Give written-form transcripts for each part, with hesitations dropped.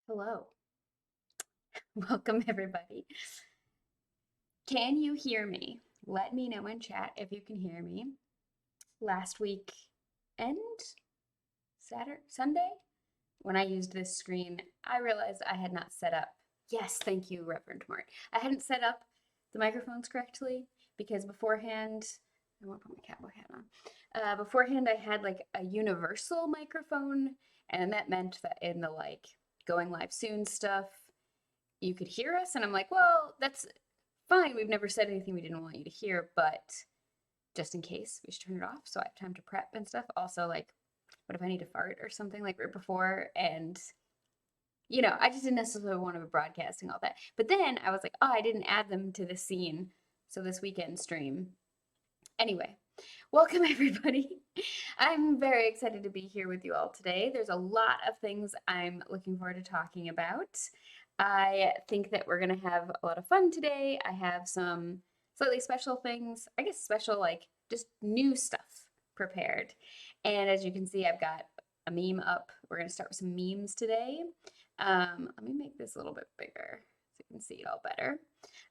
Hello. Welcome, everybody. Can you hear me? Let me know in chat if you can hear me. Last week, Sunday, when I used this screen, I realized I had not set up. Yes, thank you, Reverend Mart. I hadn't set up the microphones correctly because beforehand, I won't put my cowboy hat on. Beforehand, I had like a universal microphone, and that meant that in the going live soon stuff, you could hear us. And I'm like, well, that's fine. We've never said anything we didn't want you to hear, but just in case, we should turn it off so I have time to prep and stuff. Also, like, what if I need to fart or something like right before? And, I just didn't necessarily want to be broadcasting all that. But then I was like, oh, I didn't add them to the scene. So this weekend stream. Anyway, welcome everybody. I'm very excited to be here with you all today. There's a lot of things I'm looking forward to talking about. I think that we're going to have a lot of fun today. I have some slightly special things, I guess special, like just new stuff prepared. And as you can see, I've got a meme up. We're going to start with some memes today. Let me make this a little bit bigger so you can see it all better.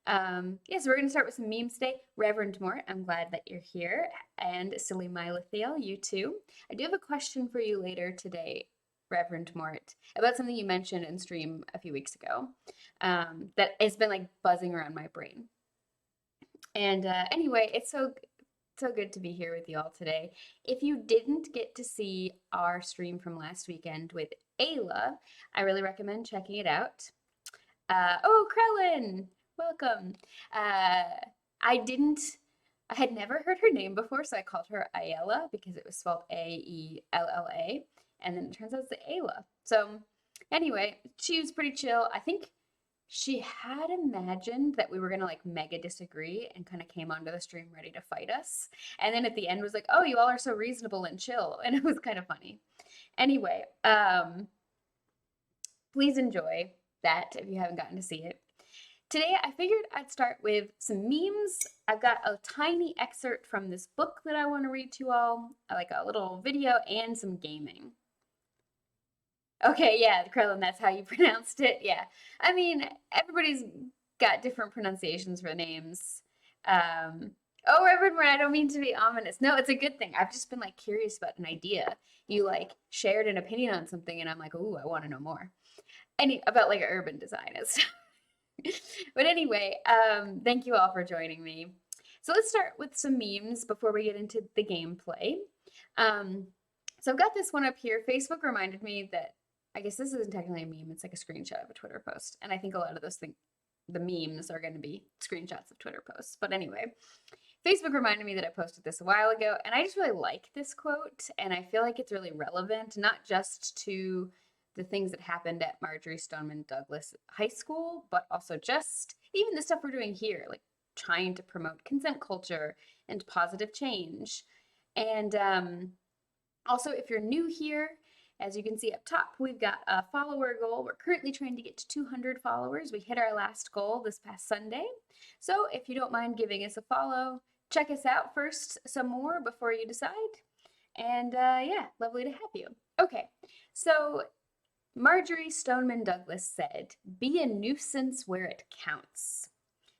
So we're going to start with some memes today. Reverend Mort, I'm glad that you're here. And Silly Mylathiel, you too. I do have a question for you later today, Reverend Mort, about something you mentioned in stream a few weeks ago that has been like buzzing around my brain. And anyway, it's so good to be here with you all today. If you didn't get to see our stream from last weekend with Ayla, I really recommend checking it out. Oh, Krellin, welcome. I didn't, I had never heard her name before, so I called her Ayala because it was spelled Aella. And then it turns out it's Ayla. So, anyway, she was pretty chill. I think she had imagined that we were gonna like mega disagree and kind of came onto the stream ready to fight us. And then at the end was like, oh, you all are so reasonable and chill. And it was kind of funny. Anyway, please enjoy that if you haven't gotten to see it. Today, I figured I'd start with some memes. I've got a tiny excerpt from this book that I want to read to you all, like a little video and some gaming. Okay, yeah, Krellin, that's how you pronounced it. Yeah. I mean, everybody's got different pronunciations for names. Oh, Reverend Moore, I don't mean to be ominous. No, it's a good thing. I've just been like curious about an idea. You like shared an opinion on something, and I'm like, ooh, I want to know more. About like urban design and stuff. But anyway, thank you all for joining me. So let's start with some memes before we get into the gameplay. So I've got this one up here. Facebook reminded me that I guess this isn't technically a meme, it's like a screenshot of a Twitter post. And I think a lot of those things, the memes are going to be screenshots of Twitter posts. But anyway, Facebook reminded me that I posted this a while ago, and I just really like this quote, and I feel like it's really relevant, not just to the things that happened at Marjorie Stoneman Douglas High School, but also just even the stuff we're doing here, like trying to promote consent culture and positive change. And also, if you're new here, as you can see up top, we've got a follower goal. We're currently trying to get to 200 followers. We hit our last goal this past Sunday. So if you don't mind giving us a follow, check us out first some more before you decide. And yeah, lovely to have you. Okay, so Marjorie Stoneman Douglas said, "Be a nuisance where it counts.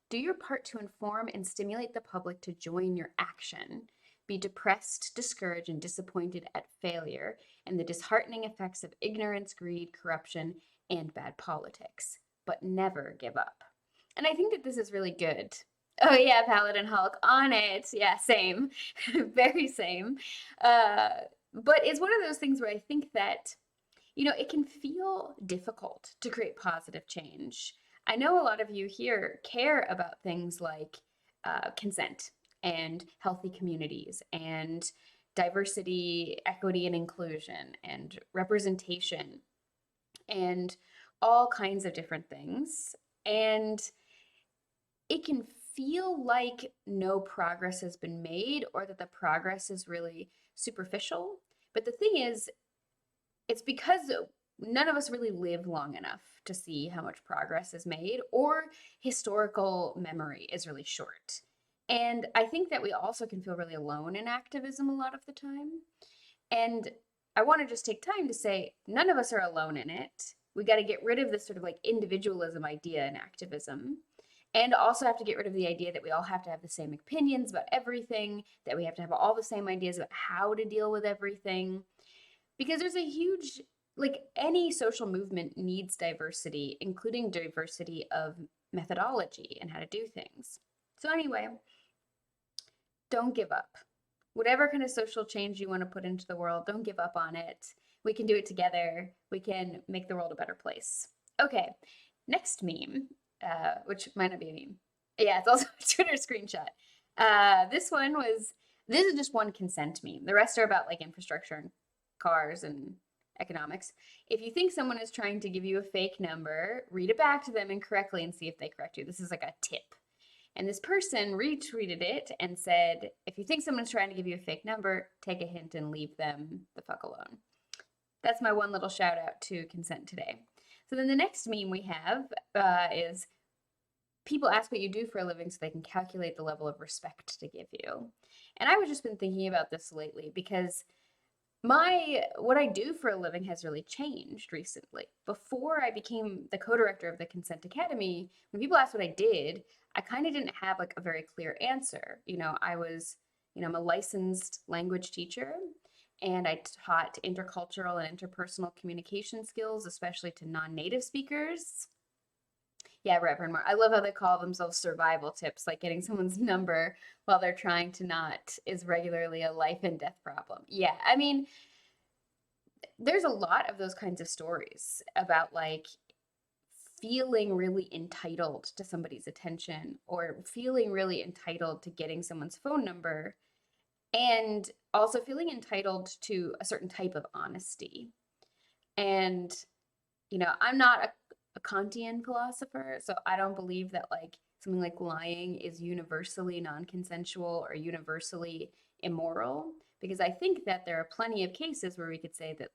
Do your part to inform and stimulate the public to join your action. Be depressed, discouraged, and disappointed at failure and the disheartening effects of ignorance, greed, corruption, and bad politics. But never give up." And I think that this is really good. Oh yeah, Paladin Hulk, on it. Yeah, same. Very same. But it's one of those things where I think that it can feel difficult to create positive change. I know a lot of you here care about things like consent and healthy communities and diversity, equity, and inclusion and representation and all kinds of different things. And it can feel like no progress has been made or that the progress is really superficial. But the thing is, it's because none of us really live long enough to see how much progress is made, or historical memory is really short. And I think that we also can feel really alone in activism a lot of the time. And I want to just take time to say none of us are alone in it. we got to get rid of this sort of like individualism idea in activism, and also have to get rid of the idea that we all have to have the same opinions about everything, that we have to have all the same ideas about how to deal with everything. Because there's a huge, like, any social movement needs diversity, including diversity of methodology and how to do things. So, anyway, don't give up. Whatever kind of social change you want to put into the world, don't give up on it. We can do it together. We can make the world a better place. Okay, next meme, which might not be a meme. Yeah, it's also a Twitter screenshot. This is just one consent meme. The rest are about like infrastructure and cars and economics. If you think someone is trying to give you a fake number, read it back to them incorrectly and see if they correct you. This is like a tip. And this person retweeted it and said, if you think someone's trying to give you a fake number, take a hint and leave them the fuck alone. That's my one little shout out to consent today. So then the next meme we have is people ask what you do for a living so they can calculate the level of respect to give you. And I've just been thinking about this lately because what I do for a living has really changed recently. Before I became the co-director of the Consent Academy, when people asked what I did, I kind of didn't have like a very clear answer. I'm a licensed language teacher, and I taught intercultural and interpersonal communication skills, especially to non-native speakers. Yeah, Reverend Mark. I love how they call themselves survival tips, like getting someone's number while they're trying to not is regularly a life and death problem. Yeah, I mean, there's a lot of those kinds of stories about like feeling really entitled to somebody's attention or feeling really entitled to getting someone's phone number and also feeling entitled to a certain type of honesty. And, I'm not a Kantian philosopher, so I don't believe that like something like lying is universally non-consensual or universally immoral, because I think that there are plenty of cases where we could say that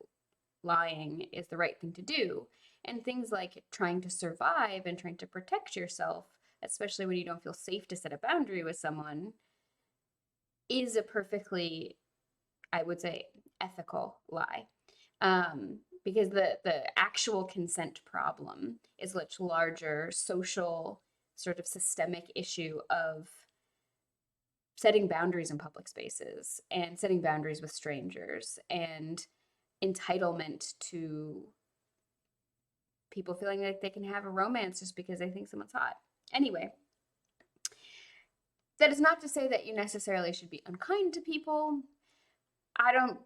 lying is the right thing to do. And things like trying to survive and trying to protect yourself, especially when you don't feel safe to set a boundary with someone, is a perfectly, I would say, ethical lie. Because the actual consent problem is a much larger social sort of systemic issue of setting boundaries in public spaces and setting boundaries with strangers and entitlement to people feeling like they can have a romance just because they think someone's hot. Anyway, that is not to say that you necessarily should be unkind to people. I don't,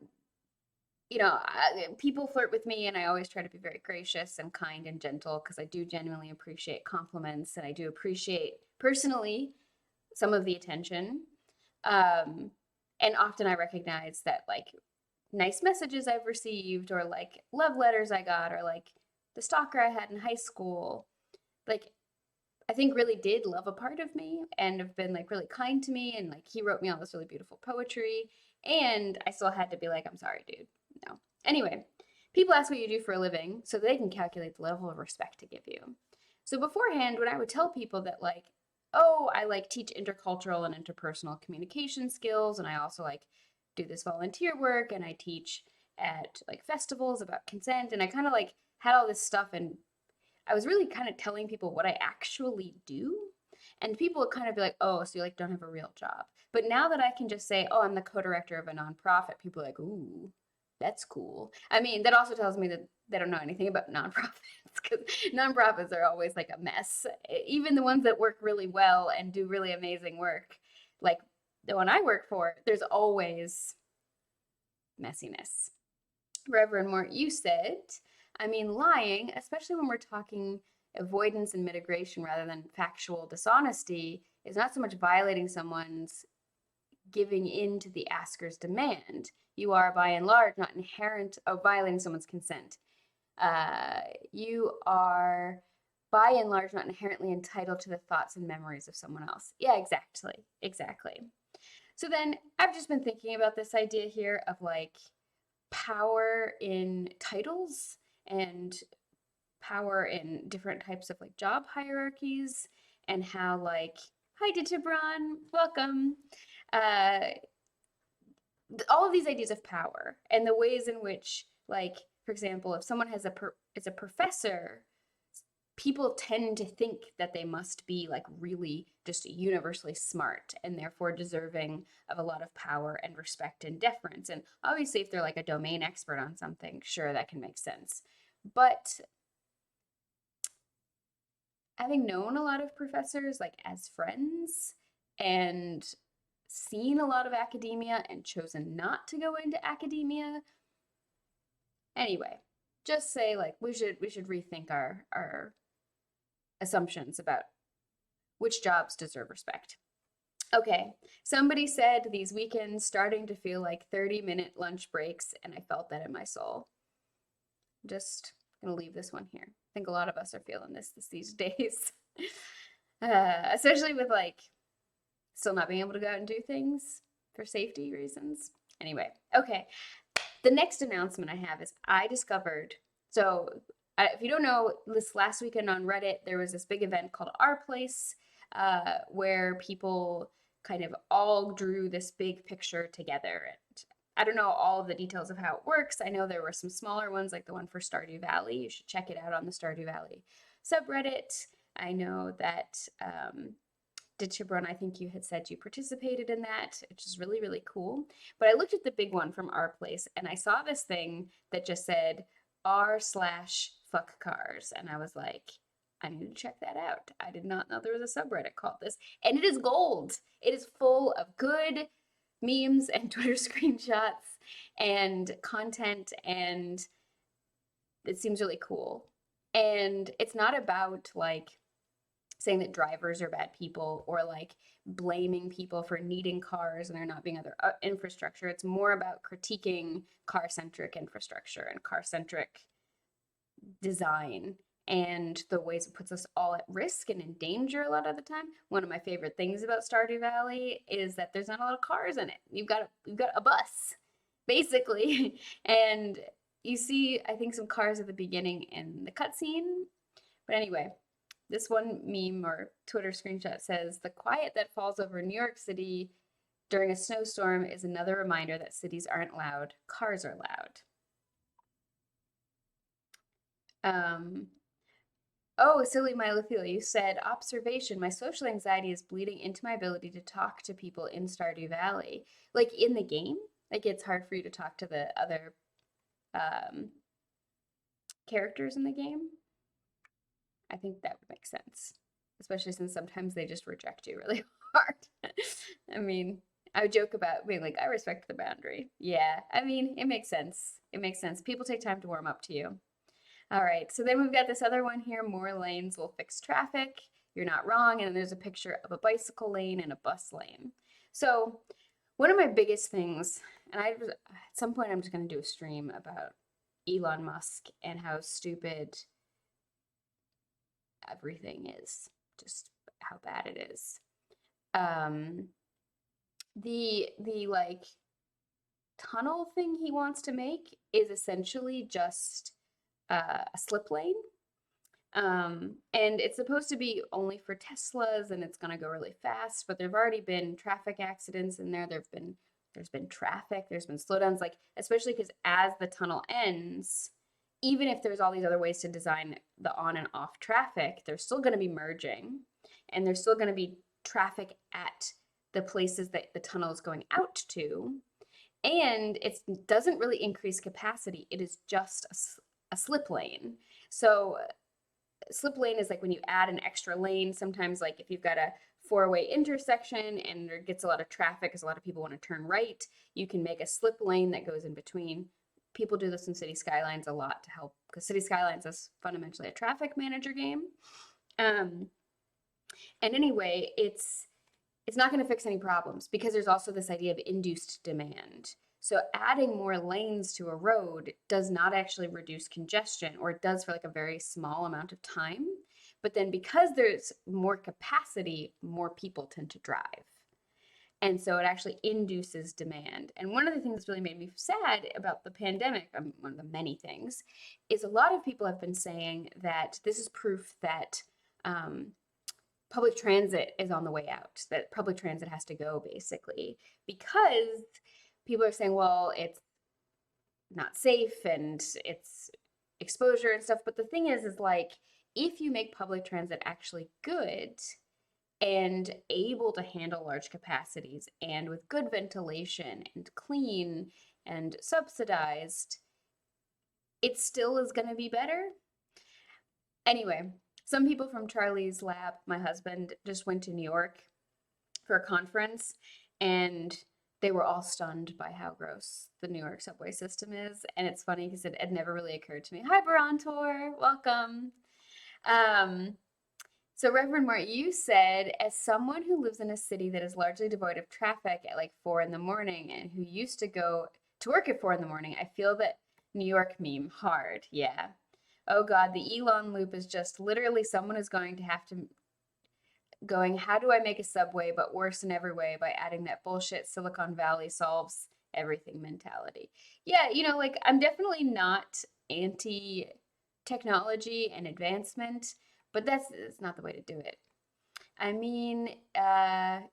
people flirt with me and I always try to be very gracious and kind and gentle because I do genuinely appreciate compliments and I do appreciate personally some of the attention. And often I recognize that like nice messages I've received or like love letters I got or like the stalker I had in high school, like I think really did love a part of me and have been like really kind to me. And like he wrote me all this really beautiful poetry. And I still had to be like, I'm sorry, dude. No. Anyway, people ask what you do for a living so they can calculate the level of respect to give you. So beforehand, when I would tell people that like, oh, I like teach intercultural and interpersonal communication skills, and I also like do this volunteer work, and I teach at like festivals about consent, and I kind of like had all this stuff, and I was really kind of telling people what I actually do. And people would kind of be like, oh, so you like don't have a real job. But now that I can just say, oh, I'm the co-director of a nonprofit, people are like, ooh, that's cool. I mean, that also tells me that they don't know anything about nonprofits because nonprofits are always like a mess. Even the ones that work really well and do really amazing work, like the one I work for, there's always messiness. Reverend Mort, you said, I mean, lying, especially when we're talking avoidance and mitigation rather than factual dishonesty, is not so much violating someone's giving in to the asker's demand. You are, by and large, not inherent of violating someone's consent. You are, by and large, not inherently entitled to the thoughts and memories of someone else. Yeah, exactly. Exactly. So then I've just been thinking about this idea here of like power in titles and power in different types of like job hierarchies and how like hi Ditibron, welcome. Uh, all of these ideas of power and the ways in which like for example, if someone is a professor, people tend to think that they must be like really just universally smart and therefore deserving of a lot of power and respect and deference. And obviously, if they're like a domain expert on something, sure, that can make sense. But having known a lot of professors like as friends and seen a lot of academia and chosen not to go into academia, anyway, just say like we should rethink our assumptions about which jobs deserve respect. Okay, somebody said these weekends starting to feel like 30-minute lunch breaks, and I felt that in my soul. Just gonna leave this one here. I think a lot of us are feeling this these days, especially with like still not being able to go out and do things for safety reasons. Anyway, okay. The next announcement I have is I discovered. So, if you don't know, this last weekend on Reddit, there was this big event called Our Place, where people kind of all drew this big picture together. And I don't know all of the details of how it works. I know there were some smaller ones, like the one for Stardew Valley. You should check it out on the Stardew Valley subreddit. I know that Ditchabron, I think you had said you participated in that, which is really, really cool. But I looked at the big one from Our Place and I saw this thing that just said r/fuck cars. And I was like, I need to check that out. I did not know there was a subreddit called this. And it is gold. It is full of good memes and Twitter screenshots and content, and it seems really cool. And it's not about like saying that drivers are bad people or like blaming people for needing cars and there not being other infrastructure. It's more about critiquing car-centric infrastructure and car-centric design and the ways it puts us all at risk and in danger a lot of the time. One of my favorite things about Stardew Valley is that there's not a lot of cars in it. You've got a bus, basically, and you see, I think, some cars at the beginning in the cutscene. But anyway, this one meme or Twitter screenshot says, "The quiet that falls over New York City during a snowstorm is another reminder that cities aren't loud, cars are loud." Oh, silly Mylothila, you said, observation. My social anxiety is bleeding into my ability to talk to people in Stardew Valley. Like in the game, like it's hard for you to talk to the other um, characters in the game. I think that would make sense, especially since sometimes they just reject you really hard. I mean, I would joke about being like, I respect the boundary. Yeah, I mean, it makes sense. It makes sense. People take time to warm up to you. All right, so then we've got this other one here, more lanes will fix traffic. You're not wrong. And then there's a picture of a bicycle lane and a bus lane. So one of my biggest things, and at some point I'm just going to do a stream about Elon Musk and how stupid everything is, just how bad it is. The like tunnel thing he wants to make is essentially just a slip lane. And it's supposed to be only for Teslas and it's going to go really fast, but there've already been traffic accidents in there. There's been traffic, there's been slowdowns, like especially because as the tunnel ends, even if there's all these other ways to design the on and off traffic, they're still going to be merging and there's still going to be traffic at the places that the tunnel is going out to. And it doesn't really increase capacity. It is just a slip lane. So slip lane is like when you add an extra lane. Sometimes like if you've got a four-way intersection and there gets a lot of traffic because a lot of people want to turn right, you can make a slip lane that goes in between. People do this in City Skylines a lot to help, because City Skylines is fundamentally a traffic manager game. And anyway, it's not going to fix any problems because there's also this idea of induced demand. So adding more lanes to a road does not actually reduce congestion, or it does for like a very small amount of time. But then because there's more capacity, more people tend to drive. And so it actually induces demand. And one of the things that's really made me sad about the pandemic, one of the many things, is a lot of people have been saying that this is proof that public transit is on the way out, that public transit has to go basically, because people are saying, well, it's not safe and it's exposure and stuff. But the thing is like, if you make public transit actually good and able to handle large capacities and with good ventilation and clean and subsidized, it still is going to be better. Anyway, some people from Charlie's lab, my husband, just went to New York for a conference and they were all stunned by how gross the New York subway system is. And it's funny because it had never really occurred to me. Hi, Barantor, welcome. Um, so, Reverend Mort, you said, as someone who lives in a city that is largely devoid of traffic at like 4 in the morning and who used to go to work at 4 in the morning, I feel that New York meme hard. Yeah. Oh God, the Elon loop is just literally someone is going to have to going, how do I make a subway but worse in every way by adding that bullshit Silicon Valley solves everything mentality. Yeah, like I'm definitely not anti technology and advancement, but that's not the way to do it. I mean, and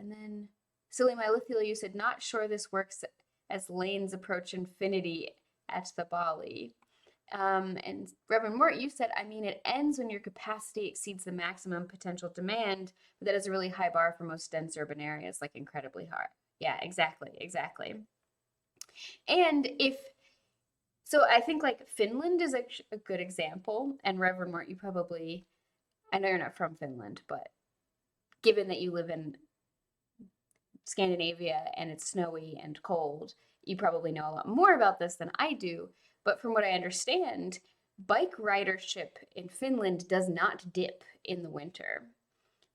then Silly My Lithiel, you said not sure this works as lanes approach infinity at the Bali. And Reverend Mort, you said, I mean, it ends when your capacity exceeds the maximum potential demand, but that is a really high bar for most dense urban areas, like incredibly hard. Yeah, exactly, exactly. And so I think like Finland is a good example. And Reverend Mort, you probably, I know you're not from Finland, but given that you live in Scandinavia and it's snowy and cold, you probably know a lot more about this than I do. But from what I understand, bike ridership in Finland does not dip in the winter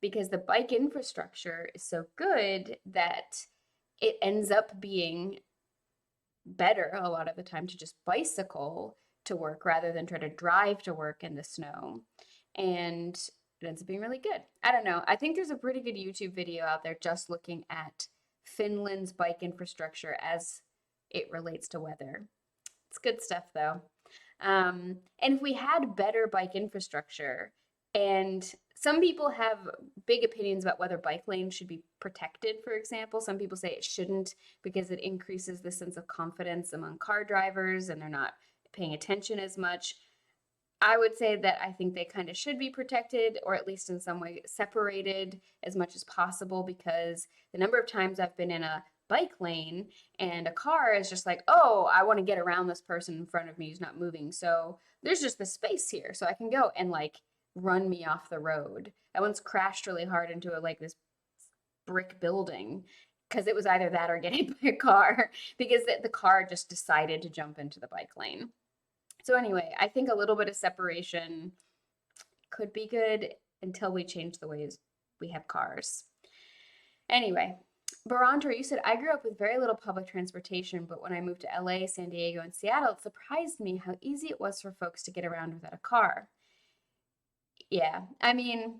because the bike infrastructure is so good that it ends up being better a lot of the time to just bicycle to work rather than try to drive to work in the snow. And it ends up being really good. I don't know. I think there's a pretty good YouTube video out there just looking at Finland's bike infrastructure as it relates to weather. It's good stuff though. And if we had better bike infrastructure, and some people have big opinions about whether bike lanes should be protected, for example. Some people say it shouldn't because it increases the sense of confidence among car drivers and they're not paying attention as much. I would say that I think they kind of should be protected or at least in some way separated as much as possible because the number of times I've been in a bike lane and a car is just like, oh, I want to get around this person in front of me who's not moving. So there's just this space here so I can go and like run me off the road. I once crashed really hard into like this brick building because it was either that or get hit by a car because the car just decided to jump into the bike lane. So anyway, I think a little bit of separation could be good until we change the ways we have cars. Anyway, Barantor, you said I grew up with very little public transportation, but when I moved to LA, San Diego, and Seattle, it surprised me how easy it was for folks to get around without a car. Yeah, I mean,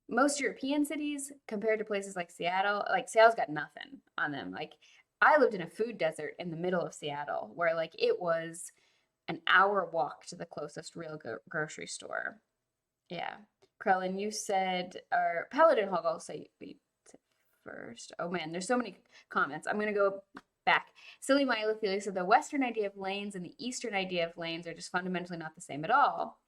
most European cities compared to places like Seattle's got nothing on them. Like I lived in a food desert in the middle of Seattle where like it was an hour walk to the closest real grocery store. Yeah. Krellin, you said, or Paladin Hog, I'll say first. Oh man, there's so many comments. I'm going to go back. Silly Myelophilia said the Western idea of lanes and the Eastern idea of lanes are just fundamentally not the same at all.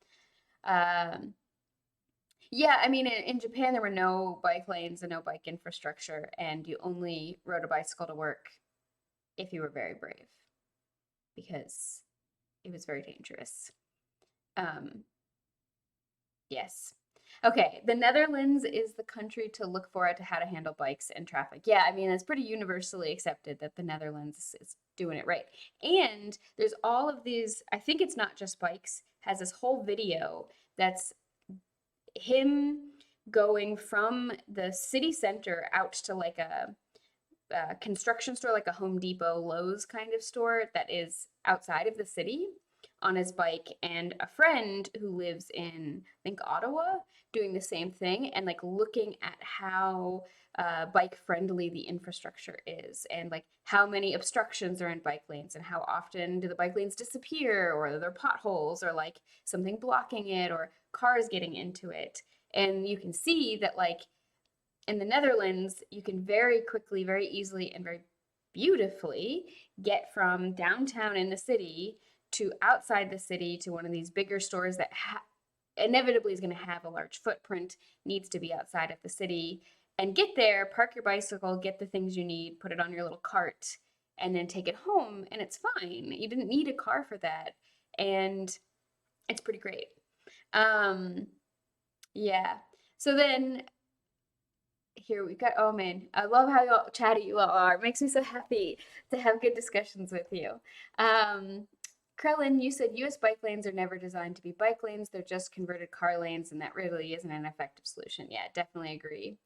Yeah, I mean, in Japan, there were no bike lanes and no bike infrastructure, and you only rode a bicycle to work if you were very brave because it was very dangerous. Um, yes. Okay, the Netherlands is the country to look for to how to handle bikes and traffic. Yeah, I mean, it's pretty universally accepted that the Netherlands is doing it right. And there's all of these, I think it's not just bikes, has this whole video that's him going from the city center out to like a construction store, like a Home Depot, Lowe's kind of store that is outside of the city on his bike, and a friend who lives in, I think, Ottawa, doing the same thing and like looking at how bike friendly the infrastructure is and like how many obstructions are in bike lanes and how often do the bike lanes disappear or are there potholes or like something blocking it or cars getting into it. And you can see that like in the Netherlands, you can very quickly, very easily, and very beautifully get from downtown in the city to outside the city to one of these bigger stores that inevitably is going to have a large footprint, needs to be outside of the city, and get there, park your bicycle, get the things you need, put it on your little cart, and then take it home, and it's fine. You didn't need a car for that, and it's pretty great. Um, yeah. So then here we go. Oh man, I love how chatty you all are. It makes me so happy to have good discussions with you. Um, Krellin, you said US bike lanes are never designed to be bike lanes. They're just converted car lanes, and that really isn't an effective solution. Yeah, definitely agree.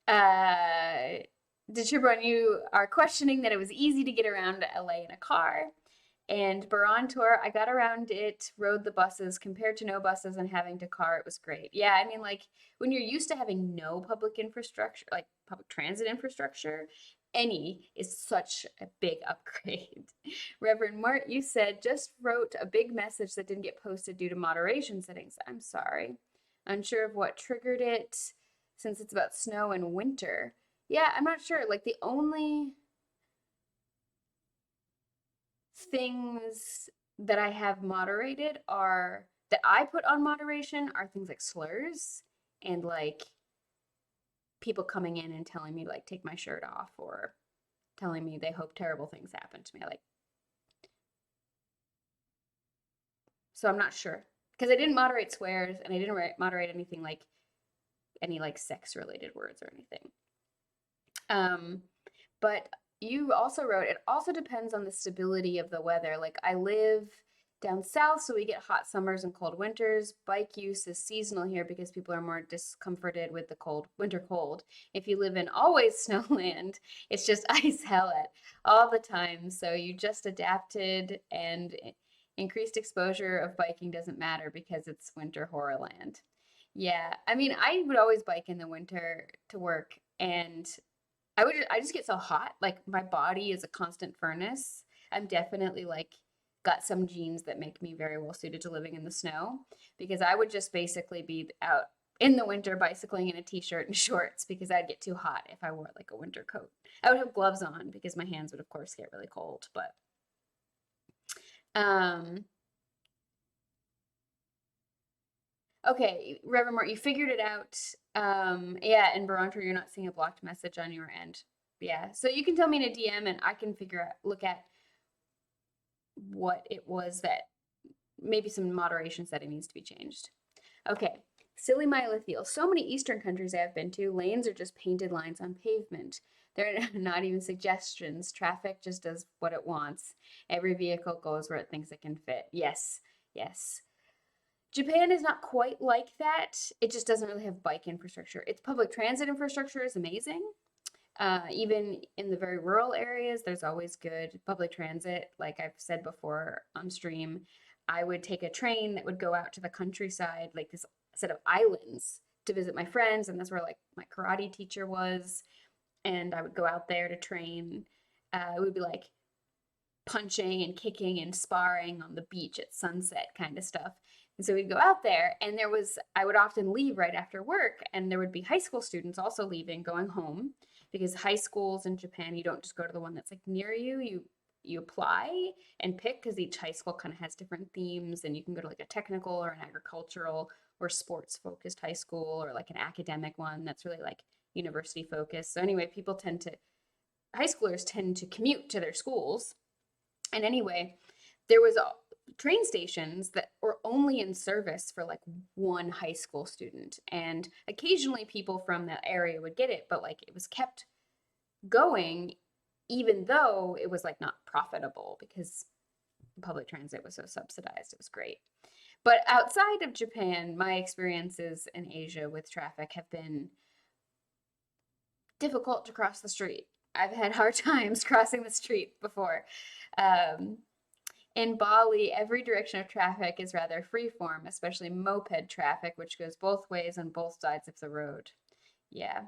Detribron, you are questioning that it was easy to get around LA in a car. And Baron Tour, I got around it, rode the buses compared to no buses and having to car. It was great. Yeah, I mean, like when you're used to having no public infrastructure, like public transit infrastructure, any is such a big upgrade. Reverend Mart, you said just wrote a big message that didn't get posted due to moderation settings. I'm sorry. Unsure of what triggered it since it's about snow and winter. Yeah, I'm not sure. Like the only things that I have moderated are that I put on moderation are things like slurs and like people coming in and telling me like take my shirt off or telling me they hope terrible things happen to me. Like, so I'm not sure because I didn't moderate swears and I didn't moderate anything like any like sex related words or anything. Um, but you also wrote it also depends on the stability of the weather. Like I live down south, so we get hot summers and cold winters. Bike use is seasonal here because people are more discomforted with the cold winter cold. If you live in always snowland, it's just ice hell at all the time. So you just adapted and increased exposure of biking doesn't matter because it's winter horrorland. Yeah, I mean, I would always bike in the winter to work, and I just get so hot. Like my body is a constant furnace. I'm definitely like got some genes that make me very well suited to living in the snow because I would just basically be out in the winter bicycling in a t-shirt and shorts because I'd get too hot if I wore like a winter coat. I would have gloves on because my hands would of course get really cold, but um okay, Reverend Mort, you figured it out. Yeah, and Baronter, you're not seeing a blocked message on your end. Yeah, so you can tell me in a DM and I can figure out, look at what it was that maybe some moderation setting needs to be changed. Okay, silly myelithial. So many Eastern countries I have been to, lanes are just painted lines on pavement. They're not even suggestions. Traffic just does what it wants. Every vehicle goes where it thinks it can fit. Yes, yes. Japan is not quite like that. It just doesn't really have bike infrastructure. Its public transit infrastructure is amazing. Even in the very rural areas, there's always good public transit. Like I've said before on stream, I would take a train that would go out to the countryside, like this set of islands, to visit my friends, and that's where like my karate teacher was. And I would go out there to train. It would be like punching and kicking and sparring on the beach at sunset kind of stuff. And so we'd go out there, and I would often leave right after work, and there would be high school students also leaving, going home, because high schools in Japan, you don't just go to the one that's like near you. You apply and pick because each high school kind of has different themes, and you can go to like a technical or an agricultural or sports focused high school or like an academic one that's really like university focused. So anyway, high schoolers tend to commute to their schools and anyway, there was train stations that were only in service for like one high school student. And occasionally people from that area would get it, but like it was kept going even though it was like not profitable because public transit was so subsidized. It was great. But outside of Japan, my experiences in Asia with traffic have been difficult to cross the street. I've had hard times crossing the street before. Um, In Bali, every direction of traffic is rather freeform, especially moped traffic, which goes both ways on both sides of the road. Yeah.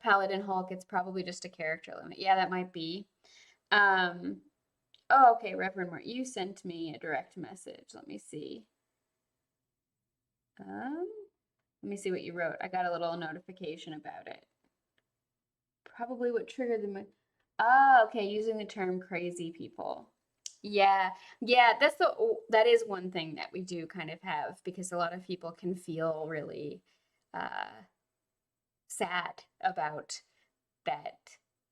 Paladin Hulk, it's probably just a character limit. Yeah, that might be. Um, oh, okay, Reverend Mort, you sent me a direct message. Let me see. Um, Let me see what you wrote. I got a little notification about it. Probably what triggered the Oh, okay, using the term crazy people. Yeah, yeah, that is one thing that we do kind of have because a lot of people can feel really uh sad about that.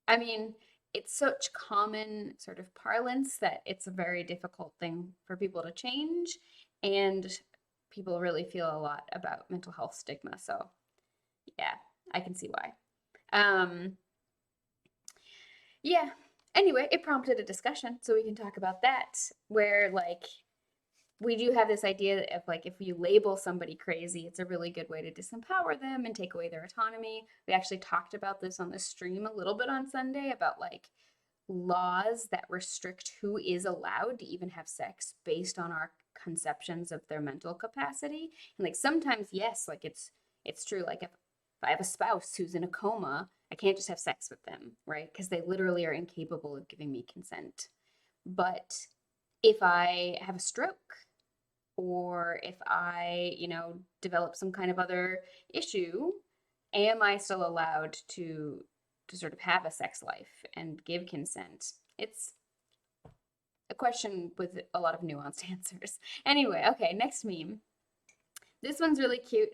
I mean, it's such common sort of parlance that it's a very difficult thing for people to change, and people really feel a lot about mental health stigma. So, yeah, I can see why. Um, yeah. Anyway, it prompted a discussion, so we can talk about that, where like we do have this idea of like if you label somebody crazy, it's a really good way to disempower them and take away their autonomy. We actually talked about this on the stream a little bit on Sunday about like laws that restrict who is allowed to even have sex based on our conceptions of their mental capacity. And like sometimes yes, like it's true like if I have a spouse who's in a coma, I can't just have sex with them, right? Because they literally are incapable of giving me consent. But if I have a stroke or if I, develop some kind of other issue, am I still allowed to sort of have a sex life and give consent? It's a question with a lot of nuanced answers. Anyway, okay, next meme. This one's really cute.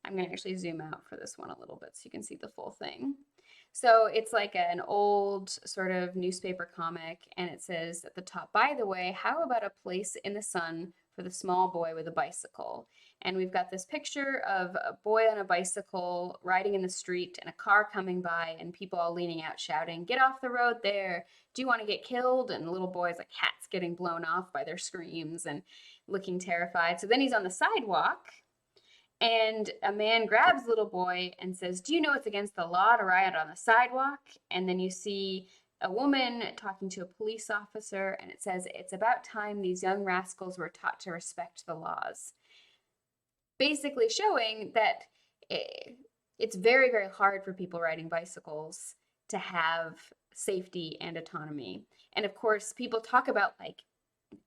I'm going to actually zoom out for this one a little bit so you can see the full thing. So it's like an old sort of newspaper comic, and it says at the top, by the way, how about a place in the sun for the small boy with a bicycle? And we've got this picture of a boy on a bicycle riding in the street and a car coming by and people all leaning out shouting, get off the road there. Do you want to get killed? And the little boy's like hats getting blown off by their screams and looking terrified. So then he's on the sidewalk and a man grabs the little boy and says, do you know it's against the law to ride on the sidewalk? And then you see a woman talking to a police officer, and it says, it's about time these young rascals were taught to respect the laws. Basically showing that it's very, very hard for people riding bicycles to have safety and autonomy. And of course, people talk about like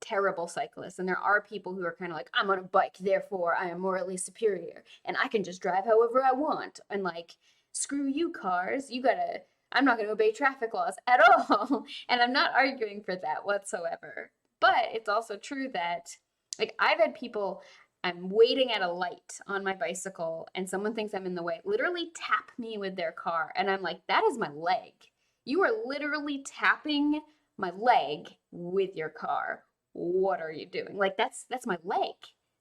terrible cyclists, and there are people who are kind of like, I'm on a bike, therefore I am morally superior and I can just drive however I want, and like, screw you cars, I'm not going to obey traffic laws at all. And I'm not arguing for that whatsoever, but it's also true that like I've had people, I'm waiting at a light on my bicycle and someone thinks I'm in the way, literally tap me with their car, and I'm like, that is my leg. You are literally tapping my leg with your car. What are you doing? Like that's my leg.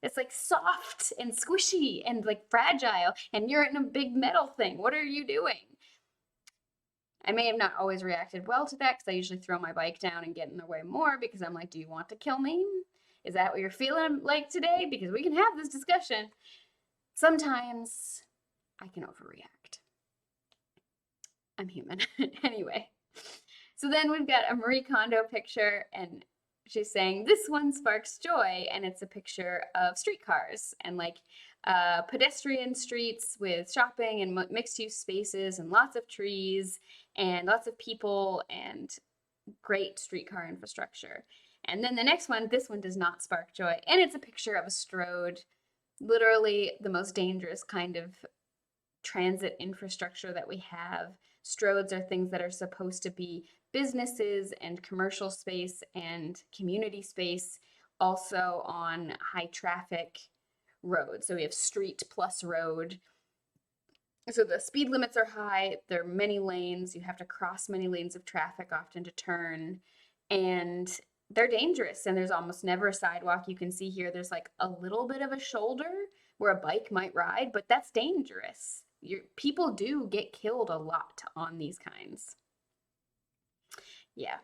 It's like soft and squishy and like fragile, and you're in a big metal thing. What are you doing? I may have not always reacted well to that because I usually throw my bike down and get in their way more because I'm like, do you want to kill me? Is that what you're feeling like today? Because we can have this discussion. Sometimes I can overreact. I'm human. Anyway, so then we've got a Marie Kondo picture, and she's saying, this one sparks joy. And it's a picture of streetcars and like pedestrian streets with shopping and mixed use spaces and lots of trees and lots of people and great streetcar infrastructure. And then the next one, this one does not spark joy. And it's a picture of a Strode, literally the most dangerous kind of transit infrastructure that we have. Stroads are things that are supposed to be businesses and commercial space and community space, also on high traffic roads. So we have street plus road. So the speed limits are high, there are many lanes, you have to cross many lanes of traffic often to turn, and they're dangerous, and there's almost never a sidewalk. You can see here there's like a little bit of a shoulder where a bike might ride, but that's dangerous. People do get killed a lot on these kinds. Yeah.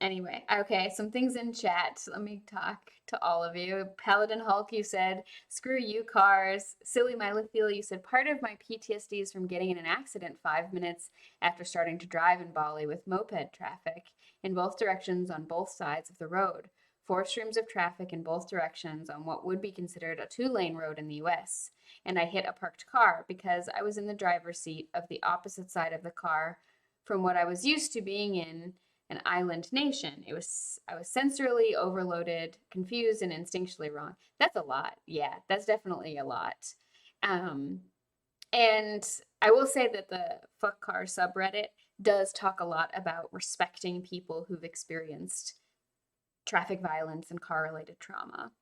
Anyway, okay, some things in chat. Let me talk to all of you. Paladin Hulk, you said, screw you cars. Silly Mylophil, you said, part of my PTSD is from getting in an accident 5 minutes after starting to drive in Bali with moped traffic in both directions on both sides of the road. 4 streams of traffic in both directions on what would be considered a 2-lane road in the US. And I hit a parked car because I was in the driver's seat of the opposite side of the car from what I was used to being in an island nation. I was sensorily overloaded, confused, and instinctually wrong. That's a lot. Yeah, that's definitely a lot. Um, and I will say that the fuck car subreddit, does talk a lot about respecting people who've experienced traffic violence and car related trauma.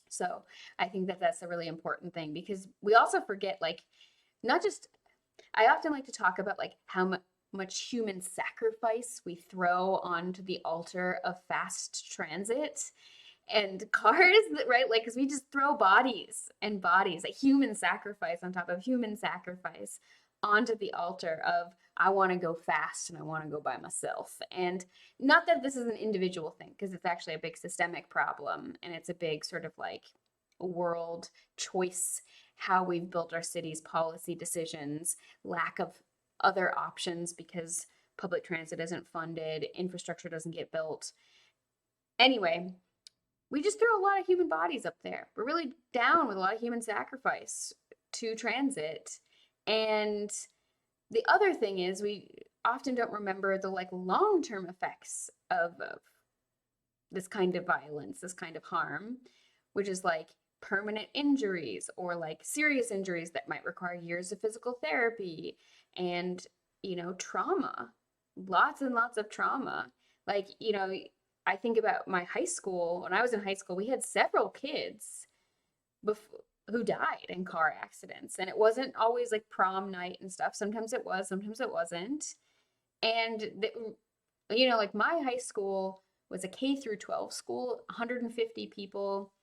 So I think that that's a really important thing because we also forget, like, not just, I often like to talk about like how much human sacrifice we throw onto the altar of fast transit and cars, right? Like, because we just throw bodies and bodies, like human sacrifice on top of human sacrifice onto the altar of I want to go fast and I want to go by myself. And not that this is an individual thing, because it's actually a big systemic problem and it's a big sort of like world choice, how we've built our cities, policy decisions, lack of other options because public transit isn't funded, infrastructure doesn't get built. Anyway, we just throw a lot of human bodies up there. We're really down with a lot of human sacrifice to transit. And the other thing is we often don't remember the like long-term effects of this kind of violence, this kind of harm, which is like permanent injuries or like serious injuries that might require years of physical therapy and, trauma, lots and lots of trauma. Like, I think about my high school. When I was in high school, we had several kids who died in car accidents. And it wasn't always like prom night and stuff. Sometimes it was, sometimes it wasn't. And, like my high school was a K through 12 school, 150 people.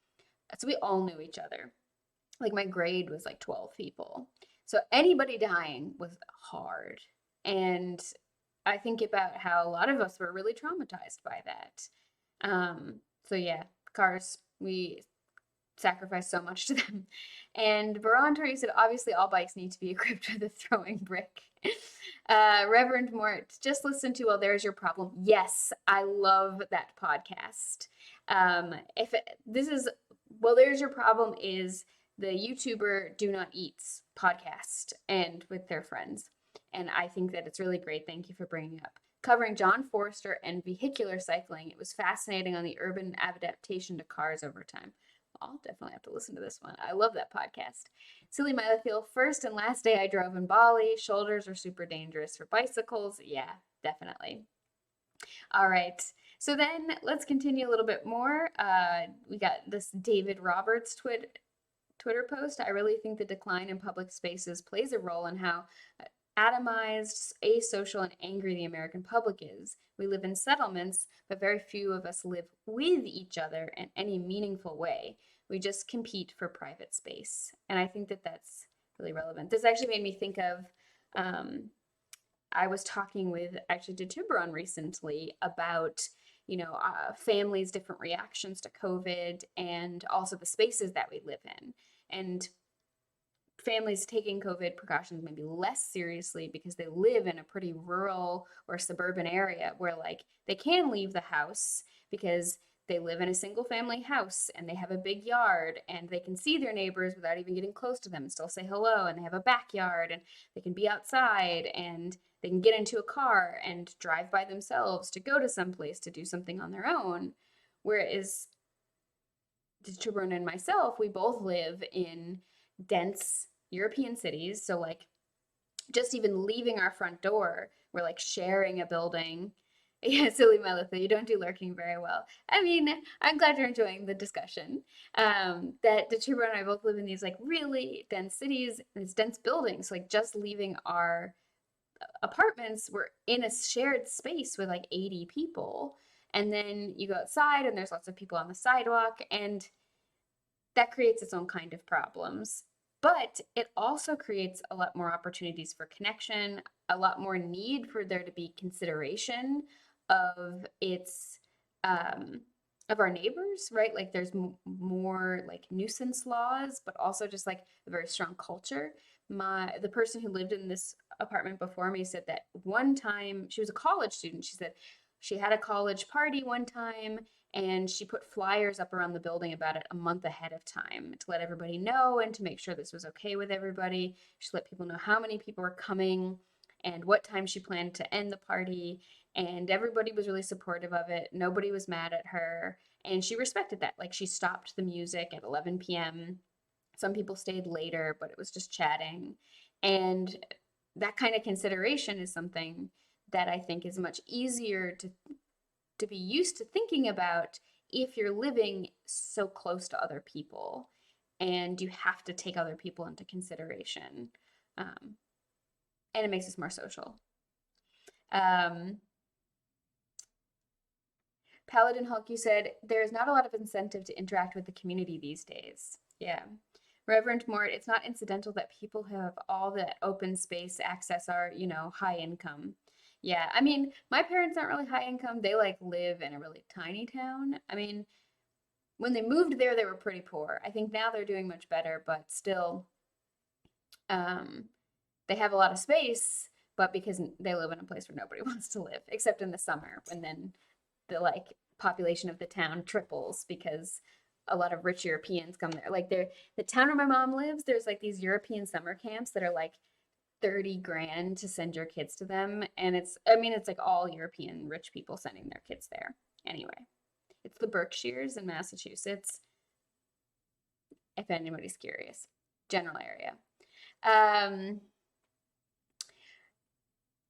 So we all knew each other. Like my grade was like 12 people. So anybody dying was hard. And I think about how a lot of us were really traumatized by that. So yeah, cars, we sacrifice so much to them. And Baron Tori said, obviously all bikes need to be equipped with a throwing brick. Reverend Mort, just listen to Well, There's Your Problem. Yes, I love that podcast. If it, this is Well, There's Your Problem is the YouTuber Do Not Eats podcast and with their friends. And I think that it's really great. Thank you for bringing it up. Covering John Forster and vehicular cycling. It was fascinating on the urban adaptation to cars over time. I'll definitely have to listen to this one. I love that podcast. Silly Mylathiel, first and last day I drove in Bali. Shoulders are super dangerous for bicycles. Yeah, definitely. All right. So then let's continue a little bit more. We got this David Roberts Twitter post. I really think the decline in public spaces plays a role in how atomized, asocial, and angry the American public is. We live in settlements, but very few of us live with each other in any meaningful way. We just compete for private space. And I think that that's really relevant. This actually made me think of, I was talking with actually to Tiburon recently about, families' different reactions to COVID and also the spaces that we live in. And families taking COVID precautions maybe less seriously because they live in a pretty rural or suburban area where like they can leave the house because they live in a single family house and they have a big yard and they can see their neighbors without even getting close to them and still say hello, and they have a backyard and they can be outside and they can get into a car and drive by themselves to go to some place to do something on their own. Whereas Tiburon and myself, we both live in dense European cities. So like just even leaving our front door, we're like sharing a building. Yeah, silly Melissa, you don't do lurking very well. I mean, I'm glad you're enjoying the discussion. That Tiburon and I both live in these like really dense cities, these dense buildings. Like just leaving our apartments, we're in a shared space with like 80 people. And then you go outside and there's lots of people on the sidewalk, and that creates its own kind of problems. But it also creates a lot more opportunities for connection, a lot more need for there to be consideration of its of our neighbors, right? Like there's more like nuisance laws, but also just like a very strong culture. The person who lived in this apartment before me said that one time she was a college student. She said she had a college party one time and she put flyers up around the building about it a month ahead of time to let everybody know and to make sure this was okay with everybody. She let people know how many people were coming and what time she planned to end the party. And everybody was really supportive of it. Nobody was mad at her. And she respected that. Like she stopped the music at 11 p.m. Some people stayed later, but it was just chatting. And that kind of consideration is something that I think is much easier to be used to thinking about if you're living so close to other people and you have to take other people into consideration. Um, and it makes us more social. Um, Paladin Hulk, you said there's not a lot of incentive to interact with the community these days. Yeah. Reverend Mort, it's not incidental that people who have all that open space access are, high income. Yeah, I mean, my parents aren't really high income. They like live in a really tiny town. I mean, when they moved there, they were pretty poor. I think now they're doing much better, but still, um, they have a lot of space, but because they live in a place where nobody wants to live, except in the summer, when then the like population of the town triples because a lot of rich Europeans come there. Like the town where my mom lives, there's like these European summer camps that are like 30 grand to send your kids to them. And it's like all European rich people sending their kids there. Anyway, it's the Berkshires in Massachusetts, if anybody's curious. General area.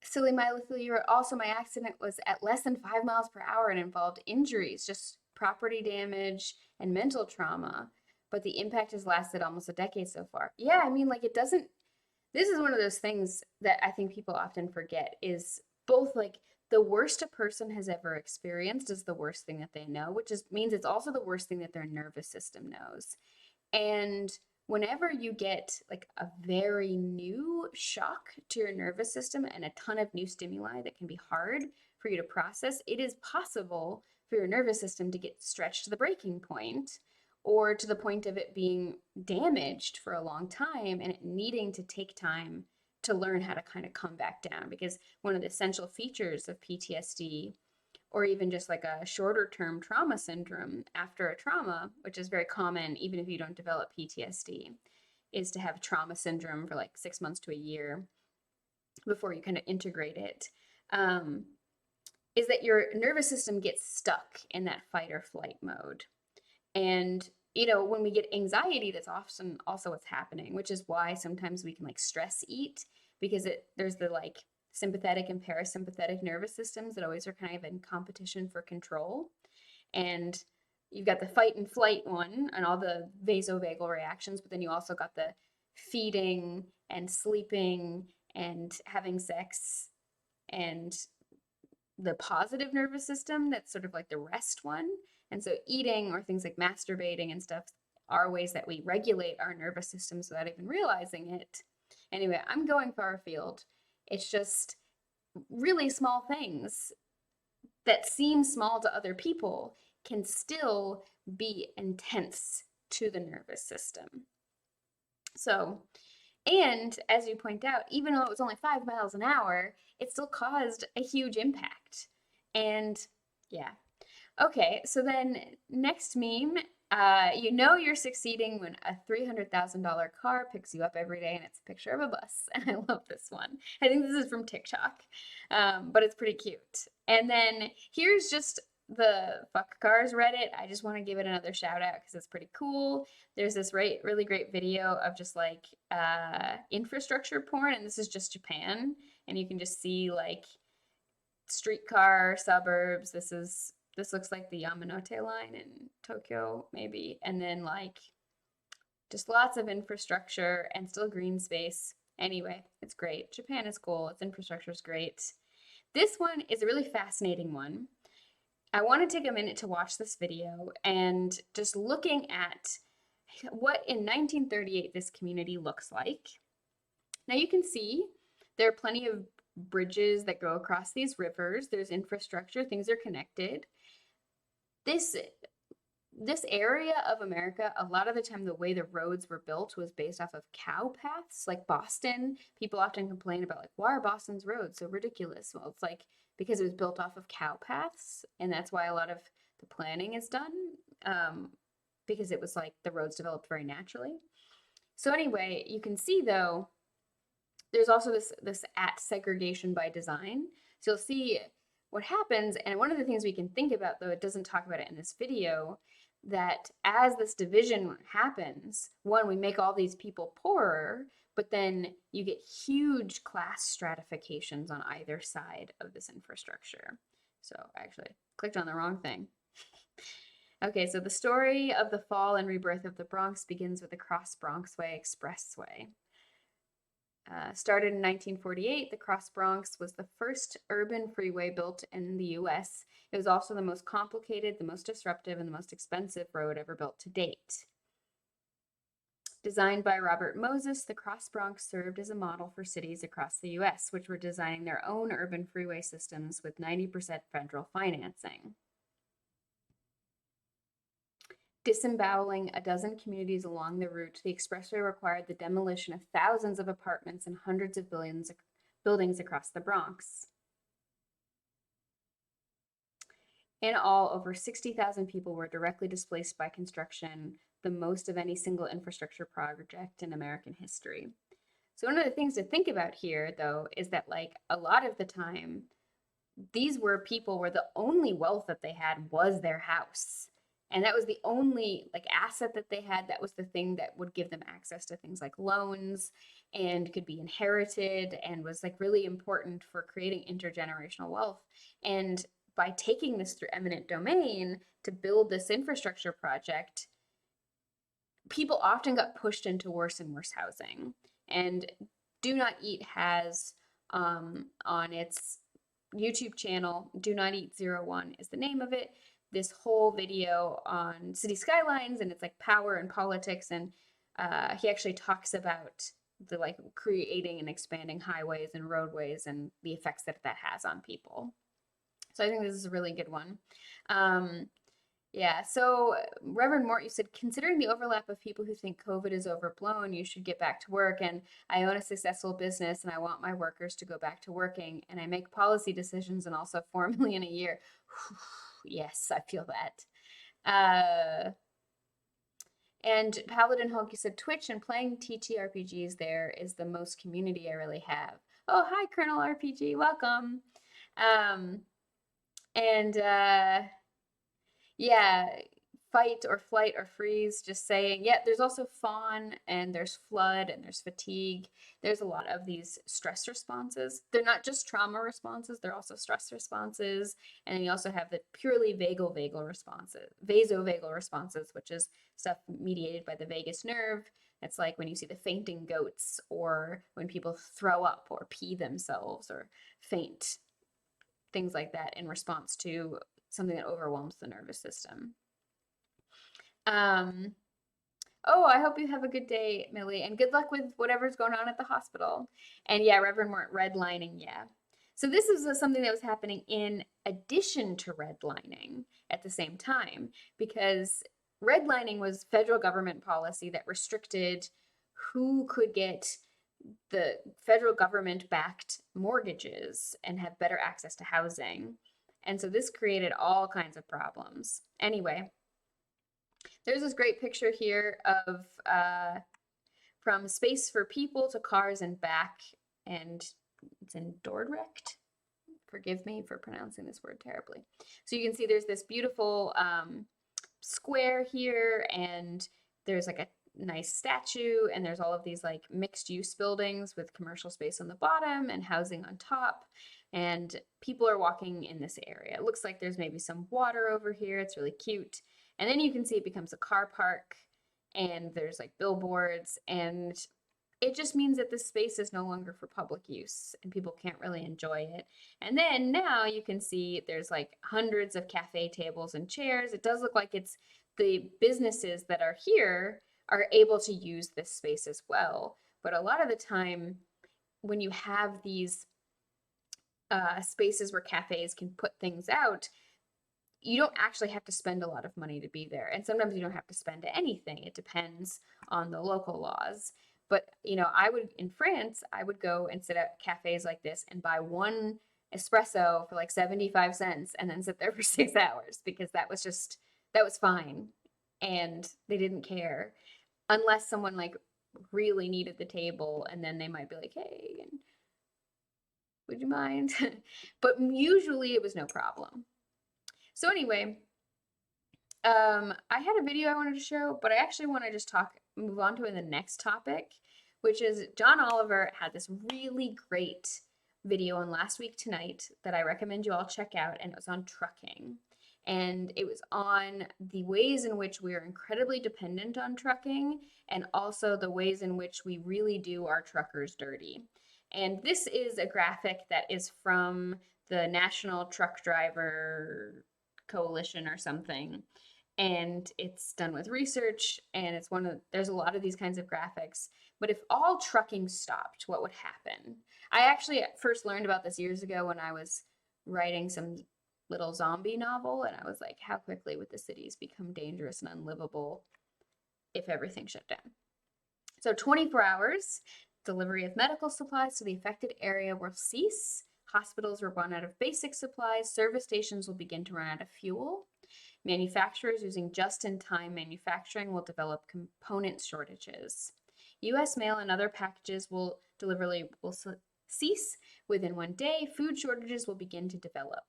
Silly My Little You also, my accident was at less than 5 miles per hour and involved injuries, just property damage and mental trauma. But the impact has lasted almost a decade so far. Yeah, I mean, like it doesn't, this is one of those things that I think people often forget is both like the worst a person has ever experienced is the worst thing that they know, which means it's also the worst thing that their nervous system knows. And whenever you get like a very new shock to your nervous system and a ton of new stimuli that can be hard for you to process, it is possible for your nervous system to get stretched to the breaking point or to the point of it being damaged for a long time and it needing to take time to learn how to kind of come back down. Because one of the essential features of PTSD or even just like a shorter term trauma syndrome after a trauma, which is very common even if you don't develop PTSD, is to have trauma syndrome for like 6 months to a year before you kind of integrate it. Is that your nervous system gets stuck in that fight or flight mode. And when we get anxiety, that's often also what's happening, which is why sometimes we can like stress eat because there's the like sympathetic and parasympathetic nervous systems that always are kind of in competition for control. And you've got the fight and flight one and all the vasovagal reactions, but then you also got the feeding and sleeping and having sex and the positive nervous system that's sort of like the rest one. And so eating or things like masturbating and stuff are ways that we regulate our nervous systems without even realizing it. Anyway, I'm going far afield. It's just really small things that seem small to other people can still be intense to the nervous system. So, and as you point out, even though it was only 5 miles an hour, it still caused a huge impact. And yeah. Okay, so then next meme, you're succeeding when a $300,000 car picks you up every day and it's a picture of a bus. And I love this one. I think this is from TikTok, but it's pretty cute. And then here's just the Fuck Cars Reddit. I just want to give it another shout out because it's pretty cool. There's this really great video of just like infrastructure porn, and this is just Japan. And you can just see like streetcar suburbs. This looks like the Yamanote line in Tokyo, maybe. And then like just lots of infrastructure and still green space. Anyway, it's great. Japan is cool. Its infrastructure is great. This one is a really fascinating one. I want to take a minute to watch this video and just looking at what in 1938 this community looks like. Now you can see there are plenty of bridges that go across these rivers. There's infrastructure, things are connected. This area of America, a lot of the time the way the roads were built was based off of cow paths. Like Boston, people often complain about like, why are Boston's roads so ridiculous? Well, it's like because it was built off of cow paths, and that's why a lot of the planning is done, because it was like the roads developed very naturally. So anyway, you can see though, there's also this at segregation by design. So you'll see what happens, and one of the things we can think about, though it doesn't talk about it in this video, that as this division happens, one, we make all these people poorer, but then you get huge class stratifications on either side of this infrastructure. So I actually clicked on the wrong thing. Okay, so the story of the fall and rebirth of the Bronx begins with the Cross Bronxway Expressway. Started in 1948, the Cross Bronx was the first urban freeway built in the US. It was also the most complicated, the most disruptive, and the most expensive road ever built to date. Designed by Robert Moses, the Cross Bronx served as a model for cities across the US, which were designing their own urban freeway systems with 90% federal financing. Disemboweling a dozen communities along the route, the expressway required the demolition of thousands of apartments and hundreds of buildings across the Bronx. In all, over 60,000 people were directly displaced by construction, the most of any single infrastructure project in American history. So one of the things to think about here, though, is that like a lot of the time, these were people where the only wealth that they had was their house. And that was the only like asset that they had. That was the thing that would give them access to things like loans and could be inherited and was like really important for creating intergenerational wealth. And by taking this through eminent domain to build this infrastructure project, people often got pushed into worse and worse housing. And Do Not Eat has on its YouTube channel, Do Not Eat 01 is the name of it, this whole video on city skylines and it's like power and politics. And he actually talks about the like creating and expanding highways and roadways and the effects that that has on people. So I think this is a really good one. Yeah, so Reverend Mort, you said, considering the overlap of people who think COVID is overblown, you should get back to work. And I own a successful business and I want my workers to go back to working. And I make policy decisions and also 4 million a year. Yes, I feel that. And Paladin Hulk, you said, Twitch and playing TTRPGs there is the most community I really have. Oh, hi, Colonel RPG, welcome. And yeah, fight or flight or freeze, just saying. Yeah, there's also fawn and there's flood and there's fatigue. There's a lot of these stress responses. They're not just trauma responses, they're also stress responses. And then you also have the purely vagal responses, vasovagal responses, which is stuff mediated by the vagus nerve. It's like when you see the fainting goats or when people throw up or pee themselves or faint, things like that in response to something that overwhelms the nervous system. Oh, I hope you have a good day, Millie, and good luck with whatever's going on at the hospital. And yeah, Reverend Mort, redlining, yeah. So this is something that was happening in addition to redlining at the same time, because redlining was federal government policy that restricted who could get the federal government backed mortgages and have better access to housing. And so this created all kinds of problems. Anyway, there's this great picture here of from space for people to cars and back, and it's in Dordrecht. Forgive me for pronouncing this word terribly. So you can see there's this beautiful square here, and there's like a nice statue, and there's all of these like mixed use buildings with commercial space on the bottom and housing on top. And people are walking in this area. It looks like there's maybe some water over here. It's really cute. And then you can see it becomes a car park and there's like billboards, and it just means that this space is no longer for public use and people can't really enjoy it. And then now you can see there's like hundreds of cafe tables and chairs. It does look like it's the businesses that are here are able to use this space as well. But a lot of the time when you have these spaces where cafes can put things out, you don't actually have to spend a lot of money to be there. And sometimes you don't have to spend anything. It depends on the local laws. But, you know, in France, I would go and sit at cafes like this and buy one espresso for like 75 cents and then sit there for 6 hours because that was fine. And they didn't care unless someone like really needed the table, and then they might be like, hey, would you mind? But usually it was no problem. So anyway, I had a video I wanted to show, but I actually want to just move on to the next topic, which is John Oliver had this really great video on Last Week Tonight that I recommend you all check out, and it was on trucking. And it was on the ways in which we are incredibly dependent on trucking and also the ways in which we really do our truckers dirty. And this is a graphic that is from the National Truck Driver Coalition or something. And it's done with research, and it's there's a lot of these kinds of graphics. But if all trucking stopped, what would happen? I actually first learned about this years ago when I was writing some little zombie novel, and I was like, how quickly would the cities become dangerous and unlivable if everything shut down? So 24 hours, delivery of medical supplies to the affected area will cease. Hospitals will run out of basic supplies. Service stations will begin to run out of fuel. Manufacturers using just-in-time manufacturing will develop component shortages. U.S. mail and other packages delivery will cease within 1 day. Food shortages will begin to develop.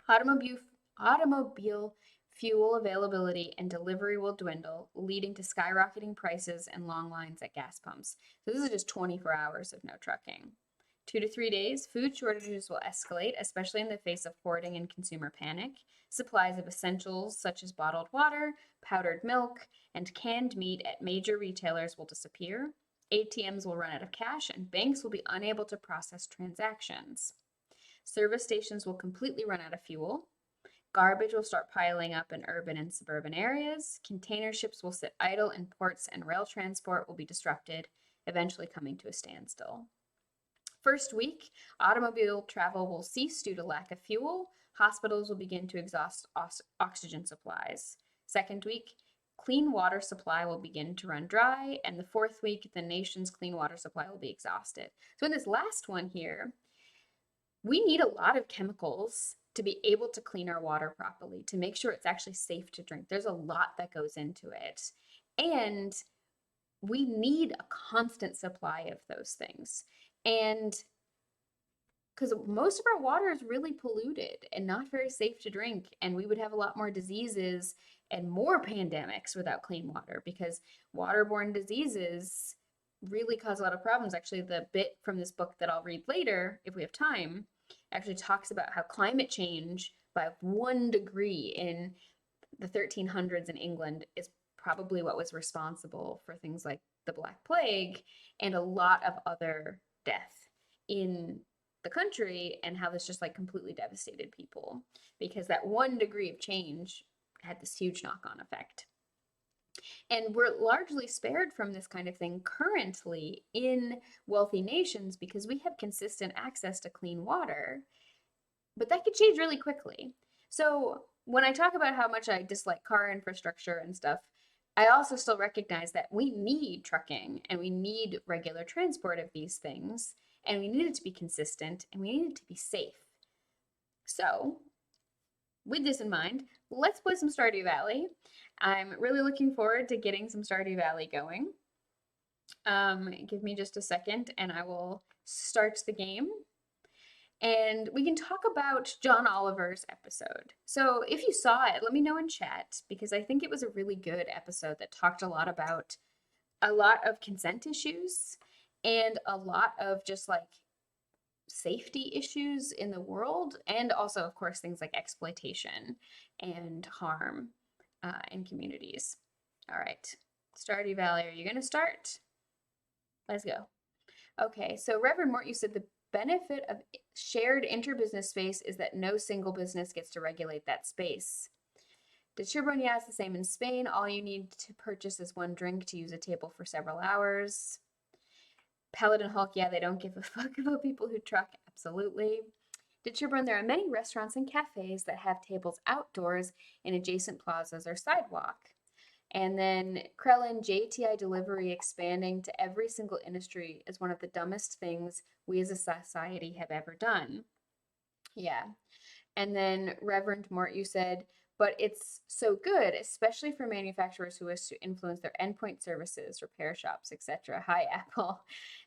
Automobile fuel availability and delivery will dwindle, leading to skyrocketing prices and long lines at gas pumps. So this is just 24 hours of no trucking. 2 to 3 days, food shortages will escalate, especially in the face of hoarding and consumer panic. Supplies of essentials such as bottled water, powdered milk, and canned meat at major retailers will disappear. ATMs will run out of cash, and banks will be unable to process transactions. Service stations will completely run out of fuel. Garbage will start piling up in urban and suburban areas. Container ships will sit idle in ports, and rail transport will be disrupted, eventually coming to a standstill. First week, automobile travel will cease due to lack of fuel. Hospitals will begin to exhaust oxygen supplies. Second week, clean water supply will begin to run dry. And the fourth week, the nation's clean water supply will be exhausted. So in this last one here, we need a lot of chemicals to be able to clean our water properly, to make sure it's actually safe to drink. There's a lot that goes into it. And we need a constant supply of those things. And because most of our water is really polluted and not very safe to drink, and we would have a lot more diseases and more pandemics without clean water, because waterborne diseases really cause a lot of problems. Actually, the bit from this book that I'll read later, if we have time, actually talks about how climate change by 1 degree in the 1300s in England is probably what was responsible for things like the Black Plague and a lot of other death in the country, and how this just like completely devastated people because that 1 degree of change had this huge knock-on effect. And we're largely spared from this kind of thing currently in wealthy nations because we have consistent access to clean water, but that could change really quickly. So when I talk about how much I dislike car infrastructure and stuff, I also still recognize that we need trucking and we need regular transport of these things, and we need it to be consistent and we need it to be safe. So with this in mind, let's play some Stardew Valley. I'm really looking forward to getting some Stardew Valley going. Give me just a second and I will start the game. And we can talk about John Oliver's episode. So if you saw it, let me know in chat, because I think it was a really good episode that talked a lot about a lot of consent issues and a lot of just like safety issues in the world, and also, of course, things like exploitation and harm in communities. All right, Stardew Valley, are you going to start? Let's go. Okay, so Reverend Mort, you said the benefit of shared interbusiness space is that no single business gets to regulate that space. Did Chibron? Yeah, it's the same in Spain. All you need to purchase is 1 drink to use a table for several hours. Paladin Hulk, yeah, they don't give a fuck about people who truck. Absolutely. Did Chibron? There are many restaurants and cafes that have tables outdoors in adjacent plazas or sidewalk. And then Krellin, JTI delivery expanding to every single industry is one of the dumbest things we as a society have ever done. Yeah. And then Reverend Mort, you said, but it's so good, especially for manufacturers who wish to influence their endpoint services, repair shops, etc. Hi, Apple.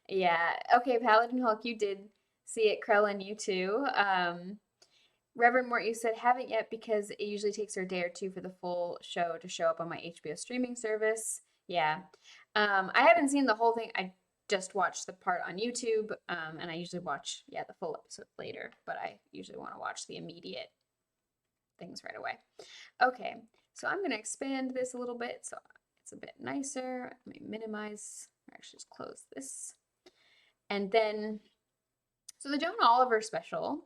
Yeah. Okay, Paladin Hulk, you did see it. Krellin, you too. Reverend Mort, you said haven't yet because it usually takes her a day or two for the full show to show up on my HBO streaming service. Yeah. I haven't seen the whole thing. I just watch the part on YouTube, and I usually watch, yeah, the full episode later, but I usually want to watch the immediate things right away. Okay, so I'm going to expand this a little bit so it's a bit nicer. Let me minimize, or actually just close this. And then, so the John Oliver special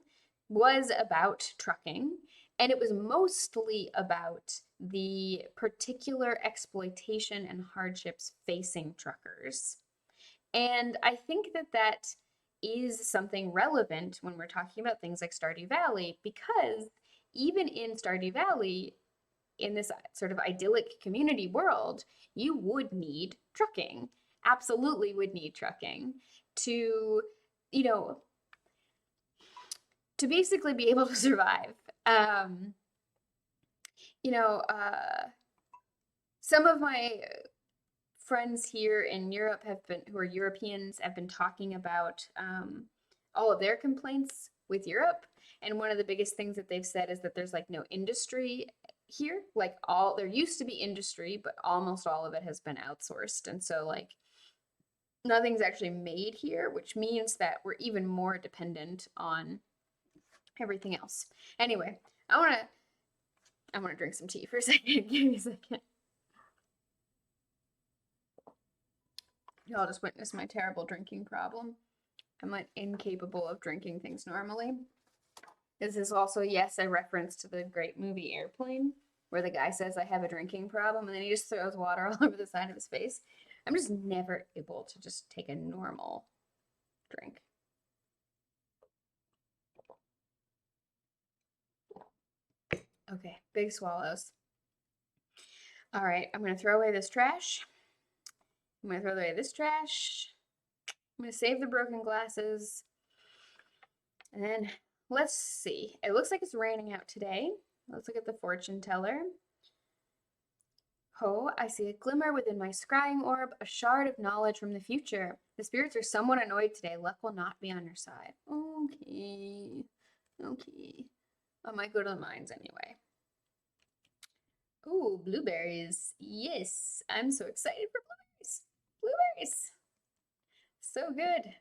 was about trucking, and it was mostly about the particular exploitation and hardships facing truckers. And I think that that is something relevant when we're talking about things like Stardew Valley, because even in Stardew Valley, in this sort of idyllic community world, you would need trucking. Absolutely would need trucking to, you know, to basically be able to survive. Um, you know, some of my friends here in Europe who are Europeans, have been talking about all of their complaints with Europe. And one of the biggest things that they've said is that there's like no industry here. Like there used to be industry, but almost all of it has been outsourced. And so like nothing's actually made here, which means that we're even more dependent on everything else. Anyway, I want to drink some tea for a second. Give me a second. Y'all just witnessed my terrible drinking problem. I'm like incapable of drinking things normally. This is also, yes, a reference to the great movie Airplane, where the guy says, I have a drinking problem, and then he just throws water all over the side of his face. I'm just never able to just take a normal drink. Okay, big swallows. All right, I'm gonna throw away this trash. I'm gonna throw away this trash. I'm gonna save the broken glasses. And then let's see. It looks like it's raining out today. Let's look at the fortune teller. Oh, I see a glimmer within my scrying orb, a shard of knowledge from the future. The spirits are somewhat annoyed today. Luck will not be on your side. Okay. Okay. I might go to the mines anyway. Ooh, blueberries. Yes, I'm so excited for blueberries. Blueberries. So good.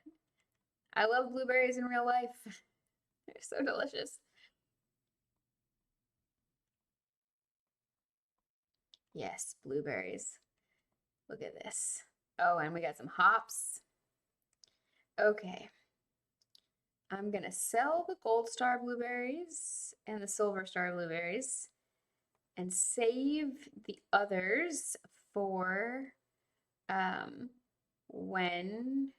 I love blueberries in real life. They're so delicious. Yes, blueberries. Look at this. Oh, and we got some hops. Okay. I'm gonna sell the gold star blueberries and the silver star blueberries and save the others for when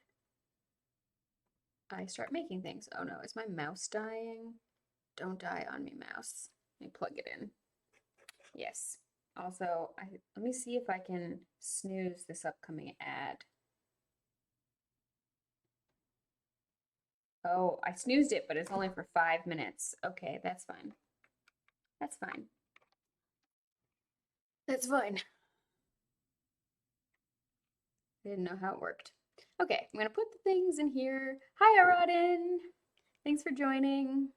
I start making things. Oh no, is my mouse dying? Don't die on me, mouse. Let me plug it in. Yes. Also, let me see if I can snooze this upcoming ad. Oh, I snoozed it, but it's only for 5 minutes. Okay, that's fine. That's fine. That's fine. I didn't know how it worked. Okay, I'm gonna put the things in here. Hi, Aradin. Thanks for joining.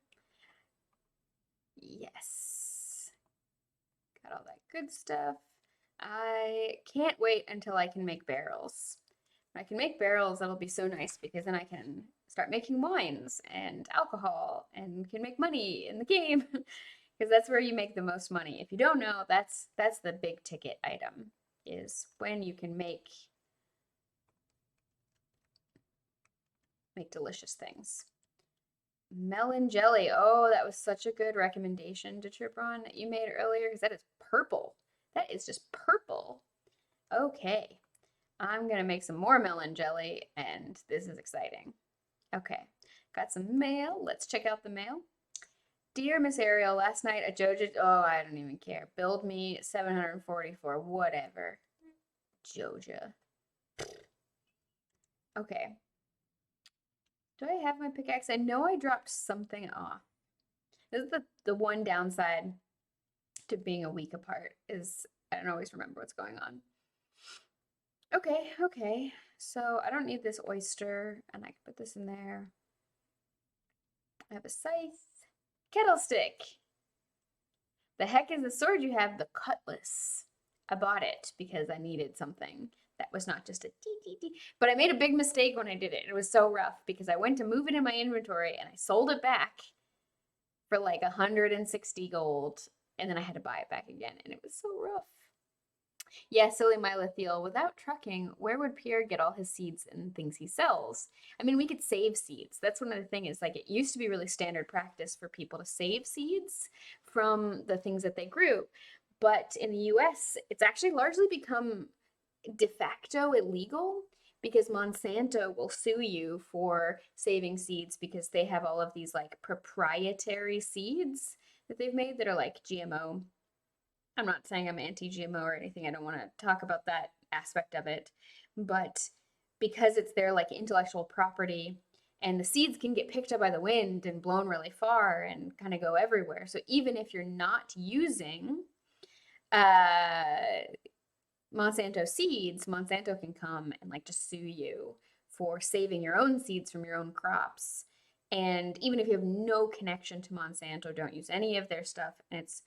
Yes. Got all that good stuff. I can't wait until I can make barrels. When I can make barrels, that'll be so nice because then I can start making wines and alcohol and can make money in the game because that's where you make the most money. If you don't know, that's the big ticket item, is when you can make delicious things. Melon jelly. Oh, that was such a good recommendation to trip on that you made earlier because that is purple. That is just purple. Okay. I'm gonna make some more melon jelly and this is exciting. Okay, got some mail. Let's check out the mail. Dear Miss Ariel, last night a Joja, oh, I don't even care. Billed me 744, whatever. Joja. Okay. Do I have my pickaxe? I know I dropped something off. This is the one downside to being a week apart, is I don't always remember what's going on. Okay, okay. So I don't need this oyster, and I can put this in there. I have a scythe. Kettle stick. The heck is the sword you have? The cutlass. I bought it because I needed something. that was not just a dee dee dee. But I made a big mistake when I did it. It was so rough because I went to move it in my inventory and I sold it back for like 160 gold, and then I had to buy it back again, and it was so rough. Yeah, silly Mylathiel. Without trucking, where would Pierre get all his seeds and things he sells? I mean, we could save seeds. That's one of the things. Like, it used to be really standard practice for people to save seeds from the things that they grew. But in the US, it's actually largely become de facto illegal because Monsanto will sue you for saving seeds because they have all of these like proprietary seeds that they've made that are like GMO. I'm not saying I'm anti-GMO or anything. I don't want to talk about that aspect of it. But because it's their like intellectual property and the seeds can get picked up by the wind and blown really far and kind of go everywhere. So even if you're not using uh, Monsanto seeds, Monsanto can come and like just sue you for saving your own seeds from your own crops. And even if you have no connection to Monsanto, don't use any of their stuff, and it's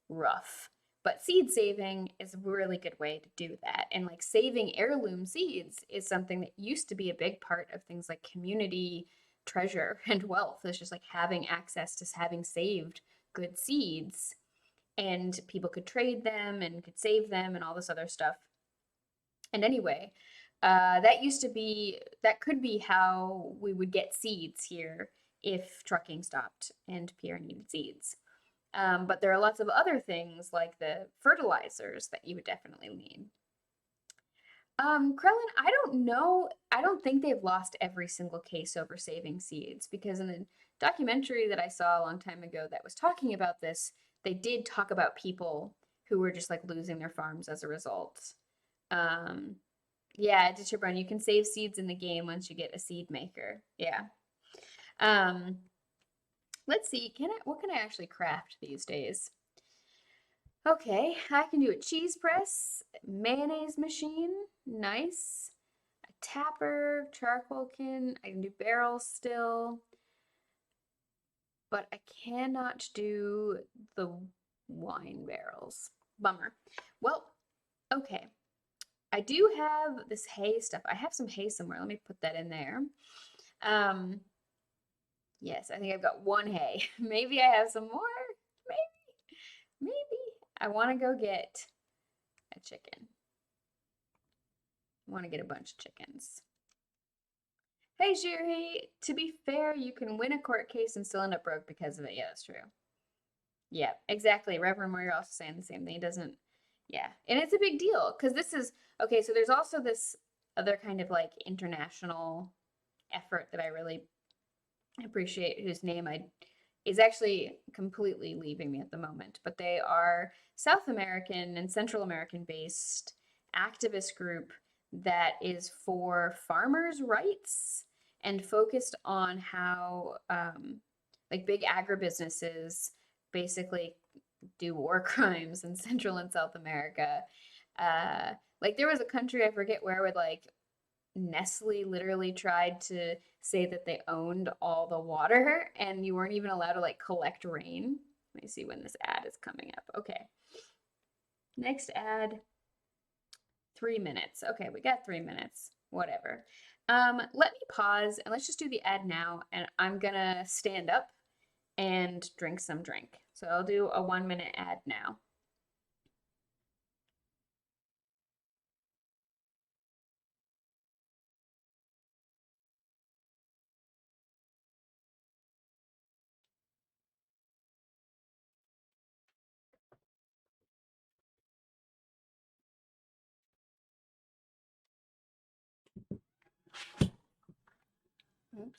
rough. But seed saving is a really good way to do that. And like saving heirloom seeds is something that used to be a big part of things like community treasure and wealth. It's just like having access to having saved good seeds, and people could trade them and could save them and all this other stuff. And anyway, that could be how we would get seeds here if trucking stopped and Pierre needed seeds. But there are lots of other things like the fertilizers that you would definitely need. Krellin, I don't know. I don't think they've lost every single case over saving seeds because in the documentary that I saw a long time ago that was talking about this, they did talk about people who were just like losing their farms as a result. Um, yeah, Ditcherbrun, you can save seeds in the game once you get a seed maker. Yeah. Um, let's see, what can I actually craft these days? Okay, I can do a cheese press, mayonnaise machine, nice. A tapper, charcoal kiln, I can do barrels still, but I cannot do the wine barrels. Bummer. Well, okay. I do have this hay stuff. I have some hay somewhere. Let me put that in there. Um, yes, I think I've got one hay. Maybe I have some more. Maybe. I want to go get a chicken. I want to get a bunch of chickens. Hey, Jerry. To be fair, you can win a court case and still end up broke because of it. Yeah, that's true. Yeah, exactly. Reverend Moore, you're also saying the same thing. It doesn't, yeah. And it's a big deal because this is, okay, so there's also this other kind of like international effort that I really appreciate, whose name I is actually completely leaving me at the moment, but they are South American and Central American based activist group that is for farmers' rights and focused on how like big agribusinesses basically do war crimes in Central and South America. Like there was a country I forget where would like Nestle literally tried to say that they owned all the water and you weren't even allowed to like collect rain. Let me see when this ad is coming up. Okay. Next ad, 3 minutes. Okay, we got 3 minutes. Whatever. Let me pause and let's just do the ad now. And I'm gonna stand up and drink some drink. So I'll do a 1 minute ad now. Oops.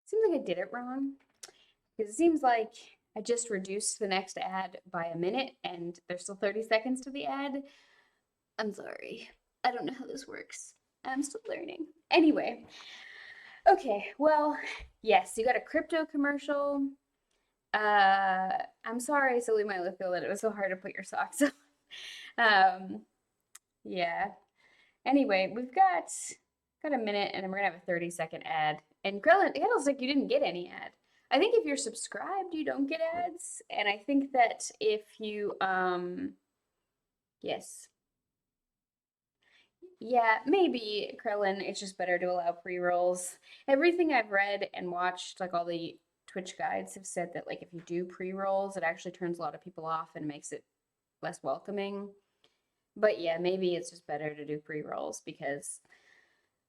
Seems like I did it wrong because it seems like I just reduced the next ad by a minute and there's still 30 seconds to the ad. I'm sorry. I don't know how this works. I'm still learning. Anyway, okay, well, yes, you got a crypto commercial. Uh, I'm sorry, Silly My Little, that it was so hard to put your socks on. Um, yeah. Anyway, we've got a minute, and then we're gonna have a 30-second ad. And Krellin, it looks like you didn't get any ad. I think if you're subscribed, you don't get ads. And I think that if you yes. Yeah, maybe Krellin, it's just better to allow pre-rolls. Everything I've read and watched, like all the Twitch guides have said that like if you do pre-rolls, it actually turns a lot of people off and makes it less welcoming. But yeah, maybe it's just better to do pre-rolls because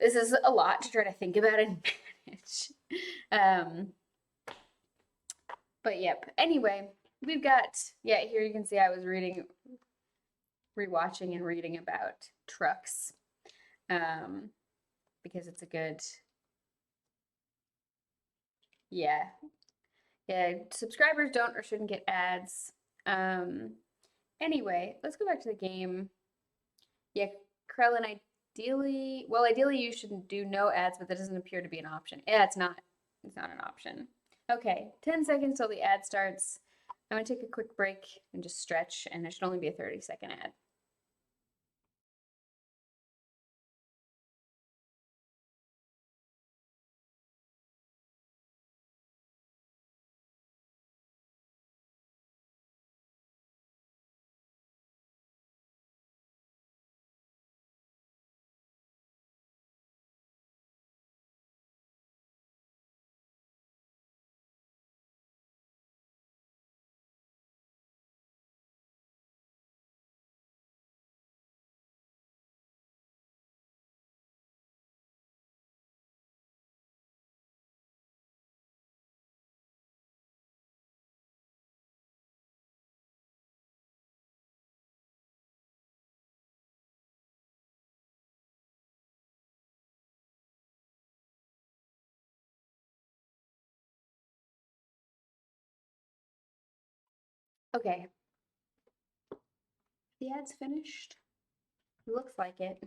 this is a lot to try to think about and manage. Um, but yep. Anyway, we've got yeah, here you can see I was rewatching and reading about trucks. Um, because it's a good yeah. Yeah, subscribers don't or shouldn't get ads. Um, anyway, let's go back to the game. Yeah, Krellin, ideally you shouldn't do no ads, but that doesn't appear to be an option. Yeah, it's not. It's not an option. Okay, 10 seconds till the ad starts. I'm gonna take a quick break and just stretch, and there should only be a 30-second ad. Okay, the ad's finished. Looks like it.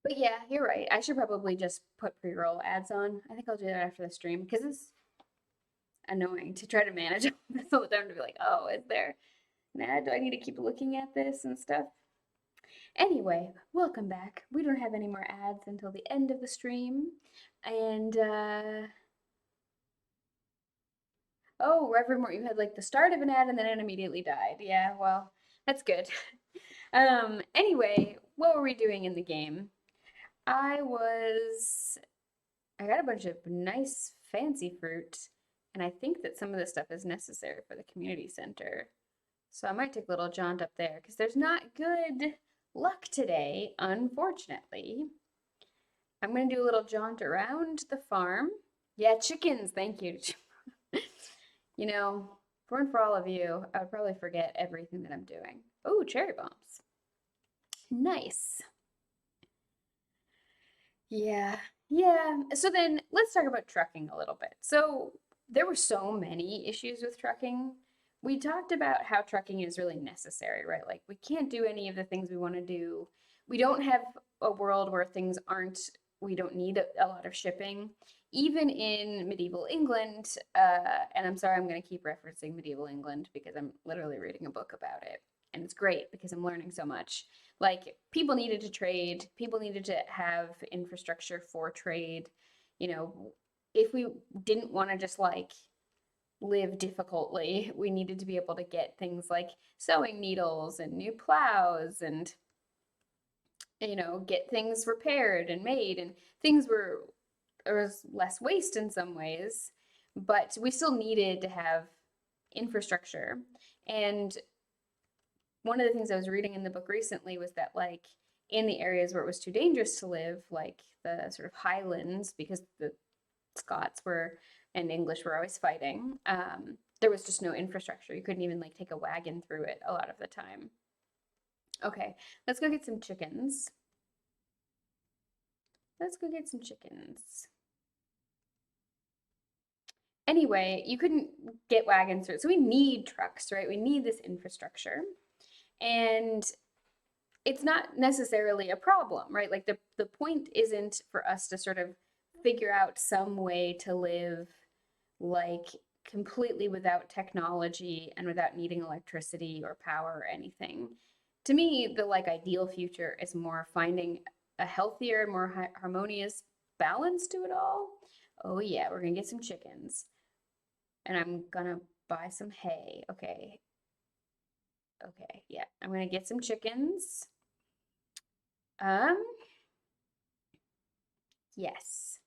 But yeah, you're right. I should probably just put pre-roll ads on. I think I'll do that after the stream because it's annoying to try to manage all this all the time to be like, oh, is there an ad? Do I need to keep looking at this and stuff? Anyway, welcome back. We don't have any more ads until the end of the stream. And oh, Reverend Mort, you had like the start of an ad and then it immediately died. Yeah, well, that's good. Anyway, what were we doing in the game? I was I got a bunch of nice fancy fruit, and I think that some of this stuff is necessary for the community center. So I might take a little jaunt up there because there's not good luck today, unfortunately. I'm going to do a little jaunt around the farm. Yeah, chickens, thank you. You know, if it weren't for all of you, I would probably forget everything that I'm doing. Oh, cherry bombs. Nice. Yeah, yeah. So then let's talk about trucking a little bit. So there were so many issues with trucking. We talked about how trucking is really necessary, right? Like we can't do any of the things we want to do. We don't have a world where things aren't, we don't need a lot of shipping. Even in medieval England, and I'm sorry, I'm going to keep referencing medieval England because I'm literally reading a book about it. And it's great because I'm learning so much. Like people needed to trade, people needed to have infrastructure for trade. You know, if we didn't want to just like live difficultly, we needed to be able to get things like sewing needles and new plows and get things repaired and made, and things were there was less waste in some ways, but we still needed to have infrastructure. And one of the things I was reading in the book recently was that like in the areas where it was too dangerous to live, like the sort of highlands, because the Scots were and English were always fighting, there was just no infrastructure. You couldn't even like take a wagon through it a lot of the time. Okay, let's go get some chickens. Let's go get some chickens. Anyway, you couldn't get wagons through. So we need trucks, right? We need this infrastructure. And it's not necessarily a problem, right? Like the point isn't for us to sort of figure out some way to live like completely without technology and without needing electricity or power or anything. To me, the like ideal future is more finding a healthier, more harmonious balance to it all. Oh yeah, we're gonna get some chickens, and I'm gonna buy some hay. Okay, okay, yeah, I'm gonna get some chickens. Um, yes.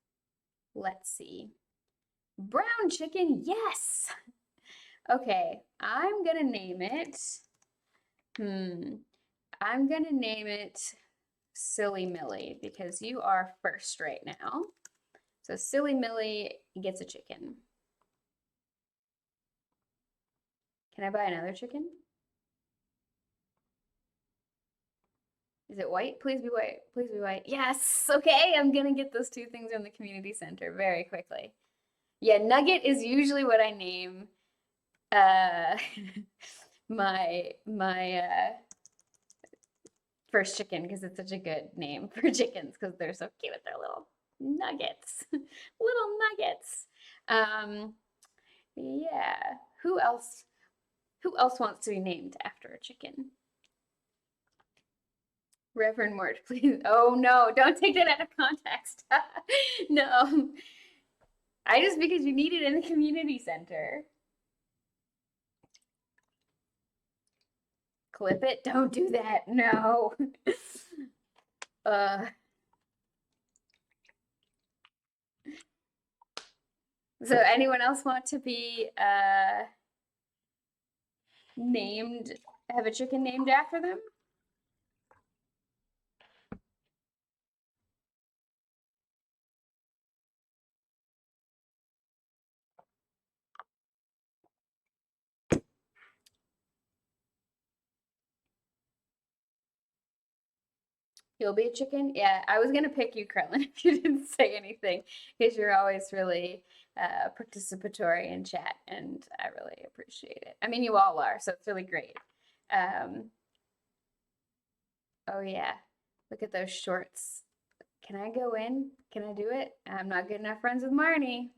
Let's see. Brown chicken, yes. Okay, I'm gonna name it. Hmm. I'm gonna name it Silly Millie because you are first right now. So Silly Millie gets a chicken. Can I buy another chicken? Is it white? Please be white. Please be white. Yes. Okay, I'm gonna get those two things from the community center very quickly. Yeah, Nugget is usually what I name uh my first chicken because it's such a good name for chickens because they're so cute with their little nuggets. Little nuggets. Um, yeah. Who else who else wants to be named after a chicken? Reverend Mort, please. Oh no, don't take that out of context. No. I just because you need it in the community center. Clip it. Don't do that. No. uh so anyone else want to be named have a chicken named after them? You'll be a chicken? Yeah, I was gonna pick you, Krellin, if you didn't say anything, because you're always really participatory in chat, and I really appreciate it. I mean, you all are, so it's really great. Um, oh yeah, look at those shorts. Can I go in? Can I do it? I'm not good enough friends with Marnie.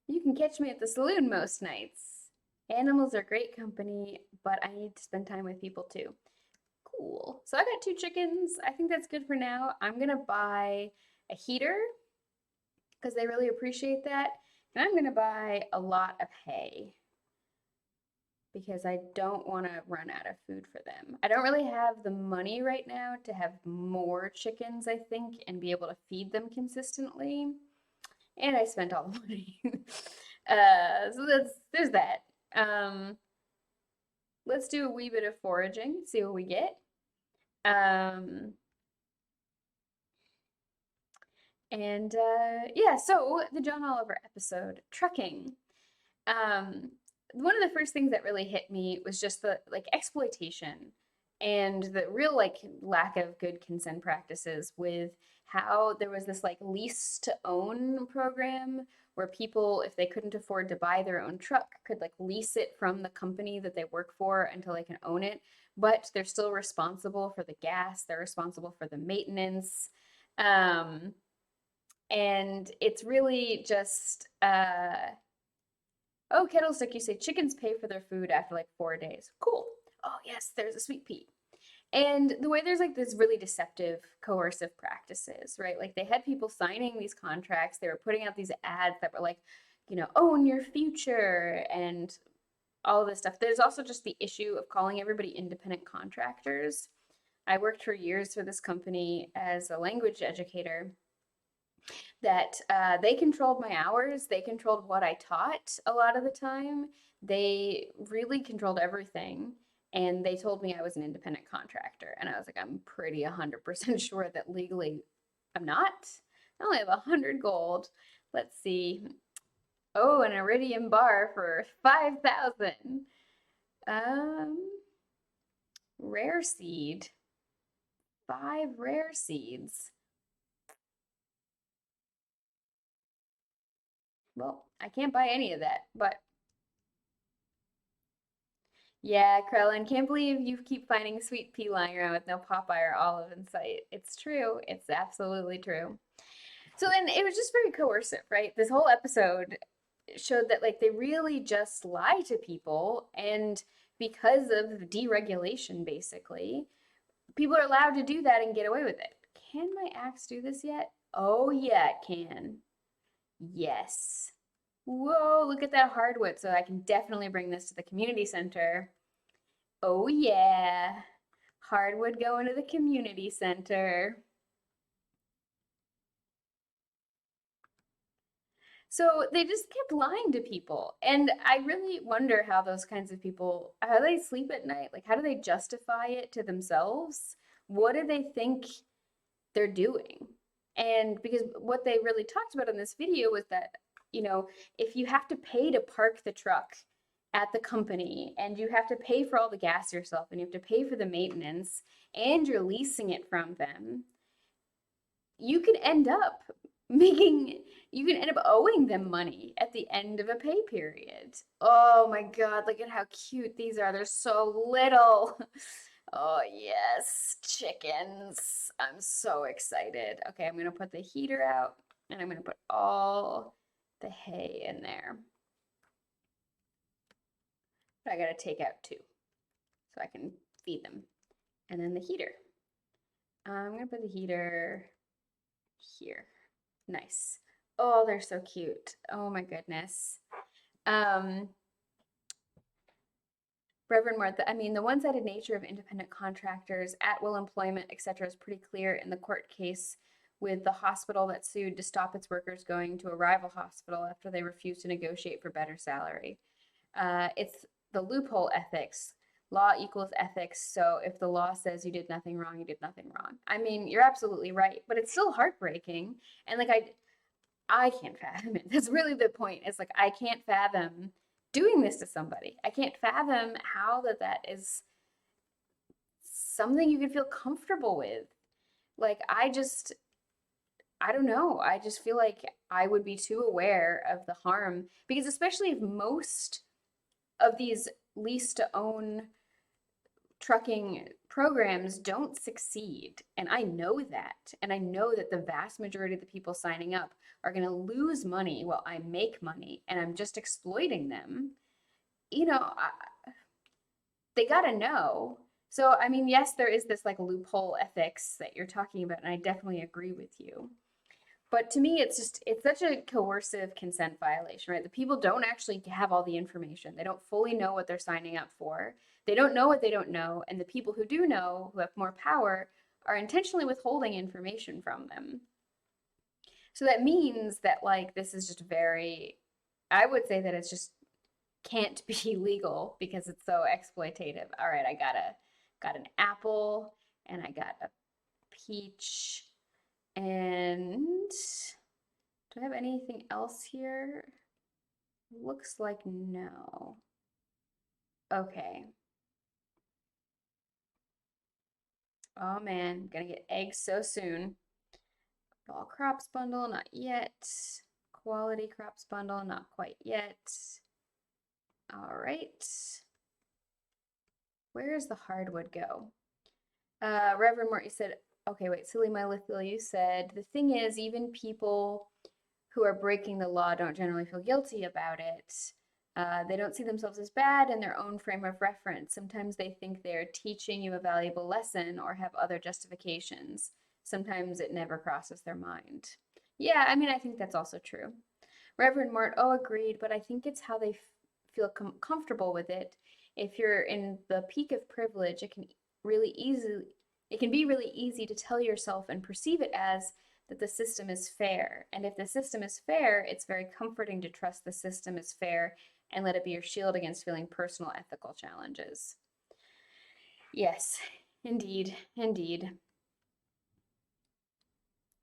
You can catch me at the saloon most nights. Animals are great company, but I need to spend time with people too. Cool. So I got two chickens. I think that's good for now. I'm gonna buy a heater because they really appreciate that. And I'm gonna buy a lot of hay because I don't want to run out of food for them. I don't really have the money right now to have more chickens, I think, and be able to feed them consistently. And I spent all the money. So there's that. Um, let's do a wee bit of foraging, see what we get. Um, And yeah, so the John Oliver episode, trucking. Um, one of the first things that really hit me was just the like exploitation and the real like lack of good consent practices with how there was this like lease to own program where people, if they couldn't afford to buy their own truck, could like lease it from the company that they work for until they can own it, but they're still responsible for the gas, they're responsible for the maintenance. Um, and it's really just oh, kettlestick, you say chickens pay for their food after like 4 days. Cool. Oh yes, there's a sweet pea. And the way there's like this really deceptive coercive practices, right? Like they had people signing these contracts, they were putting out these ads that were like, own your future and all of this stuff. There's also just the issue of calling everybody independent contractors. I worked for years for this company as a language educator that they controlled my hours. They controlled what I taught a lot of the time. They really controlled everything. And they told me I was an independent contractor. And I was like, I'm pretty 100% sure that legally I'm not. I only have 100 gold. Let's see. Oh, an iridium bar for 5,000. Um, rare seed. 5 rare seeds. well, I can't buy any of that. But yeah, Krellin, can't believe you keep finding sweet pea lying around with no Popeye or olive in sight. It's true. It's absolutely true. So then it was just very coercive, right? This whole episode showed that like they really just lie to people, and because of deregulation, basically, people are allowed to do that and get away with it. Can my axe do this yet? Oh yeah, it can. Yes. Whoa, look at that hardwood. So I can definitely bring this to the community center. Oh yeah. Hardwood going to the community center. So they just kept lying to people. And I really wonder how those kinds of people, how they sleep at night. Like, how do they justify it to themselves? What do they think they're doing? And because what they really talked about in this video was that, you know, if you have to pay to park the truck at the company and you have to pay for all the gas yourself and you have to pay for the maintenance and you're leasing it from them, you could end up making you can end up owing them money at the end of a pay period. Oh my God, look at how cute these are. They're so little. Oh yes, chickens. I'm so excited. Okay, I'm gonna put the heater out and I'm gonna put all the hay in there. But I gotta take out two so I can feed them. And then the heater. I'm gonna put the heater here. Nice. Oh, they're so cute. Oh my goodness. Um, Reverend Martha, I mean, the one-sided nature of independent contractors, at-will employment, etc., is pretty clear in the court case with the hospital that sued to stop its workers going to a rival hospital after they refused to negotiate for better salary. It's the loophole ethics. Law equals ethics. So if the law says you did nothing wrong, you did nothing wrong. I mean, you're absolutely right, but it's still heartbreaking. And like I can't fathom it. That's really the point. It's like I can't fathom doing this to somebody. I can't fathom how that is something you could feel comfortable with. Like I don't know. I just feel like I would be too aware of the harm because especially if most of these lease to own trucking programs don't succeed. And I know that. And I know that the vast majority of the people signing up are going to lose money while I make money and I'm just exploiting them. You know, they got to know. So, I mean, yes, there is this like loophole ethics that you're talking about, and I definitely agree with you. But to me, it's such a coercive consent violation, right? The people don't actually have all the information. They don't fully know what they're signing up for. They don't know what they don't know. And the people who do know, who have more power, are intentionally withholding information from them. So that means that, like, this is just very, I would say that it's just can't be legal because it's so exploitative. All right, got an apple and I got a peach and do I have anything else here? Looks like no. Okay. Oh man, gonna get eggs so soon. Fall crops bundle, not yet. Quality crops bundle, not quite yet. All right. Where does the hardwood go? Reverend Morty said, okay, wait, Silly My Lithil, you said, the thing is, even people who are breaking the law don't generally feel guilty about it. They don't see themselves as bad in their own frame of reference. Sometimes they think they're teaching you a valuable lesson or have other justifications. Sometimes it never crosses their mind. Yeah, I mean, I think that's also true. Reverend Mort, oh, agreed, but I think it's how they feel comfortable with it. If you're in the peak of privilege, really easily it can be really easy to tell yourself and perceive it as that the system is fair. And if the system is fair, it's very comforting to trust the system is fair and let it be your shield against feeling personal ethical challenges. Yes, indeed, indeed.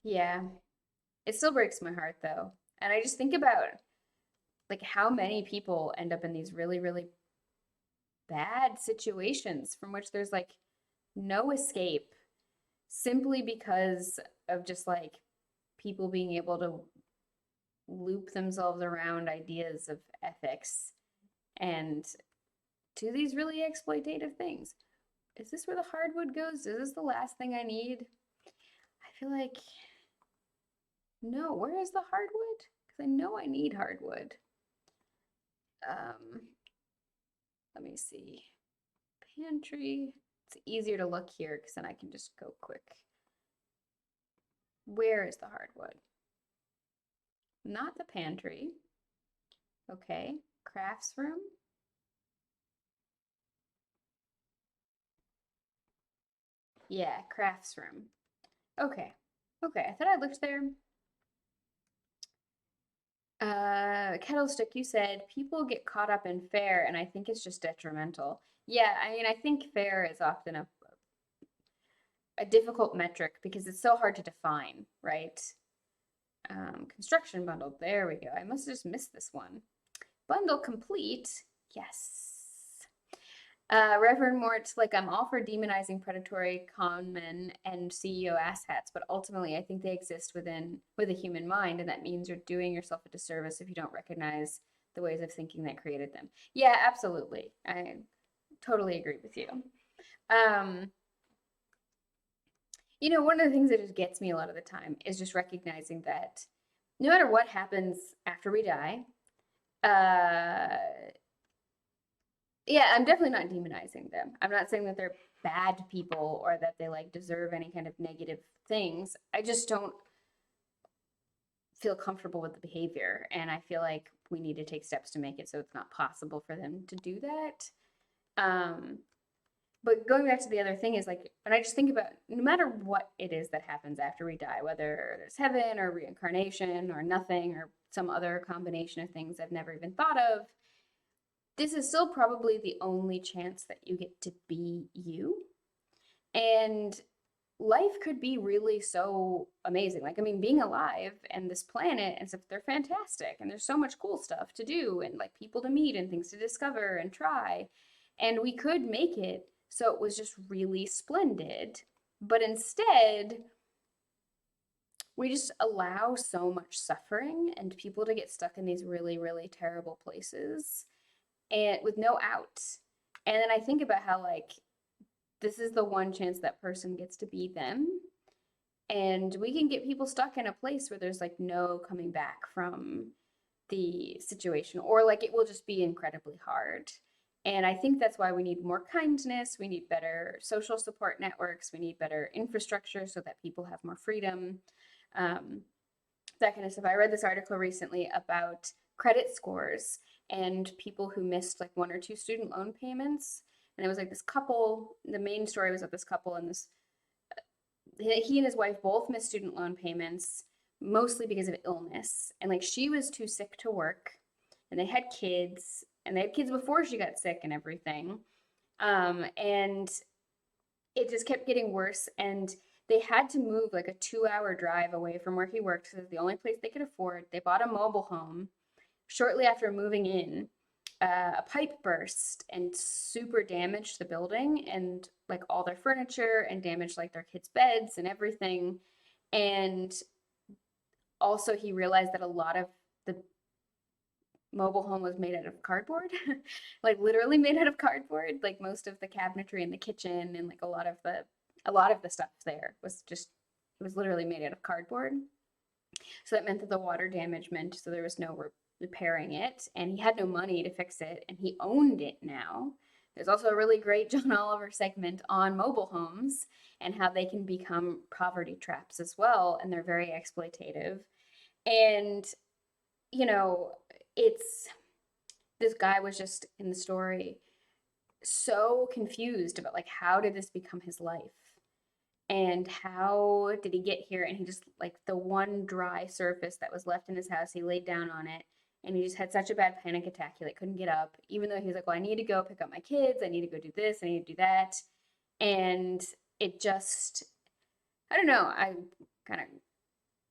Yeah, it still breaks my heart though. And I just think about like how many people end up in these really, really bad situations from which there's like no escape simply because of just like people being able to loop themselves around ideas of ethics and do these really exploitative things. Is this where the hardwood goes? Is this the last thing I need? I feel like, no, where is the hardwood? Because I know I need hardwood. Um, Let me see. Pantry. It's easier to look here because then I can just go quick. Where is the hardwood? Not the pantry. Okay. Crafts room. Yeah, crafts room. Okay. Okay, I thought I looked there. Kettlestick, you said people get caught up in fair, and I think it's just detrimental. Yeah, I mean, I think fair is often a difficult metric because it's so hard to define, right? Construction bundle, there we go. I must have just missed this one. Bundle complete, yes. Reverend Mort, like I'm all for demonizing predatory conmen and CEO asshats, but ultimately I think they exist with a human mind, and that means you're doing yourself a disservice if you don't recognize the ways of thinking that created them. Yeah, absolutely. I totally agree with you. Um, one of the things that just gets me a lot of the time is just recognizing that no matter what happens after we die, uh, yeah, I'm definitely not demonizing them. I'm not saying that they're bad people or that they like deserve any kind of negative things. I just don't feel comfortable with the behavior, and I feel like we need to take steps to make it so it's not possible for them to do that. Um, but going back to the other thing is like, and I just think about no matter what it is that happens after we die, whether there's heaven or reincarnation or nothing or some other combination of things I've never even thought of, this is still probably the only chance that you get to be you. And life could be really so amazing. Like, I mean, being alive and this planet and stuff, they're fantastic. And there's so much cool stuff to do and like people to meet and things to discover and try. And we could make it so it was just really splendid. But instead, we just allow so much suffering and people to get stuck in these really, really terrible places and with no out. And then I think about how like this is the one chance that person gets to be them. And we can get people stuck in a place where there's like no coming back from the situation, or like it will just be incredibly hard. And I think that's why we need more kindness. We need better social support networks. We need better infrastructure so that people have more freedom. Um, that kind of stuff. I read this article recently about credit scores and people who missed like one or two student loan payments. And it was like this couple, the main story was of this couple and this, he and his wife both missed student loan payments, mostly because of illness. And like she was too sick to work and they had kids and they had kids before she got sick and everything. And it just kept getting worse. And they had to move like a 2-hour drive away from where he worked because it's the only place they could afford. They bought a mobile home. Shortly after moving in, a pipe burst and super damaged the building and like all their furniture and damaged like their kids' beds and everything. And also, he realized that a lot of the mobile home was made out of cardboard, like literally made out of cardboard. Like most of the cabinetry in the kitchen and like a lot of the stuff there was just it was literally made out of cardboard. So that meant that the water damage meant so there was no repairing it, and he had no money to fix it, and he owned it now. There's also a really great John Oliver segment on mobile homes and how they can become poverty traps as well, and they're very exploitative. And you know, it's this guy was just in the story so confused about like how did this become his life and how did he get here, and he just like the one dry surface that was left in his house he laid down on it and he just had such a bad panic attack he like couldn't get up even though he was like, well, I need to go pick up my kids, I need to go do this, I need to do that. And it just, I don't know, I kind of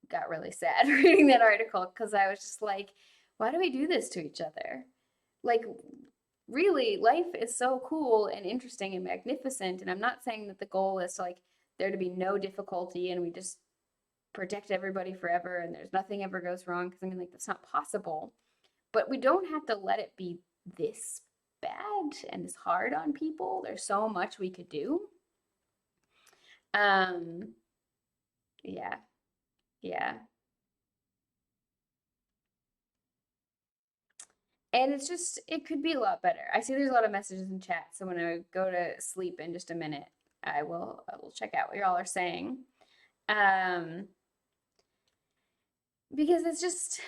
got really sad reading that article because I was just like, why do we do this to each other? Like, really, life is so cool and interesting and magnificent. And I'm not saying that the goal is to like there to be no difficulty and we just protect everybody forever and there's nothing ever goes wrong, because I mean, like, that's not possible. But we don't have to let it be this bad and this hard on people. There's so much we could do. Um, yeah, yeah. And it's just, it could be a lot better. I see there's a lot of messages in chat, so when I go to sleep in just a minute, I will check out what y'all are saying. Um, because it's just,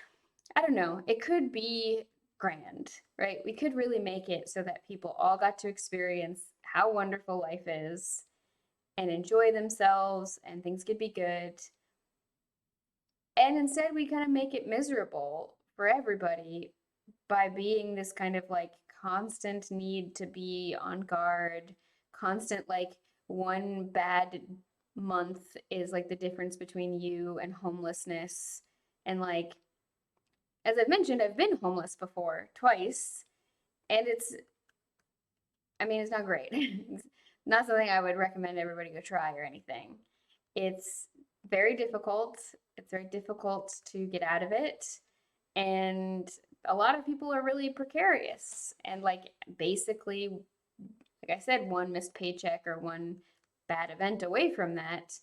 I don't know, it could be grand, right? We could really make it so that people all got to experience how wonderful life is and enjoy themselves and things could be good. And instead, we kind of make it miserable for everybody by being this kind of like constant need to be on guard, constant like one bad month is like the difference between you and homelessness. And like, as I've mentioned, I've been homeless before twice, and I mean, it's not great. It's not something I would recommend everybody go try or anything. It's very difficult. It's very difficult to get out of it. And a lot of people are really precarious. And like basically, like I said, one missed paycheck or one bad event away from that.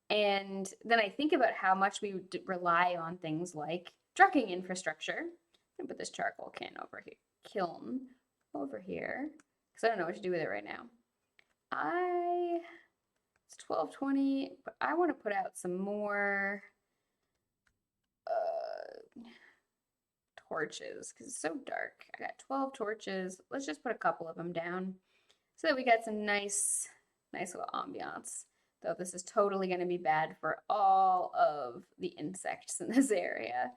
And then I think about how much we rely on things like trucking infrastructure. I'm gonna put this charcoal can over here, kiln over here, because I don't know what to do with it right now. It's 12:20, but I want to put out some more torches because it's so dark. I got 12 torches. Let's just put a couple of them down so that we got some nice little ambiance. Though this is totally going to be bad for all of the insects in this area.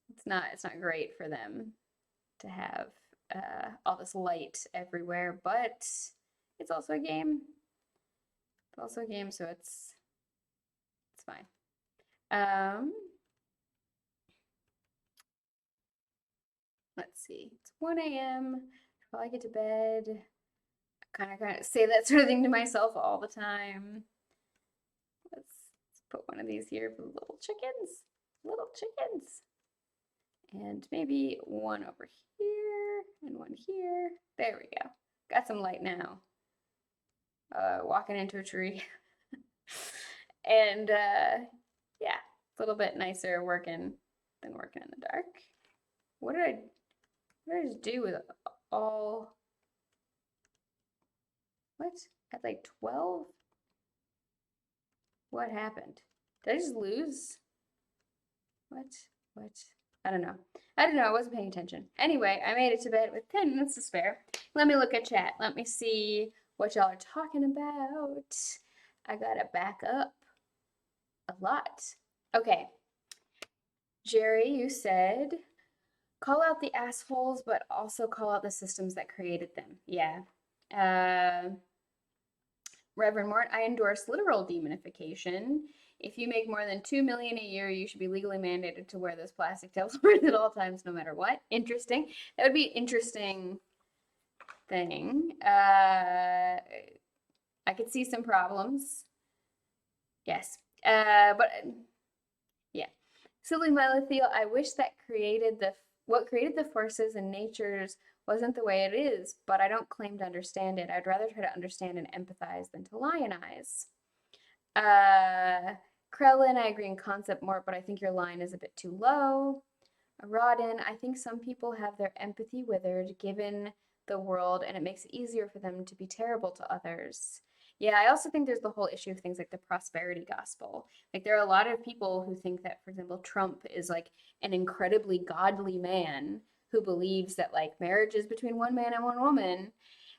It's not great for them to have all this light everywhere, but it's also a game. It's also a game, so it's fine. Let's see. It's 1 a.m. Probably get to bed. I kind of say that sort of thing to myself all the time. Let's put one of these here for the little chickens. Little chickens. And maybe one over here and one here. There we go. Got some light now. Walking into a tree. And yeah, it's a little bit nicer working than working in the dark. What did I just do with all, what? At like 12? What happened? Did I just lose? What? What? I don't know. I don't know. I wasn't paying attention. Anyway, I made it to bed with 10 minutes to spare. Let me look at chat. Let me see what y'all are talking about. I gotta back up a lot. Okay. Jerry, you said call out the assholes, but also call out the systems that created them. Yeah. Reverend Mort, I endorse literal demonification. If you make more than 2 million a year, you should be legally mandated to wear those plastic tail swords at all times, no matter what. Interesting. That would be an interesting thing. I could see some problems. Yes. But yeah. Silly Melithiel, I wish that what created the forces and natures wasn't the way it is, but I don't claim to understand it. I'd rather try to understand and empathize than to lionize. Krellin, I agree in concept more, but I think your line is a bit too low. Rodden, I think some people have their empathy withered given the world, and it makes it easier for them to be terrible to others. Yeah, I also think there's the whole issue of things like the prosperity gospel. Like, there are a lot of people who think that, for example, Trump is like an incredibly godly man who believes that like marriage is between one man and one woman.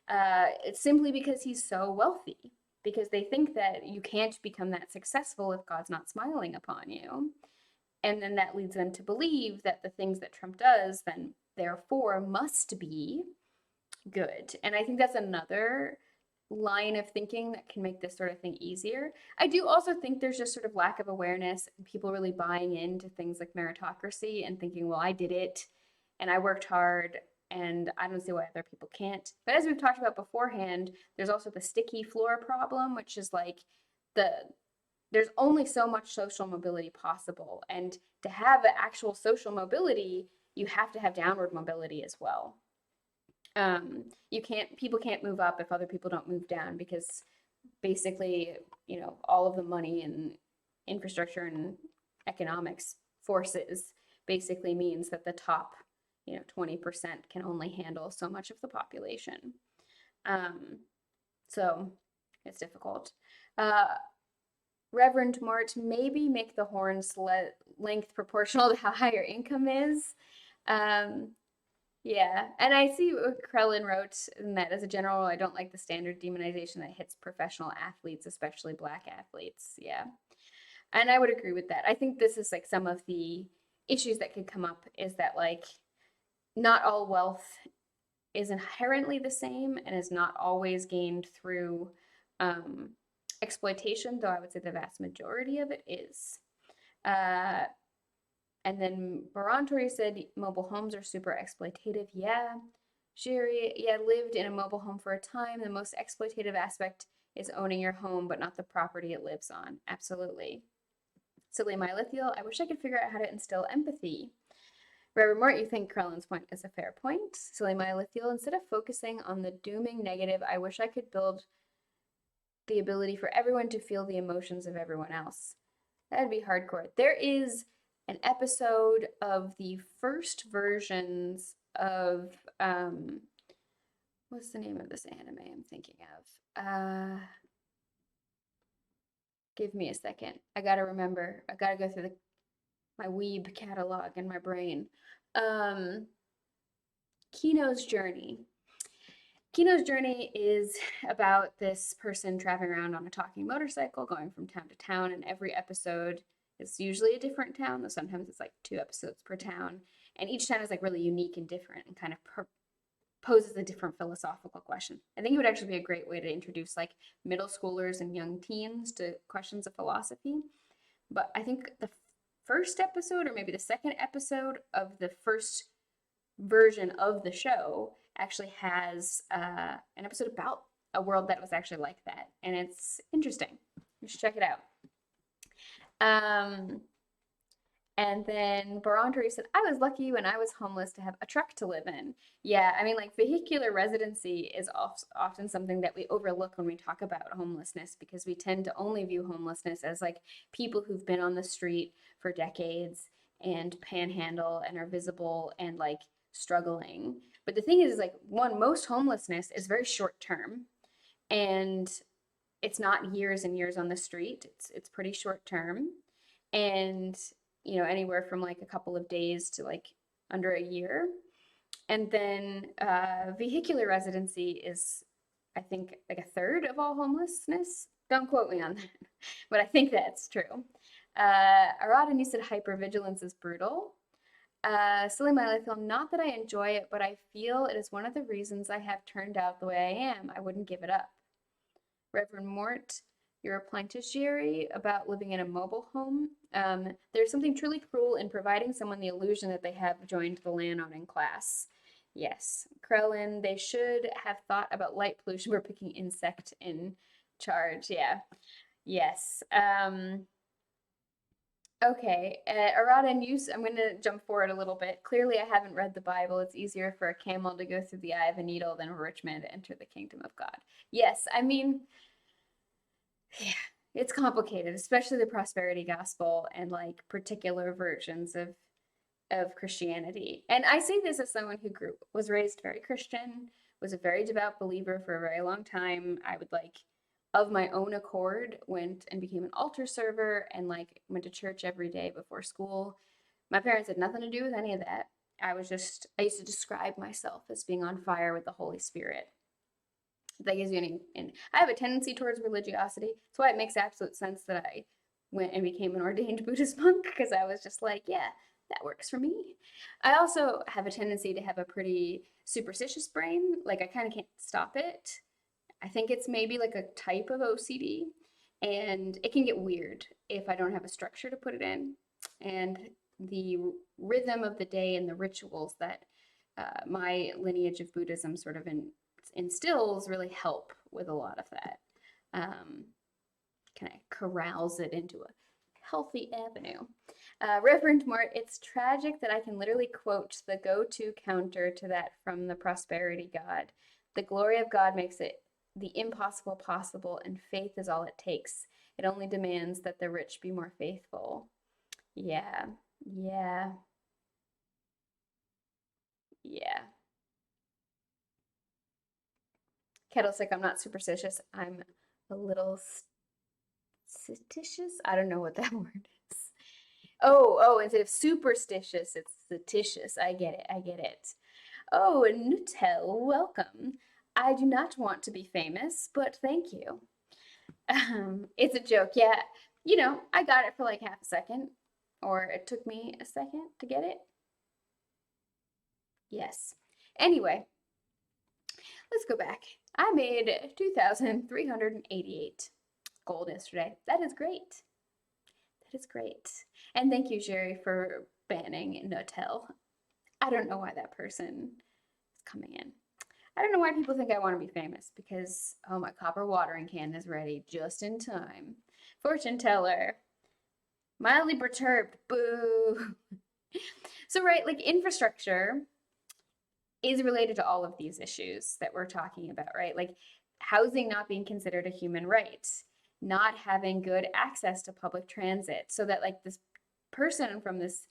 It's simply because he's so wealthy, because they think that you can't become that successful if God's not smiling upon you. And then that leads them to believe that the things that Trump does then therefore must be good. And I think that's another line of thinking that can make this sort of thing easier. I do also think there's just sort of lack of awareness and people really buying into things like meritocracy and thinking, well, I did it and I worked hard and I don't see why other people can't. But as we've talked about beforehand, there's also the sticky floor problem, which is like the there's only so much social mobility possible. And to have actual social mobility, you have to have downward mobility as well. You can't, people can't move up if other people don't move down, because basically, all of the money and infrastructure and economics forces basically means that the top, 20% can only handle so much of the population. Um, so it's difficult. Uh, Reverend Mort, maybe make the horns length proportional to how high your income is. Um, yeah, and I see what Krellin wrote in that as a general rule, I don't like the standard demonization that hits professional athletes, especially black athletes. Yeah. And I would agree with that. I think this is like some of the issues that could come up is that like not all wealth is inherently the same and is not always gained through um, exploitation, though I would say the vast majority of it is. Uh, and then Barantori said mobile homes are super exploitative. Yeah. Shiri, yeah, lived in a mobile home for a time. The most exploitative aspect is owning your home, but not the property it lives on. Absolutely. Silly Mylithiel, I wish I could figure out how to instill empathy. Reverend Mort, you think Krellin's point is a fair point. Silly Mylithiel, instead of focusing on the dooming negative, I wish I could build the ability for everyone to feel the emotions of everyone else. That'd be hardcore. There is an episode of the first versions of what's the name of this anime I'm thinking of? Give me a second. I gotta remember. I gotta go through my weeb catalog in my brain. Um, Kino's Journey. Kino's Journey is about this person traveling around on a talking motorcycle, going from town to town, and every episode is usually a different town, though sometimes it's like 2 episodes per town. And each town is like really unique and different and kind of poses a different philosophical question. I think it would actually be a great way to introduce like middle schoolers and young teens to questions of philosophy. But I think the first episode, or maybe the second episode of the first version of the show, actually has an episode about a world that was actually like that, and it's interesting. You should check it out. Um, and then Barandri said, I was lucky when I was homeless to have a truck to live in. Yeah, I mean, like vehicular residency is often something that we overlook when we talk about homelessness, because we tend to only view homelessness as like people who've been on the street for decades and panhandle and are visible and like struggling. But the thing is like, one, most homelessness is very short term, and it's not years and years on the street. It's pretty short term, and anywhere from like a couple of days to like under a year. And then vehicular residency is, I think, like a third of all homelessness. Don't quote me on that, but I think that's true. Arad, and you said hypervigilance is brutal. Silly My Little, not that I enjoy it, but I feel it is one of the reasons I have turned out the way I am. I wouldn't give it up. Reverend Mort, you're applying to Jerry about living in a mobile home. There's something truly cruel in providing someone the illusion that they have joined the Lanon in class. Yes. Krellin, they should have thought about light pollution for picking insect in charge. Yeah. Yes. Okay, Arada and you, I'm going to jump forward a little bit. Clearly, I haven't read the Bible. It's easier for a camel to go through the eye of a needle than a rich man to enter the kingdom of God. Yes, I mean, yeah, it's complicated, especially the prosperity gospel and like particular versions of Christianity. And I say this as someone who was raised very Christian, was a very devout believer for a very long time. I would like of my own accord went and became an altar server and like went to church every day before school. My parents had nothing to do with any of that. I used to describe myself as being on fire with the Holy Spirit. If that gives you any, and I have a tendency towards religiosity. That's why it makes absolute sense that I went and became an ordained Buddhist monk, because I was just like, yeah, that works for me. I also have a tendency to have a pretty superstitious brain. Like I kind of can't stop it. I think it's maybe like a type of OCD, and it can get weird if I don't have a structure to put it in. And the rhythm of the day and the rituals that my lineage of Buddhism sort of instills really help with a lot of that. Um, kind of corrals it into a healthy avenue. Reverend Mort, it's tragic that I can literally quote the go-to counter to that from the prosperity God. The glory of God makes it the impossible possible, and faith is all it takes. It only demands that the rich be more faithful. Yeah, yeah, yeah. Kettle's like, I'm not superstitious. I'm a little statitious. I don't know what that word is. Oh, instead of superstitious, it's statitious. I get it. I get it. Oh, Nutel, welcome. I do not want to be famous, but thank you. It's a joke. Yeah, I got it for like half a second, or it took me a second to get it. Yes. Anyway, let's go back. I made 2,388 gold yesterday. That is great. That is great. And thank you, Jerry, for banning Nutel. I don't know why that person is coming in. I don't know why people think I want to be famous because, oh, my copper watering can is ready just in time. Fortune teller, mildly perturbed, boo. So, right, like infrastructure is related to all of these issues that we're talking about, right? Like housing not being considered a human right, not having good access to public transit, so that like this person from this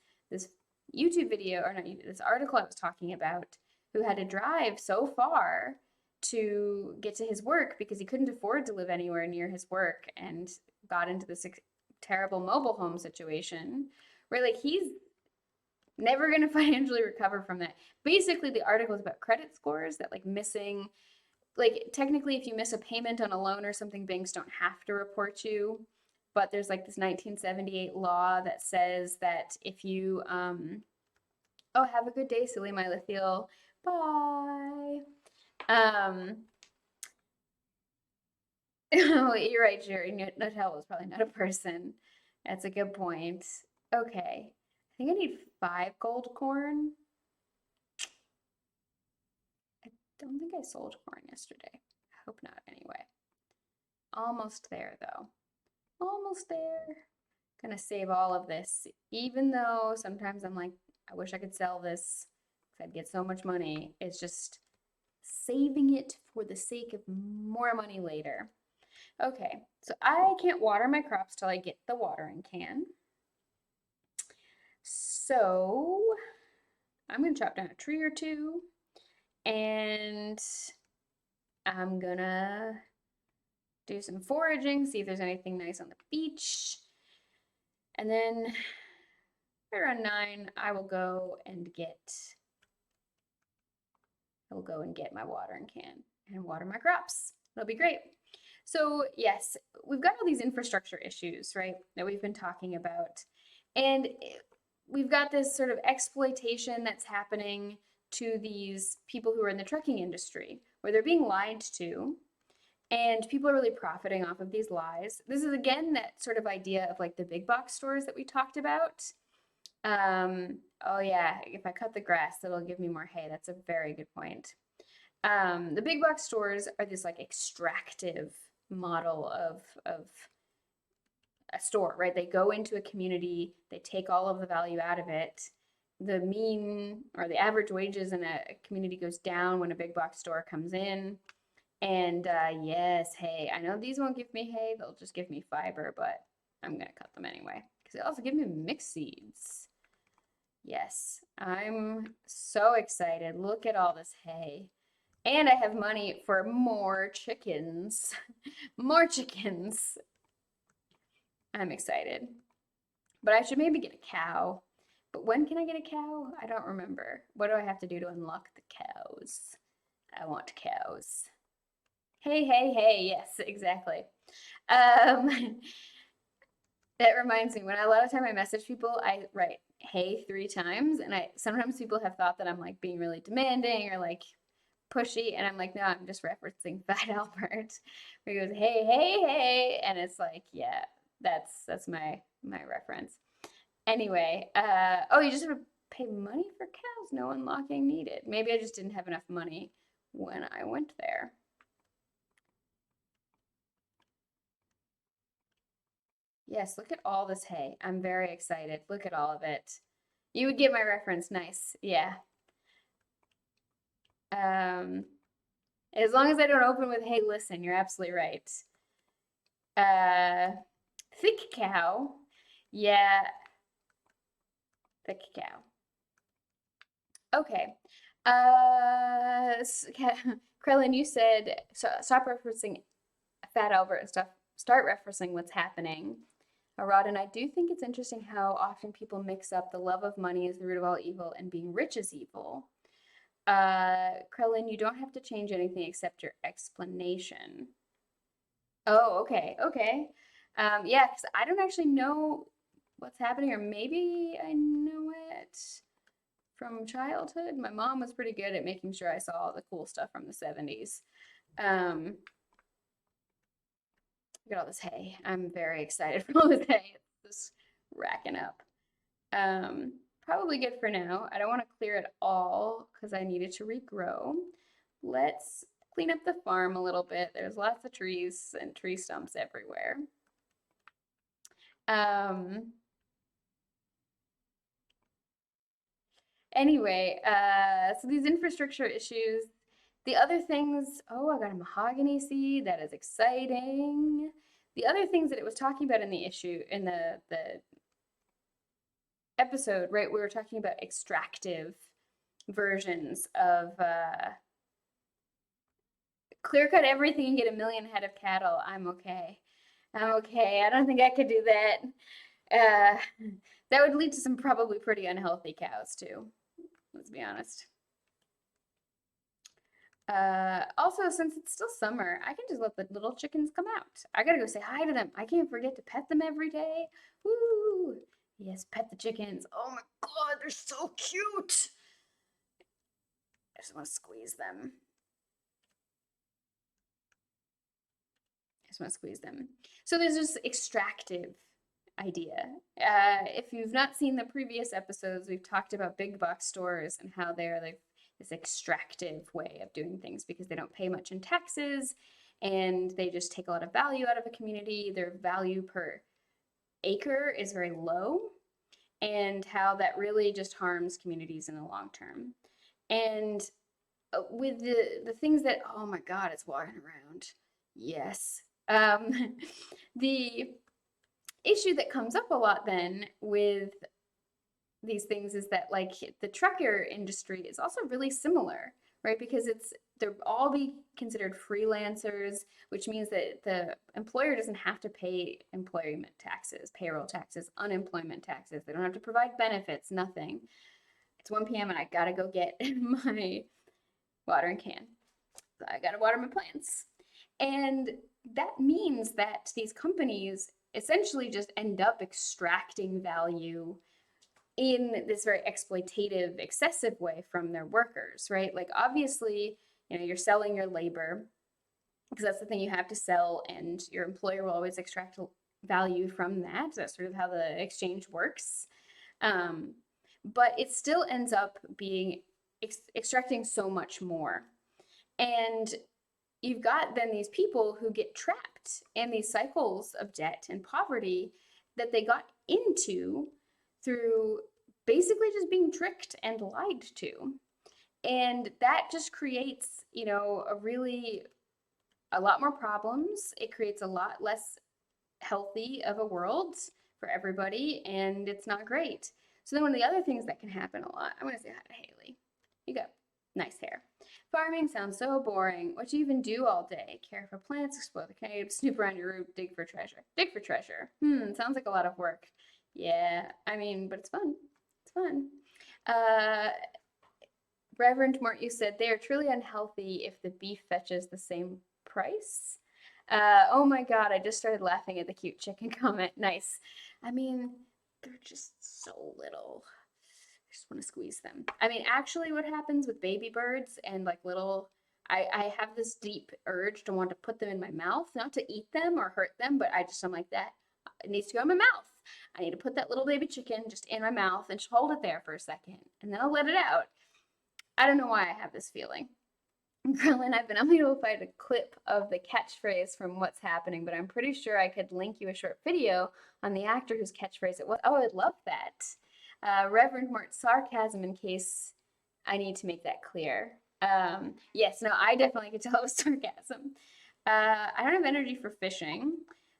YouTube video or not this article I was talking about who had to drive so far to get to his work because he couldn't afford to live anywhere near his work and got into this terrible mobile home situation where like he's never going to financially recover from that. Basically, the article is about credit scores that like missing, like technically if you miss a payment on a loan or something, banks don't have to report you. But there's like this 1978 law that says that if you, oh, have a good day, silly Mylathiel. Bye. Um, oh, you're right, Jerry. Nuttall was probably not a person. That's a good point. Okay. I think I need 5 gold corn. I don't think I sold corn yesterday. I hope not, anyway. Almost there, though. Almost there. Gonna save all of this, even though sometimes I'm like, I wish I could sell this because I'd get so much money. It's just saving it for the sake of more money later. Okay, so I can't water my crops till I get the watering can. So I'm gonna chop down a tree or two and I'm gonna do some foraging, see if there's anything nice on the beach. And then around 9, I will go and get my watering can and water my crops. It'll be great. So yes, we've got all these infrastructure issues, right, that we've been talking about. And we've got this sort of exploitation that's happening to these people who are in the trucking industry, where they're being lied to, and people are really profiting off of these lies. This is again that sort of idea of like the big box stores that we talked about. Oh yeah, if I cut the grass, that'll give me more hay. That's a very good point. The big box stores are this like extractive model of a store, right? They go into a community, they take all of the value out of it. The mean or the average wages in a community goes down when a big box store comes in. And yes, hay. I know these won't give me hay, they'll just give me fiber, but I'm gonna cut them anyway because they also give me mixed seeds. Yes, I'm so excited. Look at all this hay. And I have money for more chickens. More chickens. I'm excited. But I should maybe get a cow. But when can I get a cow? I don't remember. What do I have to do to unlock the cows? I want cows. Hey, hey, hey. Yes, exactly. Um, that reminds me, when a lot of time I message people, I write hey 3 times, and I sometimes people have thought that I'm like being really demanding or like pushy, and I'm like, no, I'm just referencing Fat Albert, where he goes, hey, hey, hey, and it's like, yeah, that's my reference. Anyway, oh, you just have to pay money for cows, no unlocking needed. Maybe I just didn't have enough money when I went there. Yes, look at all this hay. I'm very excited. Look at all of it. You would get my reference. Nice. Yeah. Um, as long as I don't open with, hey, listen, you're absolutely right. Uh, thick cow. Yeah, thick cow. Okay. Krellin, you said so, stop referencing Fat Albert and stuff. Start referencing what's happening. Rod, and I do think it's interesting how often people mix up the love of money as the root of all evil and being rich is evil. Krellin, you don't have to change anything except your explanation. Oh, okay, okay. Yeah, because I don't actually know what's happening, or maybe I know it from childhood. My mom was pretty good at making sure I saw all the cool stuff from the 70s. Um, Look at all this hay. I'm very excited for all this hay. It's just racking up. Probably good for now. I don't want to clear it all because I need it to regrow. Let's clean up the farm a little bit. There's lots of trees and tree stumps everywhere. Um, anyway, so these infrastructure issues, the other things, oh, I got a mahogany seed. That is exciting. The other things that it was talking about in the issue, in the episode, right, we were talking about extractive versions of clear cut everything and get a million head of cattle. I'm okay. I'm okay. I don't think I could do that. Uh, that would lead to some probably pretty unhealthy cows too. Let's be honest. Also, since it's still summer, I can just let the little chickens come out. I gotta go say hi to them. I can't forget to pet them every day. Woo! Yes, pet the chickens. Oh my God, they're so cute. I just want to squeeze them. I just want to squeeze them. So there's this extractive idea. If you've not seen the previous episodes, we've talked about big box stores and how they're like this extractive way of doing things because they don't pay much in taxes and they just take a lot of value out of a community. Their value per acre is very low, and how that really just harms communities in the long term. And with the things that, oh my God, it's walking around. Yes. The issue that comes up a lot then with these things is that like the trucker industry is also really similar, right? Because they're all be considered freelancers, which means that the employer doesn't have to pay employment taxes, payroll taxes, unemployment taxes. They don't have to provide benefits, nothing. It's 1 p.m. and I gotta go get my watering can. I gotta water my plants. And that means that these companies essentially just end up extracting value in this very exploitative, excessive way from their workers, right? Like, obviously, you're selling your labor because that's the thing you have to sell, and your employer will always extract value from that. That's sort of how the exchange works. But it still ends up being extracting so much more. And you've got then these people who get trapped in these cycles of debt and poverty that they got into through basically just being tricked and lied to. And that just creates, a lot more problems. It creates a lot less healthy of a world for everybody, and it's not great. So then one of the other things that can happen a lot, I'm going to say hi to Haley. You got nice hair. Farming sounds so boring. What do you even do all day? Care for plants, explore the cave, snoop around your root, dig for treasure. Dig for treasure. Sounds like a lot of work. Yeah, I mean, but it's fun. It's fun. Uh, Reverend Mort, you said they are truly unhealthy if the beef fetches the same price. Oh my God, I just started laughing at the cute chicken comment. Nice. I mean, they're just so little. I just want to squeeze them. I mean, actually, what happens with baby birds and like little, I have this deep urge to want to put them in my mouth, not to eat them or hurt them, but I'm like that. It needs to go in my mouth. I need to put that little baby chicken just in my mouth and just hold it there for a second, and then I'll let it out. I don't know why I have this feeling. Krillin, I've been unable to find a clip of the catchphrase from What's Happening, but I'm pretty sure I could link you a short video on the actor whose catchphrase it was. Oh, I'd love that. Reverend Mort sarcasm in case I need to make that clear. Yes, no, I definitely could tell it was sarcasm. I don't have energy for fishing,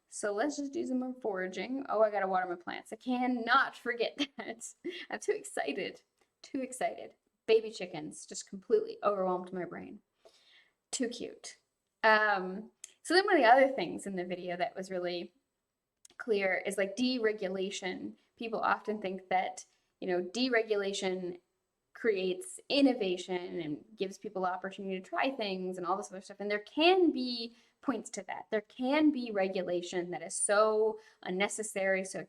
so let's just do some more foraging. Oh, I gotta water my plants. I cannot forget that. I'm too excited. Too excited. Baby chickens just completely overwhelmed my brain. Too cute. So then one of the other things in the video that was really clear is like deregulation. People often think that, deregulation creates innovation and gives people opportunity to try things and all this other stuff. And there can be points to that. There can be regulation that is so unnecessary, so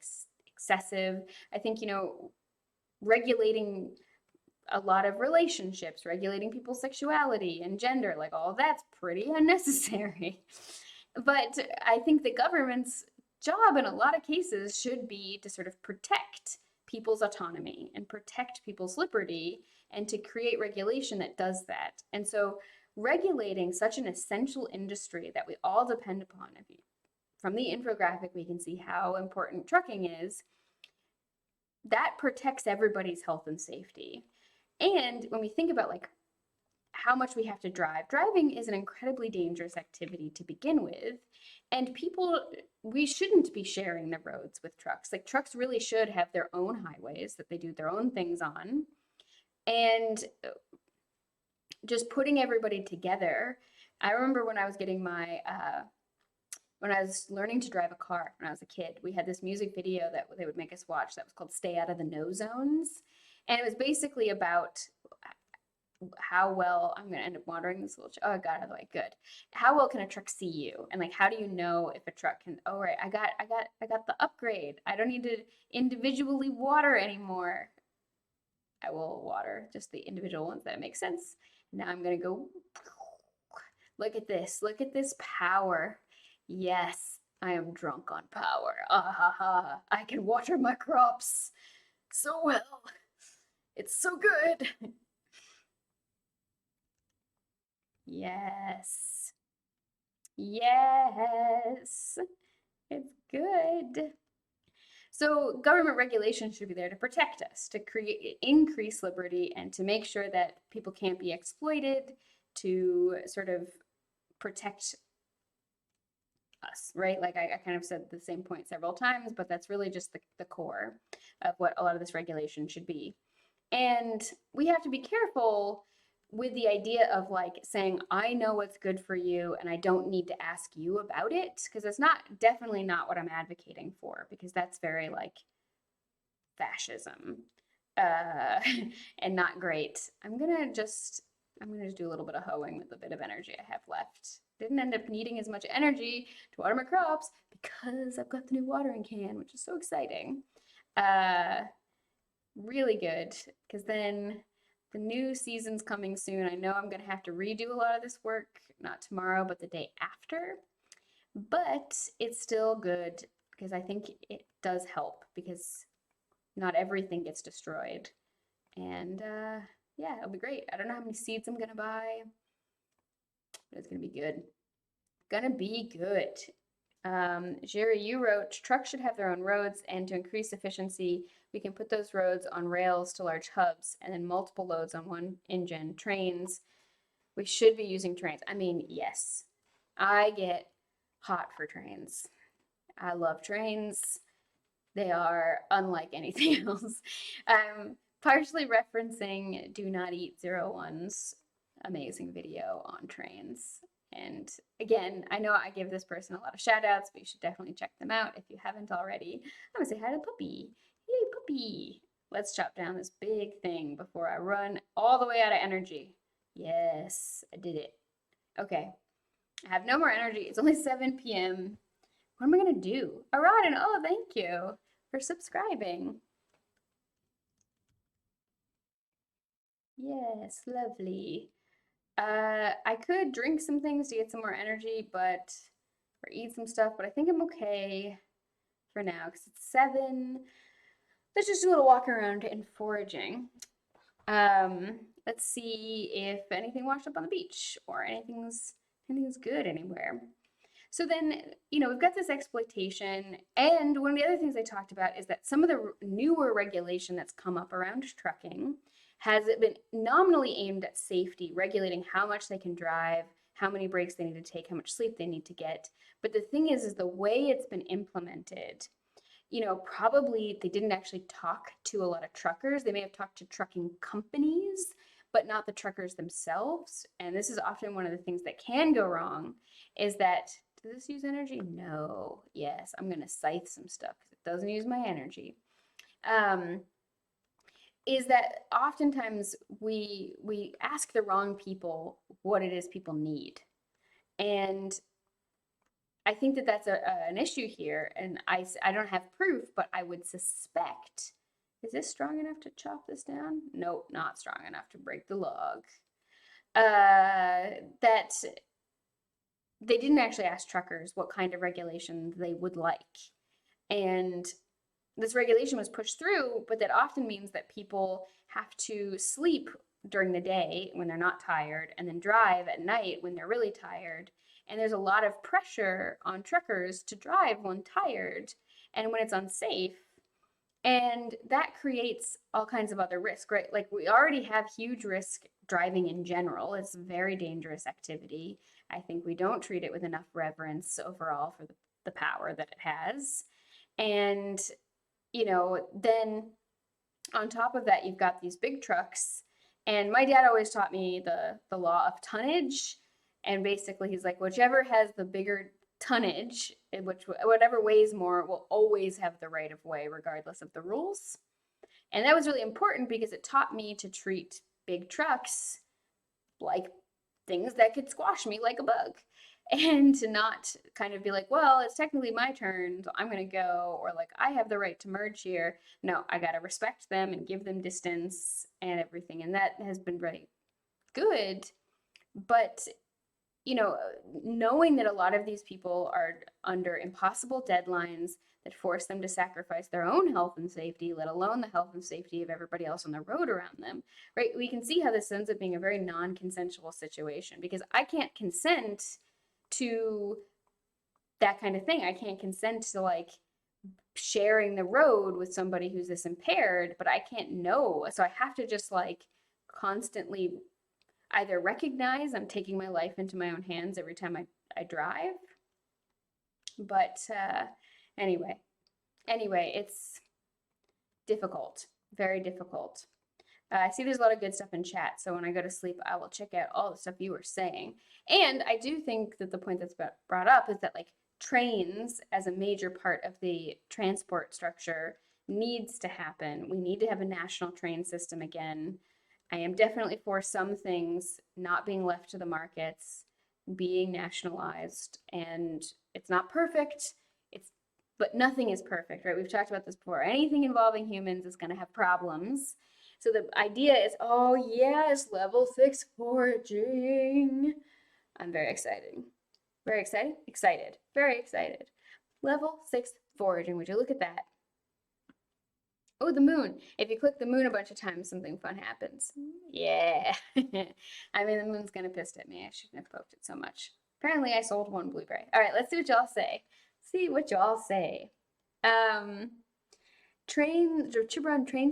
excessive. I think, regulating a lot of relationships, regulating people's sexuality and gender, like all that's pretty unnecessary. But I think the government's job in a lot of cases should be to sort of protect people's autonomy and protect people's liberty and to create regulation that does that. And so regulating such an essential industry that we all depend upon, from the infographic we can see how important trucking is, that protects everybody's health and safety. And when we think about like how much we have to drive, driving is an incredibly dangerous activity to begin with. And we shouldn't be sharing the roads with trucks. Like trucks really should have their own highways that they do their own things on. And just putting everybody together. I remember when I was when I was learning to drive a car when I was a kid, we had this music video that they would make us watch that was called Stay Out of the No Zones. And it was basically about how well I'm gonna end up watering this little. Oh, I got it out of the way. Good. How well can a truck see you? And like, how do you know if a truck can? Oh, right. I got the upgrade. I don't need to individually water anymore. I will water just the individual ones that make sense. Now I'm gonna go. Look at this. Look at this power. Yes, I am drunk on power. Ah ha ha. I can water my crops so well. It's so good. Yes. Yes. It's good. So government regulation should be there to protect us, to create increase liberty and to make sure that people can't be exploited, to sort of protect us, right? Like I kind of said the same point several times, but that's really just the core of what a lot of this regulation should be. And we have to be careful with the idea of like saying, I know what's good for you and I don't need to ask you about it. Because it's definitely not what I'm advocating for, because that's very like fascism and not great. I'm gonna just do a little bit of hoeing with the bit of energy I have left. Didn't end up needing as much energy to water my crops because I've got the new watering can, which is so exciting. Really good, because then the new season's coming soon. I know I'm gonna have to redo a lot of this work, not tomorrow, but the day after. But it's still good because I think it does help because not everything gets destroyed. And yeah, it'll be great. I don't know how many seeds I'm gonna buy, but it's gonna be good. Gonna be good. Jerry, you wrote, trucks should have their own roads, and to increase efficiency, we can put those roads on rails to large hubs and then multiple loads on one engine. Trains, we should be using trains. I mean, yes, I get hot for trains. I love trains. They are unlike anything else. Partially referencing Do Not Eat 01's amazing video on trains. And again, I know I give this person a lot of shout outs, but you should definitely check them out if you haven't already. I'm gonna say hi to Puppy. Hey, Puppy. Let's chop down this big thing before I run all the way out of energy. Yes, I did it. Okay, I have no more energy. It's only 7 p.m. What am I gonna do? Aradin, oh, thank you for subscribing. Yes, lovely. I could drink some things to get some more energy, or eat some stuff, but I think I'm okay for now because it's 7. Let's just do a little walk around and foraging. Let's see if anything washed up on the beach or anything's good anywhere. So then, we've got this exploitation. And one of the other things I talked about is that some of the newer regulation that's come up around trucking has been nominally aimed at safety, regulating how much they can drive, how many breaks they need to take, how much sleep they need to get. But the thing is the way it's been implemented, probably they didn't actually talk to a lot of truckers. They may have talked to trucking companies, but not the truckers themselves. And this is often one of the things that can go wrong is that, does this use energy? No. Yes, I'm going to scythe some stuff because it doesn't use my energy. Um, is that oftentimes we ask the wrong people what it is people need. And I think that that's an issue here, and I don't have proof, but I would suspect. Is this strong enough to chop this down? Nope, not strong enough to break the log. That they didn't actually ask truckers what kind of regulation they would like. And this regulation was pushed through, but that often means that people have to sleep during the day when they're not tired and then drive at night when they're really tired. And there's a lot of pressure on truckers to drive when tired and when it's unsafe. And that creates all kinds of other risk, right? Like we already have huge risk driving in general. It's a very dangerous activity. I think we don't treat it with enough reverence overall for the power that it has. And then on top of that, you've got these big trucks. And my dad always taught me the law of tonnage. And basically, he's like, whichever has the bigger tonnage, which whatever weighs more, will always have the right of way, regardless of the rules. And that was really important because it taught me to treat big trucks like things that could squash me like a bug and to not kind of be like, well, it's technically my turn, so I'm going to go, or like, I have the right to merge here. No, I got to respect them and give them distance and everything. And that has been very good. But, you know, knowing that a lot of these people are under impossible deadlines that force them to sacrifice their own health and safety, let alone the health and safety of everybody else on the road around them, right? We can see how this ends up being a very non-consensual situation because I can't consent to that kind of thing. I can't consent to like sharing the road with somebody who's this impaired, but I can't know. So I have to just like constantly either recognize I'm taking my life into my own hands every time I drive. But anyway, it's difficult, very difficult. I see there's a lot of good stuff in chat, so when I go to sleep, I will check out all the stuff you were saying. And I do think that the point that's brought up is that like trains as a major part of the transport structure needs to happen. We need to have a national train system again. I am definitely for some things not being left to the markets, being nationalized, and it's not perfect. But nothing is perfect, right? We've talked about this before. Anything involving humans is going to have problems. So the idea is, oh yes, level 6 foraging. I'm very excited. Very excited? Excited. Very excited. Level 6 foraging. Would you look at that? Oh, the moon. If you click the moon a bunch of times, something fun happens. Yeah. I mean, the moon's gonna piss at me. I shouldn't have poked it so much. Apparently, I sold one blueberry. All right, let's see what y'all say. See what y'all say. Trains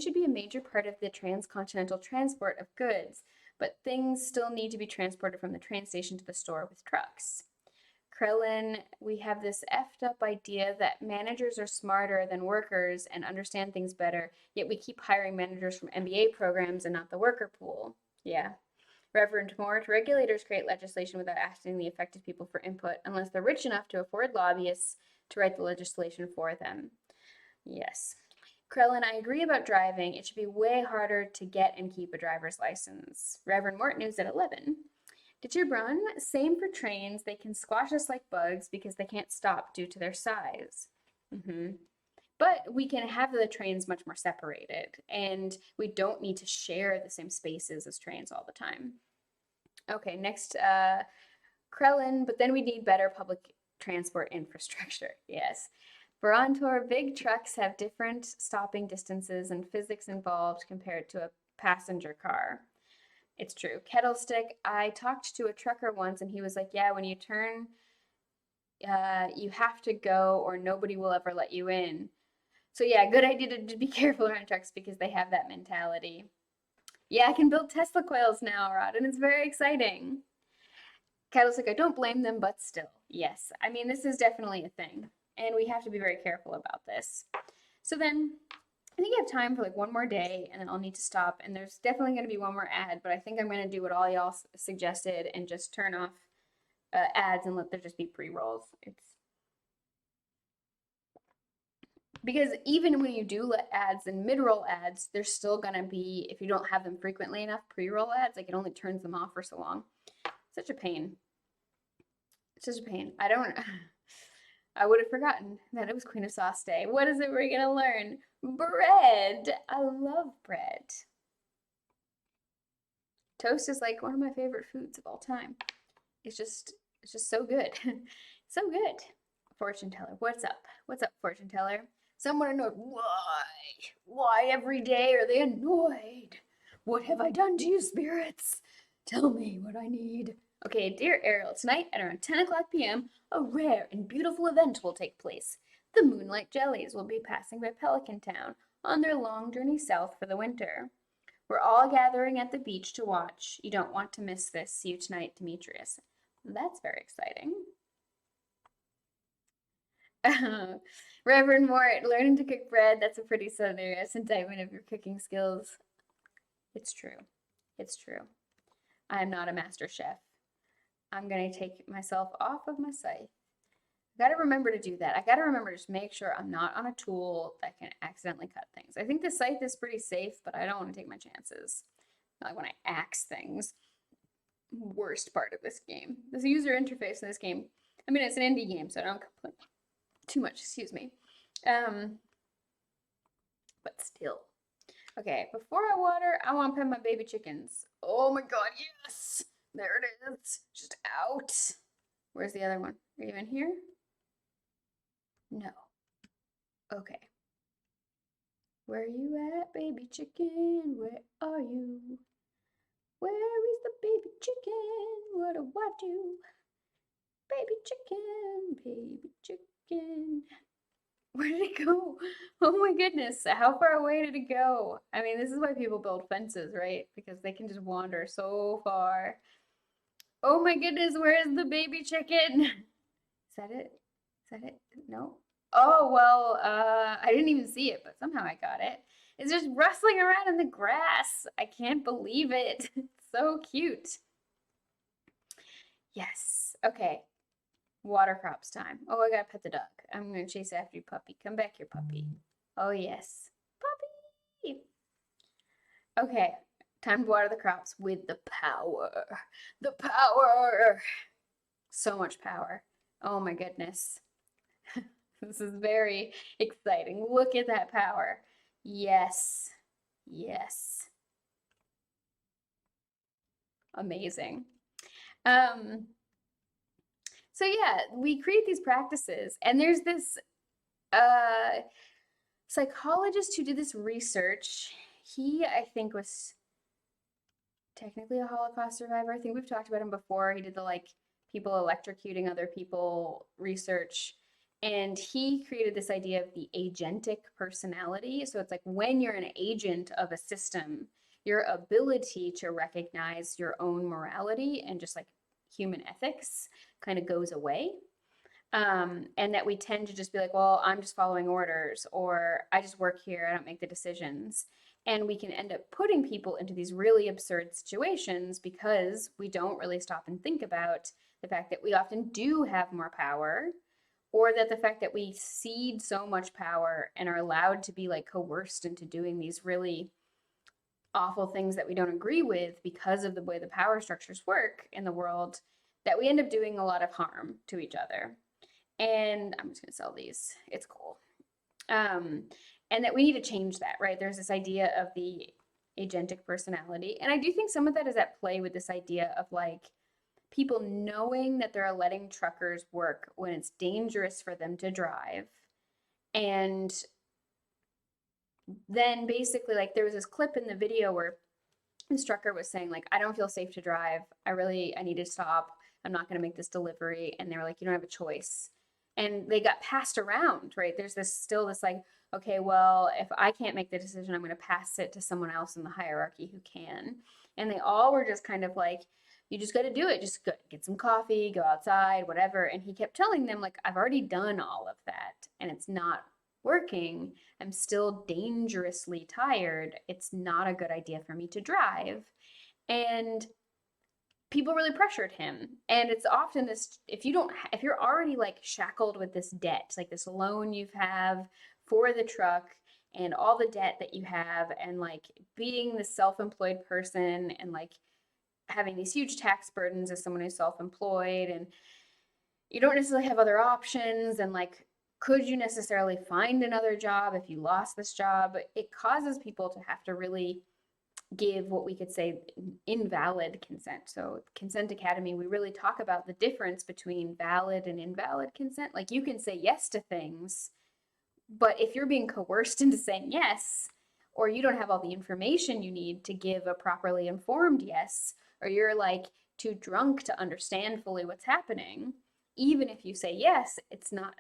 should be a major part of the transcontinental transport of goods, but things still need to be transported from the train station to the store with trucks. Krellin, we have this effed up idea that managers are smarter than workers and understand things better, yet we keep hiring managers from MBA programs and not the worker pool. Yeah. Reverend Mort, regulators create legislation without asking the affected people for input unless they're rich enough to afford lobbyists to write the legislation for them. Yes. Krellin, I agree about driving. It should be way harder to get and keep a driver's license. Reverend Mort, news at 11. Gibran, same for trains. They can squash us like bugs because they can't stop due to their size. But we can have the trains much more separated, and we don't need to share the same spaces as trains all the time. Okay, next, Krellin, but then we need better public transport infrastructure. Yes. Barantor, big trucks have different stopping distances and physics involved compared to a passenger car. It's true. Kettle stick. I talked to a trucker once and he was like, yeah, when you turn, you have to go or nobody will ever let you in. So yeah, good idea to be careful around trucks because they have that mentality. Yeah, I can build Tesla coils now, Rod, and it's very exciting. Kettle's like, I don't blame them, but still. Yes, I mean, this is definitely a thing, and we have to be very careful about this. So then, I think I have time for like one more day, and then I'll need to stop, and there's definitely going to be one more ad, but I think I'm going to do what all y'all suggested and just turn off ads and let there just be pre-rolls. It's because even when you do let ads and mid-roll ads, there's still gonna be, if you don't have them frequently enough, pre-roll ads, like it only turns them off for so long. Such a pain. It's just a pain. I don't, I would have forgotten that it was Queen of Sauce Day. What is it we're gonna learn? Bread. I love bread. Toast is like one of my favorite foods of all time. It's just so good. So good. Fortune teller, what's up? What's up, fortune teller? Someone annoyed. Why? Why every day are they annoyed? What have I done to you, spirits? Tell me what I need. Okay, dear Ariel, tonight at around 10 o'clock p.m., a rare and beautiful event will take place. The Moonlight Jellies will be passing by Pelican Town on their long journey south for the winter. We're all gathering at the beach to watch. You don't want to miss this. See you tonight, Demetrius. That's very exciting. Reverend Mort, learning to cook bread, that's a pretty southern indictment of your cooking skills. It's true. It's true. I am not a master chef. I'm going to take myself off of my site. I got to remember to do that. I got to remember to just make sure I'm not on a tool that can accidentally cut things. I think the site is pretty safe, but I don't want to take my chances. Not like when I axe things. Worst part of this game. This user interface in this game. I mean, it's an indie game, so I don't complain too much, excuse me. But still. Okay, before I water, I want to pet my baby chickens. Oh my god, yes! There it is. Just out. Where's the other one? Are you in here? No. Okay. Where are you at, baby chicken? Where are you? Where is the baby chicken? What do I do? Baby chicken, baby chicken. Where did it go? Oh my goodness. How far away did it go? I mean, this is why people build fences, right? Because they can just wander so far. Oh my goodness, where is the baby chicken? Is that it? Is that it? No. Oh, well, I didn't even see it, but somehow I got it. It's just rustling around in the grass. I can't believe it. It's so cute. Yes. Okay. Water crops time. Oh, I gotta pet the dog. I'm gonna chase after you, puppy. Come back here, puppy. Oh, yes. Puppy! Okay, time to water the crops with the power. The power! So much power. Oh my goodness. This is very exciting. Look at that power. Yes. Yes. Amazing. So yeah, we create these practices, and there's this psychologist who did this research. He, I think, was technically a Holocaust survivor. I think we've talked about him before. He did the like people electrocuting other people research. And he created this idea of the agentic personality. So it's like when you're an agent of a system, your ability to recognize your own morality and just like human ethics kind of goes away. And that we tend to just be like, well, I'm just following orders, or I just work here, I don't make the decisions. And we can end up putting people into these really absurd situations because we don't really stop and think about the fact that we often do have more power, or that the fact that we cede so much power and are allowed to be like coerced into doing these really awful things that we don't agree with because of the way the power structures work in the world, that we end up doing a lot of harm to each other. And I'm just gonna sell these. It's cool. And that we need to change that, right? There's this idea of the agentic personality. And I do think some of that is at play with this idea of like people knowing that they're letting truckers work when it's dangerous for them to drive. And then basically, like, there was this clip in the video where instructor was saying like, I don't feel safe to drive. I need to stop. I'm not going to make this delivery. And they were like, you don't have a choice. And they got passed around, right? There's this like, okay, well, if I can't make the decision, I'm going to pass it to someone else in the hierarchy who can. And they all were just kind of like, you just got to do it. Just go, get some coffee, go outside, whatever. And he kept telling them like, I've already done all of that and it's not working. I'm still dangerously tired. It's not a good idea for me to drive. And people really pressured him. And it's often this, if you're already like shackled with this debt, like this loan you have for the truck and all the debt that you have, and like being the self-employed person and like having these huge tax burdens as someone who's self-employed, and you don't necessarily have other options, and like could you necessarily find another job if you lost this job, it causes people to have to really give what we could say invalid consent. So Consent Academy, we really talk about the difference between valid and invalid consent. Like you can say yes to things, but if you're being coerced into saying yes, or you don't have all the information you need to give a properly informed yes, or you're like too drunk to understand fully what's happening, even if you say yes, it's not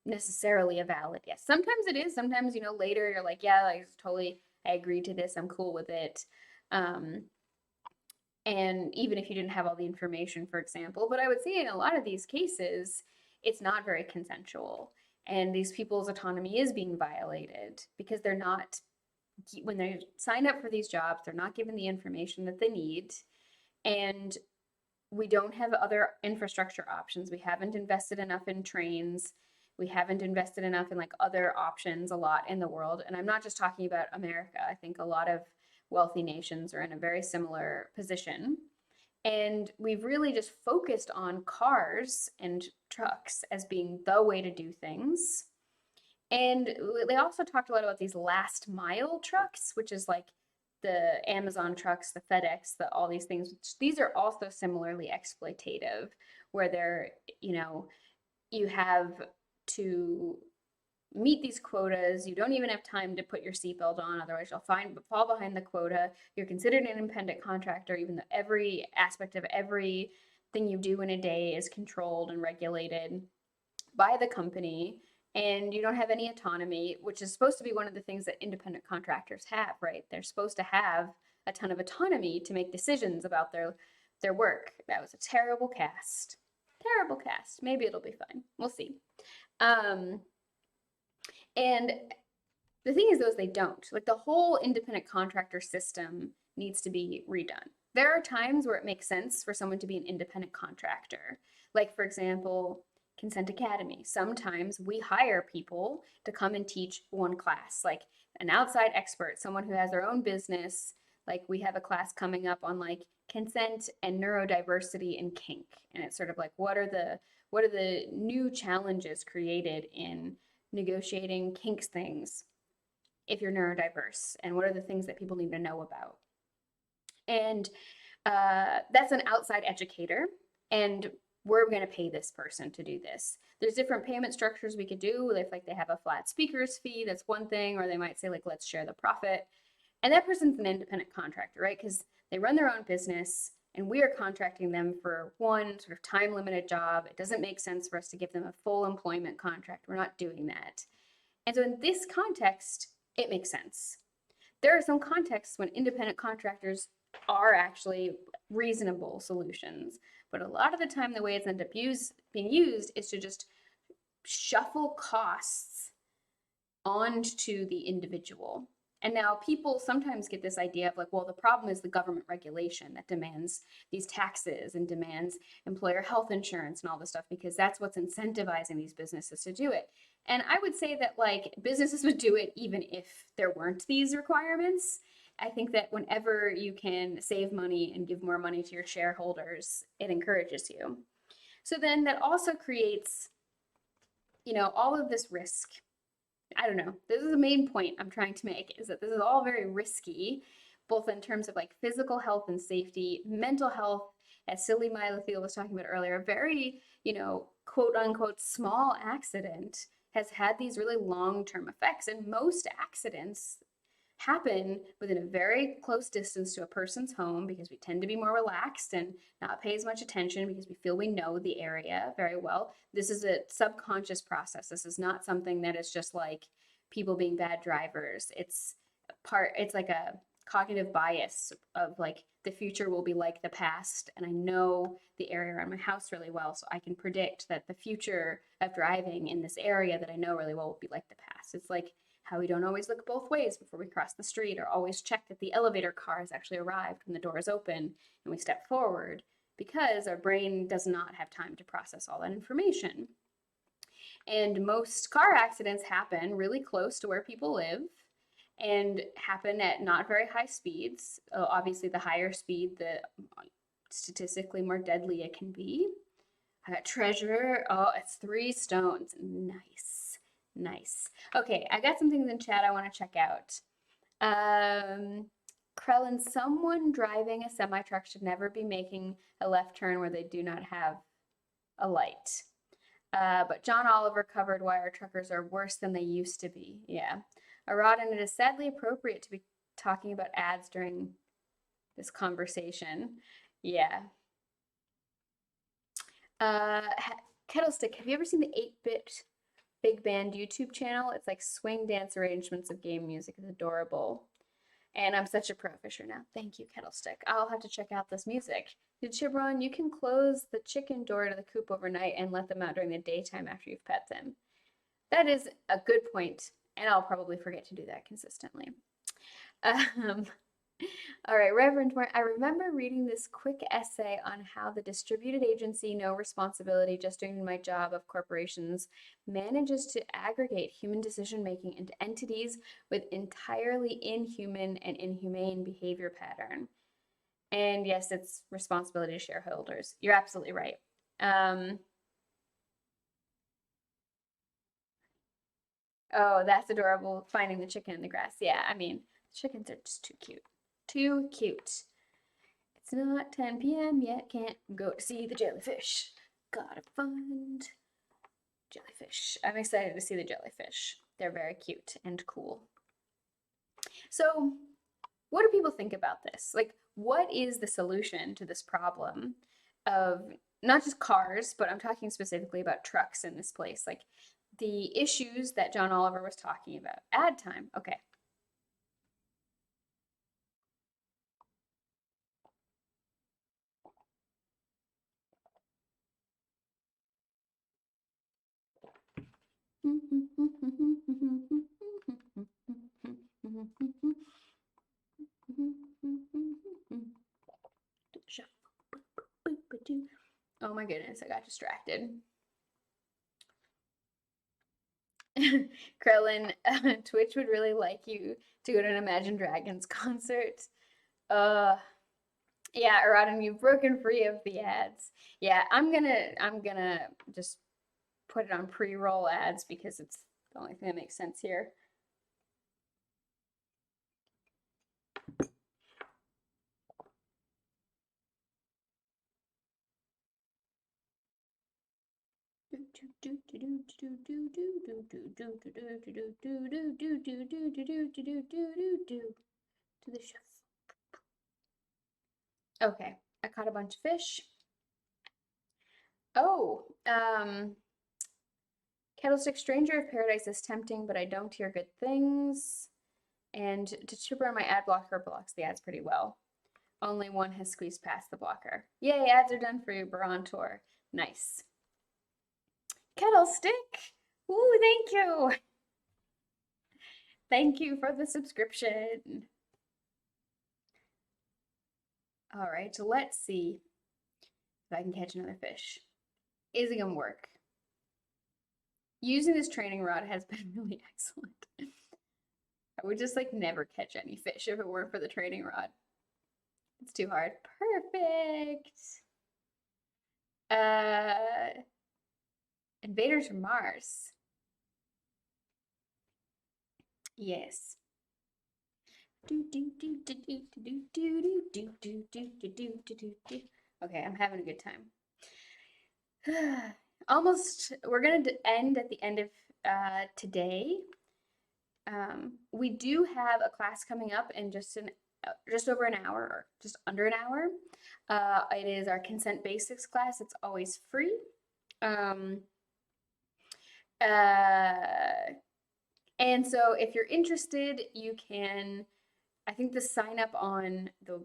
necessarily a valid yes. Sometimes it is. Sometimes, later you're like, yeah, like totally, I agree to this. I'm cool with it. Um, and even if you didn't have all the information, for example, but I would say in a lot of these cases, it's not very consensual. And these people's autonomy is being violated because they're not, when they sign up for these jobs, they're not given the information that they need. And we don't have other infrastructure options. We haven't invested enough in trains. We haven't invested enough in like other options a lot in the world. And I'm not just talking about America. I think a lot of wealthy nations are in a very similar position. And we've really just focused on cars and trucks as being the way to do things. And they also talked a lot about these last mile trucks, which is like the Amazon trucks, the FedEx, all these things. These are also similarly exploitative, where you have to meet these quotas. You don't even have time to put your seatbelt on, otherwise you'll fall behind the quota. You're considered an independent contractor, even though every aspect of everything you do in a day is controlled and regulated by the company. And you don't have any autonomy, which is supposed to be one of the things that independent contractors have, right? They're supposed to have a ton of autonomy to make decisions about their work. That was a terrible cast. Terrible cast. Maybe it'll be fine. We'll see. And the thing is, though, is they don't. Like the whole independent contractor system needs to be redone. There are times where it makes sense for someone to be an independent contractor. Like, for example, Consent Academy. Sometimes we hire people to come and teach one class, like an outside expert, someone who has their own business. Like we have a class coming up on like consent and neurodiversity and kink. And it's sort of like what are the new challenges created in negotiating kinks things if you're neurodiverse, and what are the things that people need to know about. And that's an outside educator, and we're going to pay this person to do this. There's different payment structures we could do. If like they have a flat speaker's fee, that's one thing, or they might say like, let's share the profit. And that person's an independent contractor, right? Because they run their own business and we are contracting them for one sort of time limited job. It doesn't make sense for us to give them a full employment contract. We're not doing that. And so in this context, it makes sense. There are some contexts when independent contractors are actually reasonable solutions. But a lot of the time, the way it's ended up being used is to just shuffle costs onto the individual. And now people sometimes get this idea of like, well, the problem is the government regulation that demands these taxes and demands employer health insurance and all this stuff, because that's what's incentivizing these businesses to do it. And I would say that like businesses would do it even if there weren't these requirements. I think that whenever you can save money and give more money to your shareholders, it encourages you. So then that also creates, all of this risk. I don't know. This is the main point I'm trying to make, is that this is all very risky, both in terms of like physical health and safety, mental health, as silly Myla was talking about earlier, a very, quote unquote, small accident has had these really long-term effects. And most accidents happen within a very close distance to a person's home because we tend to be more relaxed and not pay as much attention because we feel we know the area very well. This is a subconscious process. This is not something that is just like people being bad drivers. It's like a cognitive bias of like the future will be like the past, and I know the area around my house really well, so I can predict that the future of driving in this area that I know really well will be like the past. It's like how we don't always look both ways before we cross the street, or always check that the elevator car has actually arrived when the door is open and we step forward, because our brain does not have time to process all that information. And most car accidents happen really close to where people live and happen at not very high speeds. Obviously, the higher speed, the statistically more deadly it can be. I got treasure. Oh, it's 3 stones. Nice. Nice. Okay, I got some things in chat I want to check out. Krellin, someone driving a semi truck should never be making a left turn where they do not have a light. But John Oliver covered why our truckers are worse than they used to be. Yeah. Arad, and it is sadly appropriate to be talking about ads during this conversation. Yeah. Kettlestick, have you ever seen the 8-bit big band YouTube channel? It's like swing dance arrangements of game music. It's adorable. And I'm such a pro fisher now. Thank you, Kettlestick. I'll have to check out this music. Did Chibron, you can close the chicken door to the coop overnight and let them out during the daytime after you've pet them. That is a good point, and I'll probably forget to do that consistently. All right, Reverend Moore, I remember reading this quick essay on how the distributed agency, no responsibility, just doing my job of corporations manages to aggregate human decision making into entities with entirely inhuman and inhumane behavior pattern. And yes, it's responsibility to shareholders. You're absolutely right. Oh, that's adorable. Finding the chicken in the grass. Yeah, I mean, chickens are just too cute. Too cute. It's not 10 p.m. yet. Can't go to see the jellyfish. Gotta find jellyfish. I'm excited to see the jellyfish. They're very cute and cool. So, what do people think about this? Like, what is the solution to this problem of not just cars, but I'm talking specifically about trucks in this place? Like, the issues that John Oliver was talking about. Ad time. Okay. Oh my goodness, I got distracted. Krellin, Twitch would really like you to go to an Imagine Dragons concert. Uh, yeah, Erodin, you've broken free of the ads. Yeah, I'm gonna just put it on pre-roll ads because it's the only thing that makes sense here. To the chef. Okay, I caught a bunch of fish. Oh, Kettlestick Stranger of Paradise is tempting, but I don't hear good things. And to chipper, my ad blocker blocks the ads pretty well. Only one has squeezed past the blocker. Yay, ads are done for you, Barontor. Nice. Kettlestick! Ooh, thank you! Thank you for the subscription. All right, so let's see if I can catch another fish. Is it gonna work? Using this training rod has been really excellent. I would just like never catch any fish if it weren't for the training rod. It's too hard. Perfect. Uh, Invaders from Mars. Yes. Okay, I'm having a good time. Almost, we're gonna end at the end of today. We do have a class coming up in just over an hour, or just under an hour. It is our consent basics class. It's always free. Um, uh, and so if you're interested, you can, I think the sign up on the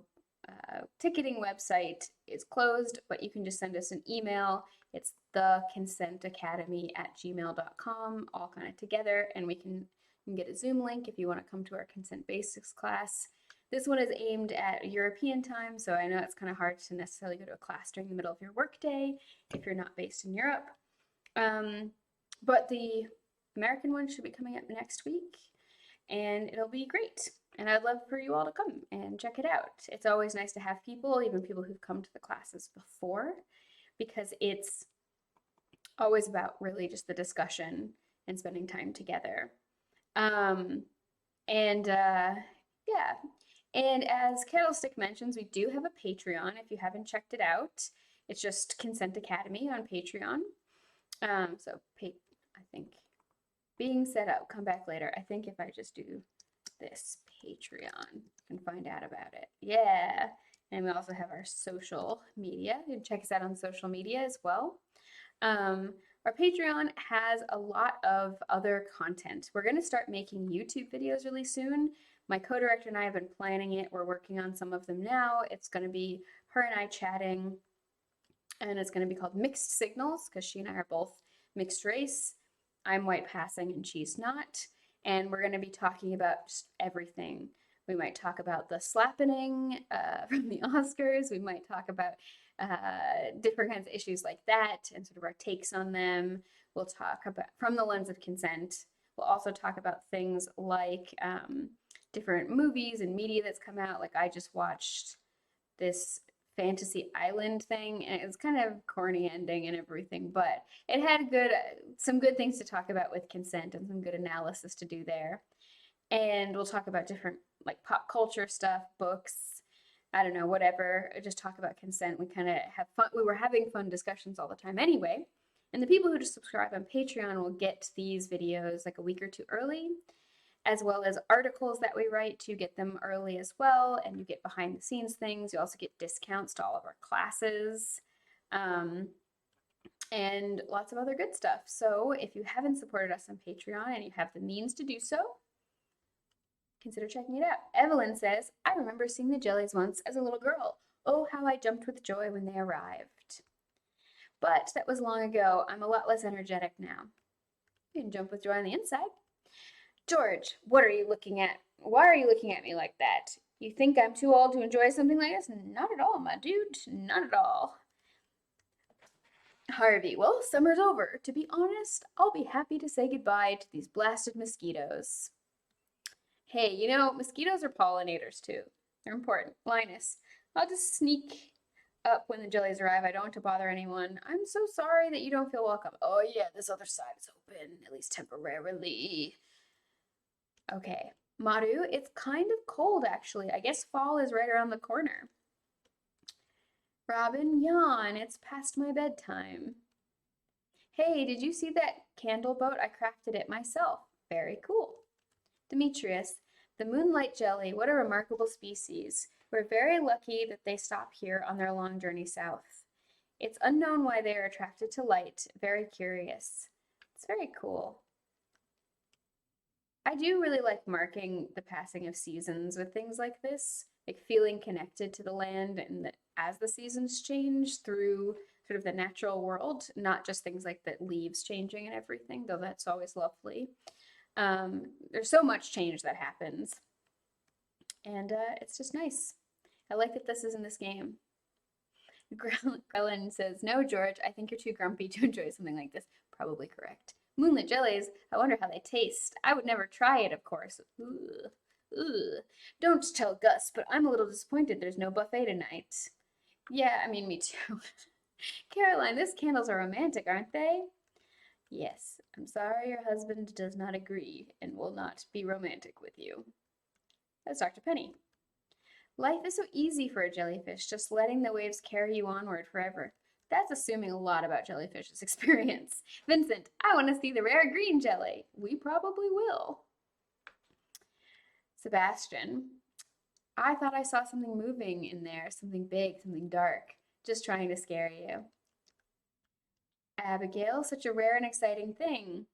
ticketing website is closed, but you can just send us an email. It's theconsentacademy@gmail.com, all kind of together, and you can get a Zoom link if you want to come to our consent basics class. This one is aimed at European time, so I know it's kind of hard to necessarily go to a class during the middle of your workday if you're not based in Europe. But the American one should be coming up next week, and it'll be great. And I'd love for you all to come and check it out. It's always nice to have people, even people who've come to the classes before, because it's always about really just the discussion and spending time together. Yeah. And as Candlestick mentions, we do have a Patreon if you haven't checked it out. It's just Consent Academy on Patreon. I think being set up, come back later. I think if I just do this Patreon, you can find out about it. Yeah. And we also have our social media. You can check us out on social media as well. Our Patreon has a lot of other content. We're going to start making YouTube videos really soon. My co-director and I have been planning it. We're working on some of them now. It's going to be her and I chatting, and it's going to be called Mixed Signals because she and I are both mixed race. I'm white passing and she's not. And we're going to be talking about just everything. We might talk about the slappening from the Oscars. We might talk about different kinds of issues like that and sort of our takes on them. We'll talk about from the lens of consent. We'll also talk about things like different movies and media that's come out. Like I just watched this Fantasy Island thing, and it was kind of corny ending and everything, but it had some good things to talk about with consent and some good analysis to do there. And we'll talk about different like pop culture stuff, books, I don't know, whatever. Just talk about consent. We kind of have fun. We were having fun discussions all the time anyway. And the people who just subscribe on Patreon will get these videos like a week or two early, as well as articles that we write to get them early as well. And you get behind the scenes things. You also get discounts to all of our classes and lots of other good stuff. So if you haven't supported us on Patreon and you have the means to do so, consider checking it out. Evelyn says, I remember seeing the jellies once as a little girl. Oh, how I jumped with joy when they arrived. But that was long ago. I'm a lot less energetic now. You can jump with joy on the inside. George, what are you looking at? Why are you looking at me like that? You think I'm too old to enjoy something like this? Not at all, my dude. Not at all. Harvey, well, summer's over. To be honest, I'll be happy to say goodbye to these blasted mosquitoes. Hey, you know, mosquitoes are pollinators too. They're important. Linus, I'll just sneak up when the jellies arrive. I don't want to bother anyone. I'm so sorry that you don't feel welcome. Oh yeah, this other side is open, at least temporarily. Okay. Maru, it's kind of cold actually. I guess fall is right around the corner. Robin, yawn. It's past my bedtime. Hey, did you see that candle boat? I crafted it myself. Very cool. Demetrius, the moonlight jelly, what a remarkable species. We're very lucky that they stop here on their long journey south. It's unknown why they are attracted to light. Very curious. It's very cool. I do really like marking the passing of seasons with things like this, like feeling connected to the land and that as the seasons change through sort of the natural world, not just things like the leaves changing and everything, though that's always lovely. There's so much change that happens, and it's just nice. I like that this is in this game. Grellen says, no, George, I think you're too grumpy to enjoy something like this. Probably correct. Moonlit jellies, I wonder how they taste. I would never try it, of course. Ugh. Ugh. Don't tell Gus, but I'm a little disappointed there's no buffet tonight. Yeah, I mean, me too. Caroline, these candles are romantic, aren't they? Yes, I'm sorry your husband does not agree and will not be romantic with you. That's Dr. Penny. Life is so easy for a jellyfish, just letting the waves carry you onward forever. That's assuming a lot about jellyfish's experience. Vincent, I want to see the rare green jelly. We probably will. Sebastian, I thought I saw something moving in there, something big, something dark, just trying to scare you. Abigail, such a rare and exciting thing.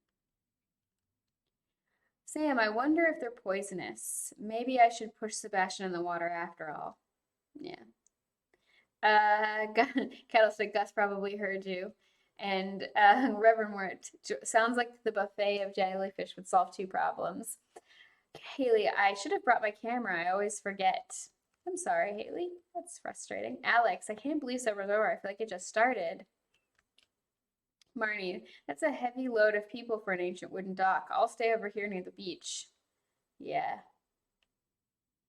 Sam, I wonder if they're poisonous. Maybe I should push Sebastian in the water after all. Yeah. Candlestick Gus probably heard you. And Reverend Mort, sounds like the buffet of jellyfish would solve two problems. Haley, I should have brought my camera. I always forget. I'm sorry, Haley. That's frustrating. Alex, I can't believe summer's over. I feel like it just started. Marnie, that's a heavy load of people for an ancient wooden dock. I'll stay over here near the beach. Yeah.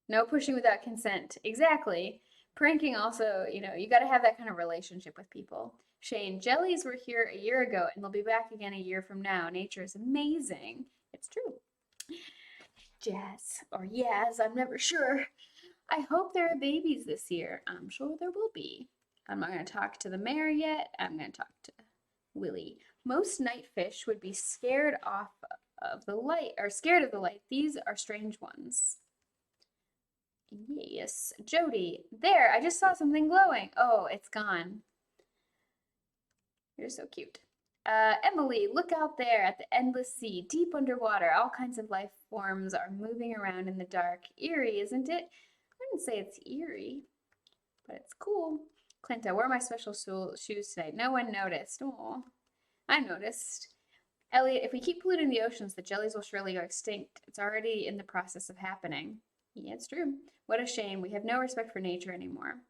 No pushing without consent. Exactly. Pranking also, you got to have that kind of relationship with people. Shane, jellies were here a year ago and they'll be back again a year from now. Nature is amazing. It's true. Jazz, or Yaz, I'm never sure. I hope there are babies this year. I'm sure there will be. I'm not going to talk to the mayor yet. I'm going to talk to Willie. Most night fish would be scared off of the light, or scared of the light. These are strange ones. Yes. Jody, there, I just saw something glowing. Oh, it's gone. You're so cute. Emily, look out there at the endless sea, deep underwater. All kinds of life forms are moving around in the dark. Eerie, isn't it? I wouldn't say it's eerie, but it's cool. Clint, I wore my special shoes today. No one noticed. Oh, I noticed. Elliot, if we keep polluting the oceans, the jellies will surely go extinct. It's already in the process of happening. Yeah, it's true. What a shame. We have no respect for nature anymore.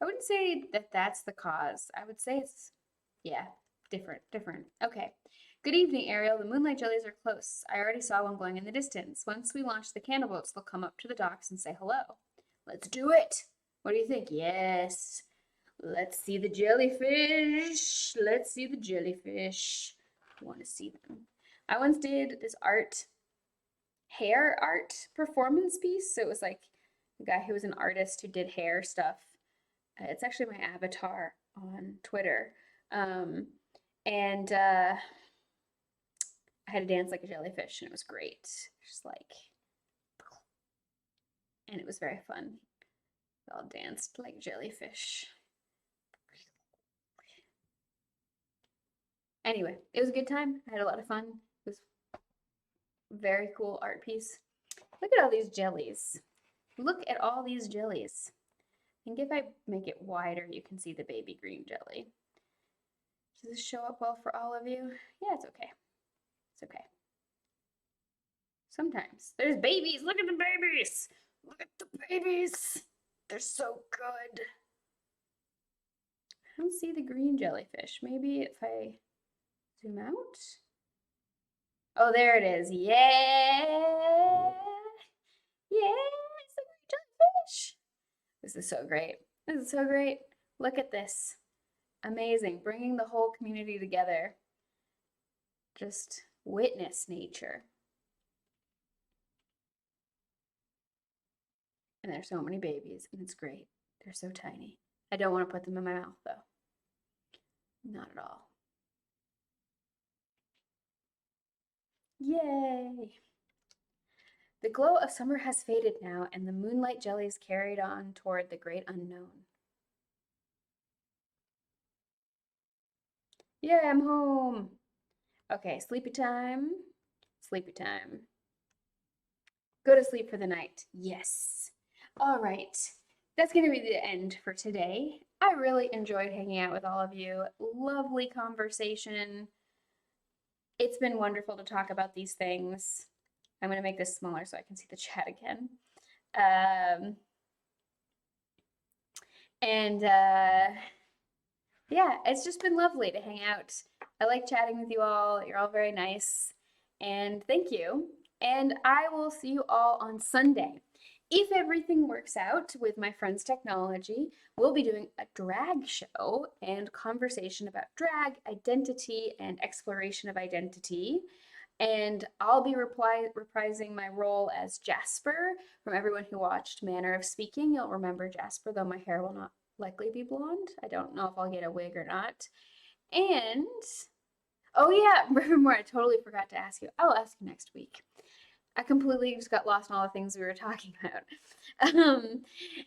I wouldn't say that that's the cause. I would say it's, yeah, different. Okay. Good evening, Ariel. The moonlight jellies are close. I already saw one going in the distance. Once we launch the candle boats, they'll come up to the docks and say hello. Let's do it. What do you think? Yes. Let's see the jellyfish. Let's see the jellyfish. I want to see them. I once did this hair art performance piece. So it was like a guy who was an artist who did hair stuff. It's actually my avatar on Twitter. And I had to dance like a jellyfish, and it was great. Just like, and it was very fun. We all danced like jellyfish. Anyway, it was a good time. I had a lot of fun. It was a very cool art piece. Look at all these jellies. Look at all these jellies. I think if I make it wider, you can see the baby green jelly. Does this show up well for all of you? Yeah, it's okay. It's okay. Sometimes. There's babies. Look at the babies. Look at the babies. They're so good. I don't see the green jellyfish. Maybe if I zoom out. Oh, there it is. Yeah. Yeah, it's the green jellyfish. This is so great. This is so great. Look at this. Amazing. Bringing the whole community together. Just witness nature. And there's so many babies, and it's great. They're so tiny. I don't want to put them in my mouth, though. Not at all. Yay! The glow of summer has faded now, and the moonlight jellies carried on toward the great unknown. Yeah, I'm home. Okay, sleepy time. Sleepy time. Go to sleep for the night. Yes. All right. That's going to be the end for today. I really enjoyed hanging out with all of you. Lovely conversation. It's been wonderful to talk about these things. I'm going to make this smaller so I can see the chat again. Yeah, it's just been lovely to hang out. I like chatting with you all. You're all very nice. And thank you. And I will see you all on Sunday. If everything works out with my friend's technology, we'll be doing a drag show and conversation about drag, identity, and exploration of identity. And I'll be reprising my role as Jasper. From everyone who watched Manner of Speaking, you'll remember Jasper, though my hair will not likely be blonde. I don't know if I'll get a wig or not. And, oh yeah, more, I totally forgot to ask you. I'll ask you next week. I completely just got lost in all the things we were talking about.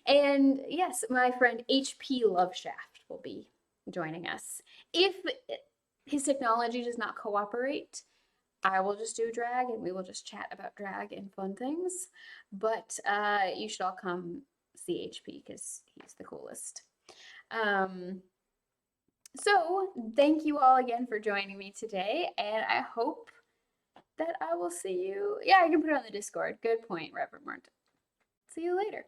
And yes, my friend HP Loveshaft will be joining us. If his technology does not cooperate, I will just do drag and we will just chat about drag and fun things. But you should all come see HP because he's the coolest. Um, so thank you all again for joining me today, and I hope that I will see you. Yeah, I can put it on the Discord. Good point, Reverend Martin. See you later.